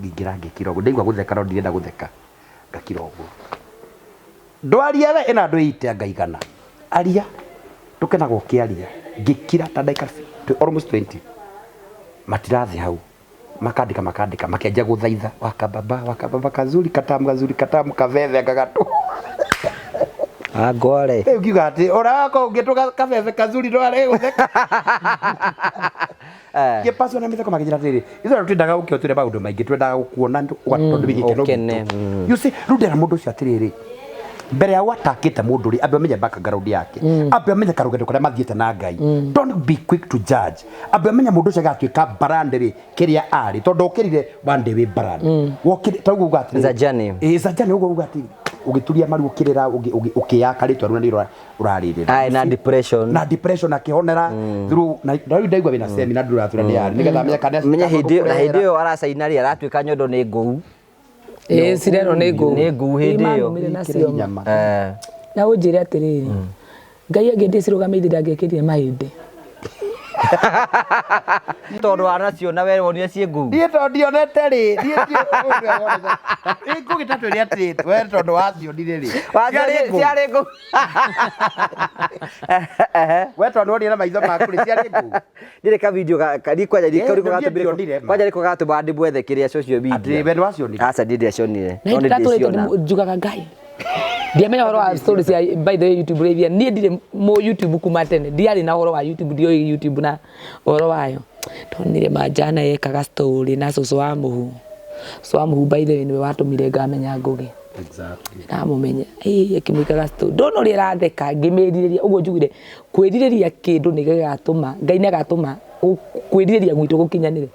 B: ngĩingĩra ngĩkira ũguo ndaigua gũtheka no ndirenda gũtheka ngakira ũguo ndwaria we ĩna andũ 80 ngaigana aria tũkenagwo kĩaria ngĩkira ta ndagĩka almost 20 matirathi hau makandika makĩanjia gũthaitha wakambamba kazuri katamu kavethe ngagatu
C: angore
B: rĩu ngiuga atĩ ũrako ũngĩtũga kabebe kazuri no arĩ gũtheka gĩpacio na mĩtheko makĩnjĩra atĩrĩ ithuĩ twendaga gũkĩo twĩre maũndũ maingĩ twendaga gũkuona tondũ wĩgĩkeno gitu you see rĩu ndĩra mũndũ ũcio atĩrĩrĩ mbere ya watakĩte mũndũ rĩ ambe amenye background yake ambe amenye karũgendo karĩa mathiĩte na Ngai don't be quick to judge ambe amenye mũndũ ũcio agatuĩka brand rĩ kĩrĩa arĩ tondũ ũkĩrire one day wĩ brand wokĩre taguo uga atĩ
C: is a journey
B: ũguo uga atĩ ũgĩturia maru ũkĩrĩra ũkĩyaka rĩtwa rũna nĩ ũrarĩrĩra
C: na depression
B: akĩhonera through na rĩu ndaigua wĩna seminar ndũratura nĩ yarĩ nĩgetha amenye kana
C: menya hĩndĩ ĩyo aracaina rĩ aratuĩka nyondo nĩ ngũu
A: cireno nĩ
C: ngũu hĩndĩ ĩyo
A: na ũnjĩre atĩrĩrĩ Ngai angĩndĩcirũgamĩrĩra angĩkĩrire mahĩndĩ
C: tondũ anacio na wewe wonire ciĩ ngũu
B: niĩ tondũ ndionete rĩ ngũgĩtatwĩre atĩ we tondũ wacionire rĩ
C: ciarĩ ngũu
B: we tondũ wonire na maitho maku rĩ ciarĩ ngũu
C: ndirĩ ka video kwanja rĩko gatũma ndĩmwethe kĩrĩa social media
B: we nĩwacionire
C: aca ndĩacionire
A: no nĩndĩreciona njugaga Ngai ndiamenya horo wa stories ya by the way YouTube rĩthia niĩ ndirĩ mo YouTube kuma tene ndiarĩ na horo wa YouTube ndioi YouTube na horo wayo tonire manjana yekaga story na cucu wa mũhu by the way nĩwe watũmire ngamenya Ngũgĩ
B: exactly
A: namũmenya akĩmwĩkaga story ndono ũrĩa aratheka ngĩmĩrirĩria ũguo njugire kwĩrirĩria kĩndũ nĩgĩgatũma Ngai nĩagatũma kwĩrirĩria gwitũ gũkinyanĩre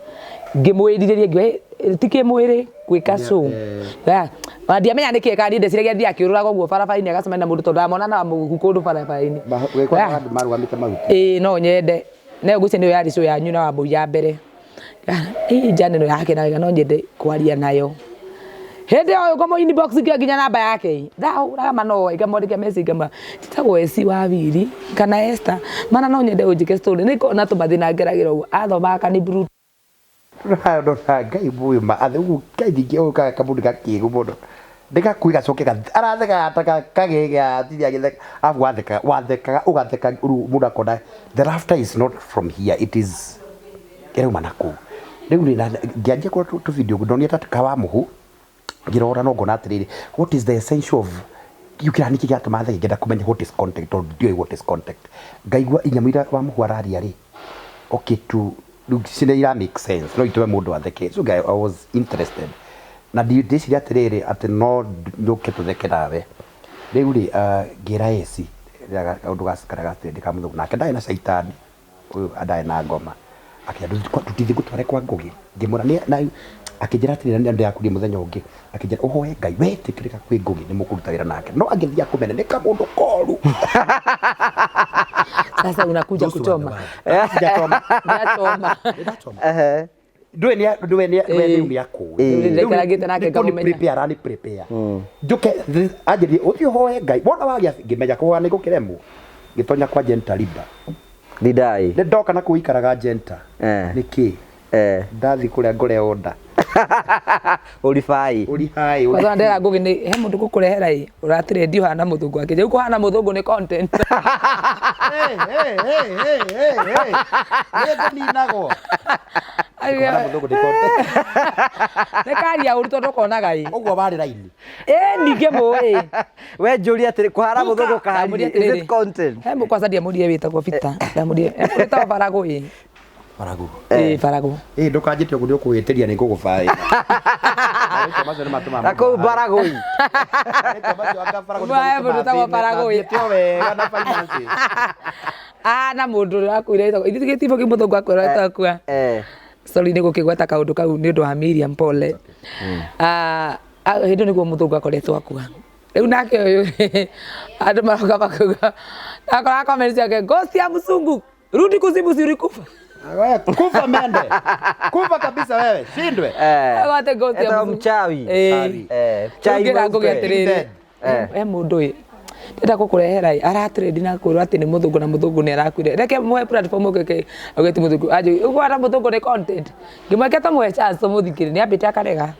A: ngĩmwĩrirĩria ngĩwe tikĩ mwĩrĩ gwĩka show ndiamenya nĩkĩ kandi ndeciragia thia akĩũrũraga ũguo barabara-inĩ agacemania na mũndũ tondũ ndamona na mũhu kũndũ barabara-inĩ
B: marũgamĩte maguta
A: no nyende nayo ngwĩciria nĩyo yarĩ show yanyu na Wambũi ya mbere njane no yake na no nyende kwaria nayo hĩndĩ ĩyo ngomo inbox nginya namba yake ndahũraga mano ngamwandĩkia message ngamba njĩtagwo Essy wa Wili kana Esther mana no nyende ũnjĩke story nĩko na tũmathĩna ngeragĩra ũguo athomaga kaniburu
B: hayo ndo Ngai buyu ma athe u Ngai ndingĩũka kabundu gakĩĩgu mũno ndĩgakuĩ gacoke aratheka ataka kagega tithia gĩtheka afu wathekaga ũgatheka mũndũ akona the laughter is not from here it is ĩrauma nakũu rĩu ngĩanjia kwa tu video ndonire ta kawa mũhu ngĩrora no ngona atĩrĩrĩ what is the essential of yukira niki gĩatũma thege ngenda kũmenya what is contact or ndiũĩ what is contact ngaigua inyamũ ira wa mũhu araria rĩ okay tu ira make sense no itoe mũndũ atheke so I was interested na ndĩciria atĩrĩrĩ atĩ no ndoke tũtheke nawe rĩu rĩ ngĩra Essy ũndũ gacikaraga atĩ ndikamũthũku nake ndarĩ na caitani ũyũ ndarĩ na ngoma akĩnja tũtithiĩ gũtware kwa Ngũgĩ ngĩmũra na akĩnjĩra atĩrĩrĩ nĩ ndĩrakuria mũthenya ũngĩ akĩnjĩra ũhoe Ngai wetĩkĩrĩka kwĩ Ngũgĩ nĩ mũkũruta wĩra nake no angĩthiĩ akũmene nĩ kamũndũ koru
A: sasa unakuja kuchoma
B: sijachoma ndwe ni yako
A: Nĩkarangĩte nake ngamũmenya.
B: Ni prepare njuke anjĩrie ũthiĩ hoye Ngai wona wagĩa ngĩmenya kũhoya nĩ gũkĩremwo gĩtonya kwa Jenta Linda nĩ ndoka na kũikaraga Jenta nĩkĩ ndathi kũrĩa ngũre order
C: uri hai
A: kwa ndera ngugi ni he mundu gukurehera i uratire ndio hana muthungu wake uko hana muthungu ni content
B: ni nago
A: hana muthungu ni content ne karia uri tondu konaga i
B: uguo bari raini
A: ninge moi
C: we njuri atiri kuhara muthungu kahari is it content
A: he kwa sadia murie witagwo Peter ndamurie eta barago i
B: Farago.
A: Farago.
B: Ndukanjite uguo ndikuwitiria ni ngugubai.
C: Ako Farago.
A: Mwae mundu tawa Farago.
B: Tio wega na finance.
A: Na mundu rakwire ithu gitibo kimuthungu akwira takua. Sorry ni gukigweta kaundu kau ni undu wa Miriam Pole. Hindu niguo muthungu akoretwo akua. Riu nake uyu andu maroga bakuga. Akora comment yake ghost ya mzungu. Rudi kuzimu sirikufa.
B: Kufa mende. Kufa kabisa wewe. Shindwe.
A: Agate ghost ya
C: mchawi.
A: Mchawi wangu getiriri. Mundu uyu. Ndenda gukurehera aratrade na kwirwo ati ni muthungu na muthungu ni arakwire. Reke mwe platform ukeke ageti muthungu. Aje ugo ara muthungu ni content. Ngimweketa mwe chance muthikiri ni ambite akarega.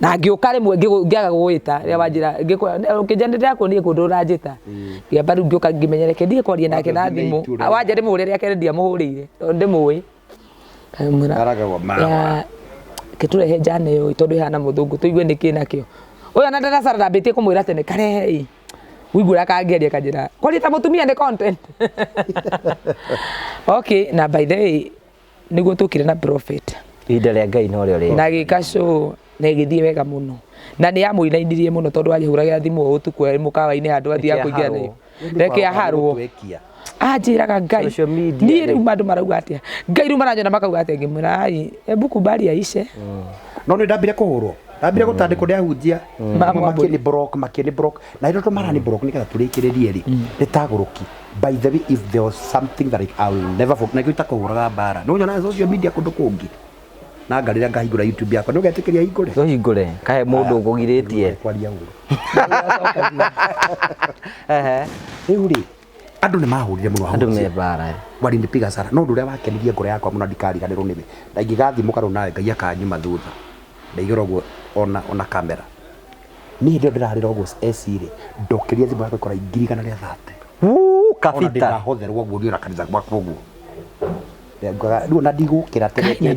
A: Na ngiuka rimwe ngiaga gwita ria wanjira ngijendera ko ni kundu ranjita ngia baru ngioka ngimenyereke ndie kwaria nake na thimu wanja ndimurire ake ndia muhurire ndimui
B: aragagwo mama
A: kiturehe jane yo tondu ihana muthungu tuigue niki nakio uyu na ndana sara ndambite kumwira tene karehe wigura kangeria kanjira kwani ta mutumia ni content okay na by the way niguo tukire na prophet
C: ida ria Ngai no rio ri
A: na gikasho na githie wega muno na ni amuinainirie muno tondu agihuragira thimu utuku mukawa-ini handu athia kuingira ni reke aharwo ajiraga Ngai ni riu mandu marauga atia Ngai riu maranyona makauga atia ngimwira ai ebuku bari aishe
B: no ni ndambire kuhurwo ndambire gutandiko ndi ahunjia makini block na indo marani block ni kada turikiririe ri nitaguruki by the way if there was something that I will never forget na gita kuhuraga bara no nyona social media kundu kungi na ngarira ngahingura YouTube yakwa ndugetekeria hingure
C: no hingure kahe mundu ngugiritie
B: kwaria uru riu ri andu ni mahurire muno
C: andu me bara
B: wari ndipiga sara no nduria wakenirie ngore yakwa muno ndikariganirwo niwe na ingigathimuka ru nawe Ngai akanyuma thutha ndaigera uguo ona kamera ni ndio ndirarira uguo Essy ri ndokeria thimu yakwa ikora ingirigana ria 30
C: kapita
B: ndahotherwo uguo ndio na kanitha gwakwa uguo ndio na ndigukira tene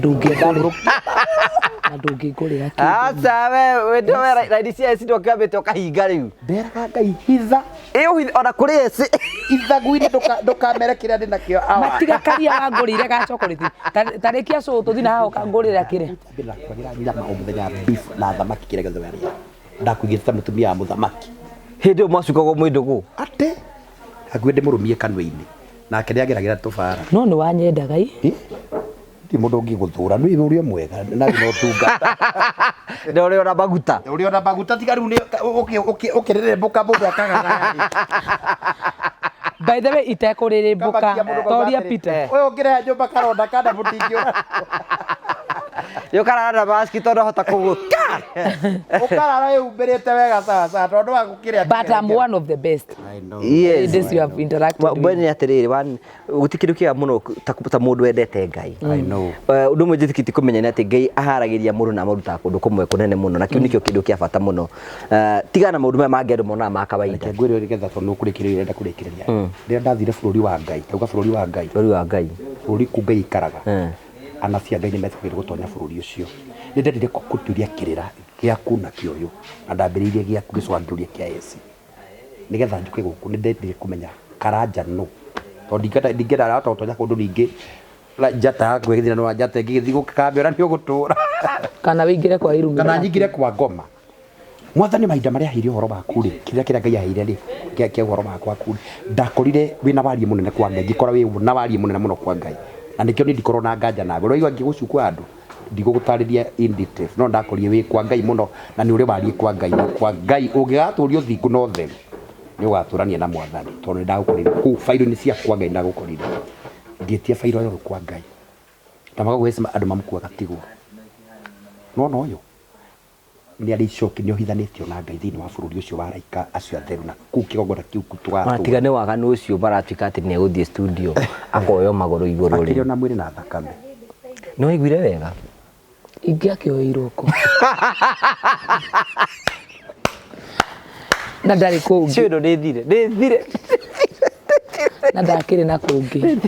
A: ndungingurira
C: acha we ndio raidi cia Essy ndokambete ukahinga riu
B: nderaga Ngai hitha
C: ona kuri Essy
B: ithaguire ndukamere kiria ndi nakio
A: matiga karia wangurire gacokoriti tarikia so tuthi na hao kangurira kire
B: bila kwagira nyira ma umuthenya beef na thamaki kiria gothe weria ndakuigita mutumia wa muthamaki
C: hindi mwasukago mwindugu
B: ate hakuwe ndi murumie kanwe-ini nake ndiageragira tubara
A: no ni wanyendaga i
B: ti mundu ungi guthura ni uria mwega na no tunga
C: ndio uri ona baguta
B: uri ona baguta tiga riu ni ukirire mbuka mundu akagaga
A: by the way itekurire mbuka toria Peter
B: uyu ungirehe njumba karonda kana mutingiura
C: yo karara maski tondu hota kuguta
B: ukarara yumbirite wega sasa tondu wa gukiria
A: but I'm one of the best
B: I know
A: yes this you have interacted with
C: bweni atiriri wan gutikiru kia muno ta mundu endete Ngai
B: I know
C: undu mwe jitikiti kumenya ati Ngai aharagiria mundu na maruta kundu kumwe kunene muno na kiu nikio kindu kia bata muno tigana maundu maya mangeru mona ma kawaida
B: ngwire ri getha tondu kurikiriria nda kurikiriria ndia ndathire bururi wa Ngai tauga bururi wa Ngai bururi ku Ngai ikaraga anafia Ngai nimethugira gutonya bururi ucio ni ndendire kuturia kirira giaku na kioyo na ndambiriirie giaku gicwanduria kia Essy nigetha njuke guku ni ndendire kumenya karanja no tondu ndingera rata gutonya kundu ningi njata gwithira no njata ngithi gukambira ni ugutura
A: kana wingire kwa irumu
B: kana nyingire kwa ngoma mwathani mahinda maria aheire uhoro waku ri kiria Ngai aheire ri kia uhoro waku ndakorire wina warie munene kwa Ngai ngikora wi na warie munene muno kwa Ngai na nikio ni ndikorwo na nganja nawe roiwa ngigucukua andu ndigugutariria in detail no ndakorie wi kwa Ngai muno na ni uri warie kwa Ngai ungigaturio thingu no theri ni ugaturania na mwathani tondu ndagukorire ku fairo ni cia kwa Ngai ndagukorire ndietia fairo yo kwa Ngai tamaga gwesima andu mamukua gatigwo no yo ni ali shoki ni ohithanitio na Ngai thiini wa bururi ucio wa raika acio atheru na ku kigongona kiu kutwa
C: matigane waganu ucio baratuika ati ni guthie studio akoyo magoro iguru ri
B: akiri na mwiri na thakame
C: no igwire wega
A: ingiakio iroko na ndari kungi
C: cindo ndithire
A: na ndakiri na kungi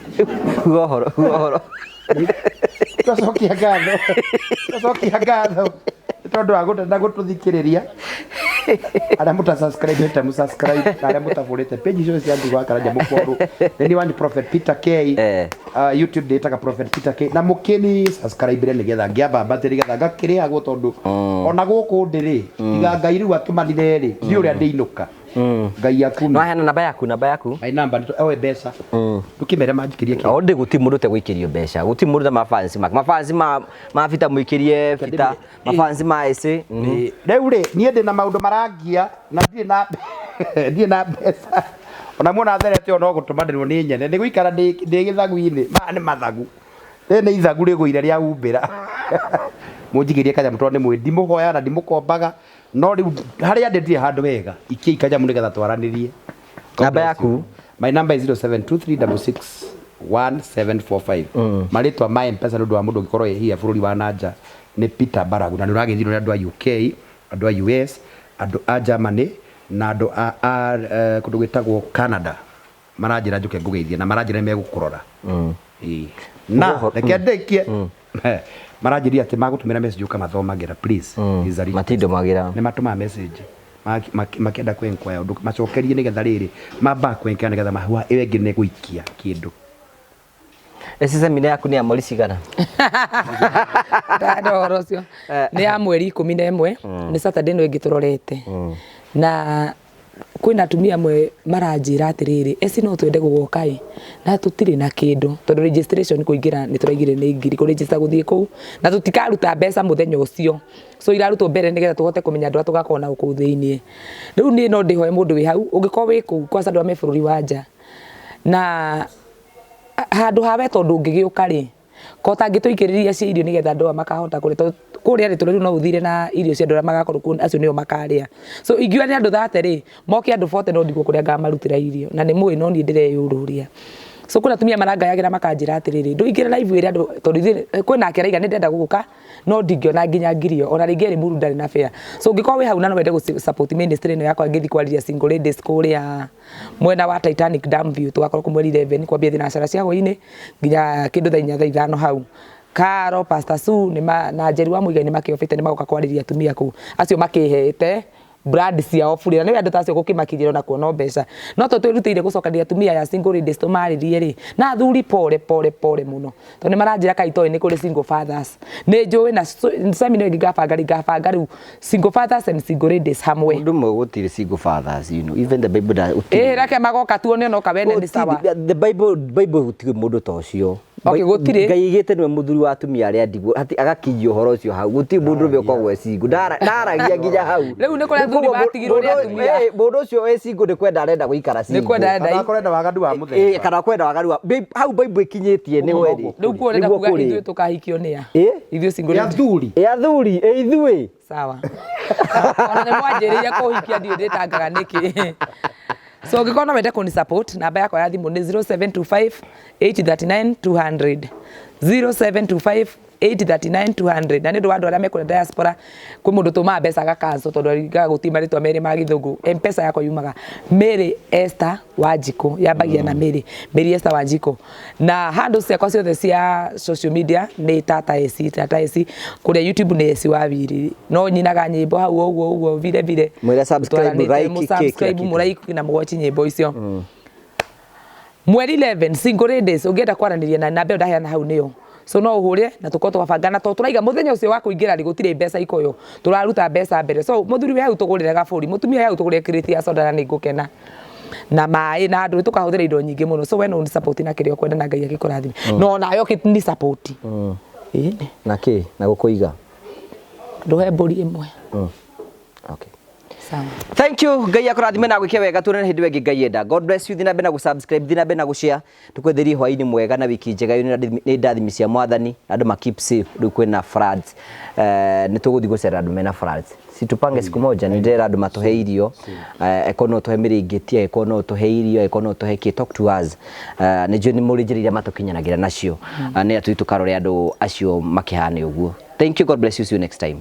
C: gohoro
B: twacokia ngatho tondu agutenda gututhikiriria aria muta subscribe ta subscribe aria mutavurite page icio cia ndugu akaranja mukoru then one Prophet Peter K YouTube data Prophet Peter K na mukini subscribe ni getha ngiamba batiri getha ngakiria go tondu ona guku ndiri iga Ngai riu atumanire ri ndi uria ndiinuka Ngai akumi
C: no hena namba yaku
B: my number ewe mbeca tukimere manjikirie ki
C: onde guti mundu te guikirio mbeca guti mundu ta mafansi ma vita muikirie vita mafansi ma Essy
B: riu ri nie ndi na maundu marangia na ndie na mbeca ona muona therete ona gutumanirwo ni nyene ni guikara ndi githagu-ini ma ni mathagu ni ithagu riguire ria umbira munjigirie kanya mutone mwe ndimuhoya na ndimukombaga no riu haria ndetie handu wega ikie ikanya mu nigetha twaranirie
C: namba yaku
B: my number is 0723661745 maritwa ma mpesa ndu wa mundu gikorwo hia bururi wa nanja ni Peter Baragu na nuragithiro ni andu a UK andu a US andu a Germany na andu a kundu gwitagwo Canada maranjira njuke ngugeithia na maranjira megukurora na rekendekie maranjiri ati magutumira message uka mathomagira please
C: matindo magira
B: ni matuma message makenda kwenkwaya undu macokerie nigetha riri mamba kwenka nigetha mahua iwe ngi ne guikia kindu
C: Essy semina yaku ni amori cigana
A: ndoro ucio ni ya mweri 11 ni Saturday no ingiturorete na kwina atumia mwe maranjira atiriri Essy no twende gugokai na tutiri na kindu tondu registration kuingira ni turaigire ni ngiri ku register guthie ku na tutikaruta mbeca muthenya ucio so irarutwo mbere nigetha tuhote kumenya andu atugakona uku thiini riu ni no ndihoe mundu wi hau ungikorwo wi ku kwa sandu ame bururi wa nja na handu hawe tondu ngigiuka ri ko tangituikiriria cia irio nigetha andu makahota kuria kuria ri turiru no uthire na irio cia andu magakorwo ku acio nio makaria so ingiwa ni andu thate ri moke andu 40 no ndigwo kuria ngamarutira irio na ni mwi no ni ndireyururia so kuna tumia marangayagira makanjira atiriri nduingire live iri andu tondu kwina akeraiga ni ndenda guguka no ndingiona nginya ngirio ona ringi ri muru ndari na fair so ungikorwo wi hau na no wende gu support ministry no yakwa ngithi kwariria single ladies kuria mwena wa Titanic Dam View tugakorwo ku mweri 11 kwambia thina cara cia hwaini nginya kindu thaa 4 hau Karo Pastor Su ni na Njeri wa Muigai ni makiofite ni magoka kwariria atumia ku acio makihete brand ciao burira ni andu tacio gukimakithira na kuona mbeca no to twirutire gucokania atumia ya single ladies tumaririe ri na thuri pole muno to ni maranjira kaitoi ni kuri single fathers ni njui na seminar ngabanga riu single fathers and single ladies hamwe
C: ndu mo gutire single fathers even the Bible da
A: rake magoka tuone no kabene ni sawa
C: the Bible gutire mundu ta ucio
A: okay gutire
C: Ngai igite ni muthuri wa atumia aria ndigwo ati agakijio uhoro ucio hau gutire mundu be kwagwo single ndaragia nginya hau
A: riu ni kuria thuri batigirwo ni atumia
C: mundu ucio e single ni kwenda arenda guikara single
A: ni kwenda
B: kana kwenda wagadu wa muthemba
C: kana kwenda wagadu wa hau Bible ikinyitie ni weri
A: riu kuona kuga ithuĩ tukahikio ni ya ithuĩ single
B: ya thuri
C: ithuĩ
A: sawa ona ni mwanjĩrĩirie kũhikia ndio nditangaga niki so ngikona wende kuni support namba yakwa ya thimu ni 0725 839 200 0725 839 200 na nĩ ndũ andũ arĩa mekũrĩa diaspora kwĩ mũndũ tũma mbeca agakanco tondũ gagutima rĩtwa merĩ ma gĩthũngũ mpesa yakwa yumaga Mary Esther Wanjiko yambagia na Mary Esther Wanjiko na handle ciakwa ciothe cia social media nĩ Tata Essy kũrĩa YouTube nĩ Essy Wawiri no nyinaga nyĩmbo hau ũguo vile
C: mwĩra subscribe
A: like na mũgwati nyĩmbo icio mweri 11 single ladies ũngĩenda kwaranĩria na namba ndaheana hau nĩyo so no uhure na tuko twabangana to turaiga muthenya ucio wa kuingira ri gutire mbeca ikoyo turaruta mbeca mbere so muthuri we hau tugurire gaburi mutumia hau tugurire kiriti ya soda na ningukena na mai na andu tukahuthira indo nyingi muno so we no support na kirio kwenda na Ngai akikurathima no nayo kitini support
C: na ki na gukuiga
A: nduhe mburi imwe
C: okay
A: Sawa.
C: Thank you. Ngai akurathime na gwike wega tunene hindi wengi Ngai enda. God bless you. Thina be na subscribe, thina be na share. Tukwetheri hwaini mwega na wiki njega ni ndathimi cia mwathani. Andu ma keep safe. Riu kwina floods. Ni tuguthi gucera andu mena floods. Situpange siku moja ni ndera andu matuhe irio. Ekono tuhe miringitia, ekono tuhe irio, ekono tuhe ki talk to us. Ni jeni murijiriria matukinyanagira nacio. Ni atu tukarore andu acio makihane uguo. Thank you. God bless you. See you next time.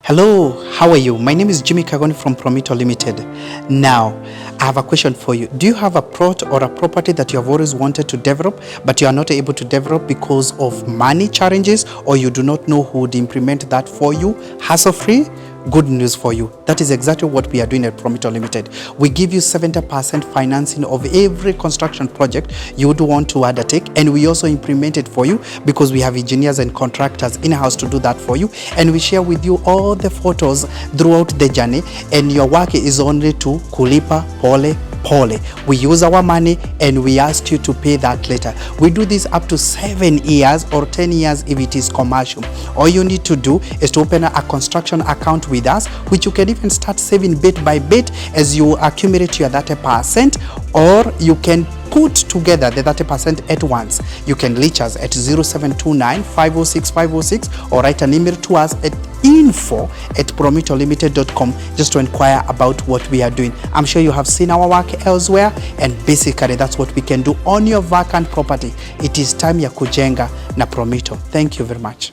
D: Hello, how are you? My name is Jimmy Kagoni from Promito Limited. Now, I have a question for you. Do you have a plot or a property that you have always wanted to develop, but you are not able to develop because of money challenges, or you do not know who would implement that for you, hassle-free? Good news for you. That is exactly what we are doing at Promito Limited. We give you 70% financing of every construction project you would want to undertake, and we also implement it for you because we have engineers and contractors in-house to do that for you, and we share with you all the photos throughout the journey, and your work is only to kulipa pole pole. We use our money and we ask you to pay that later. We do this up to 7 years or 10 years if it is commercial. All you need to do is to open a construction account with us, which you can even start saving bit by bit as you accumulate your 30%, or you can put together the 30% at once. You can reach us at 0729 506 506 or write an email to us at info@promitolimited.com just to inquire about what we are doing. I'm sure you have seen our work elsewhere, and basically that's what we can do on your vacant property. It is time ya kujenga na Promito. Thank you very much.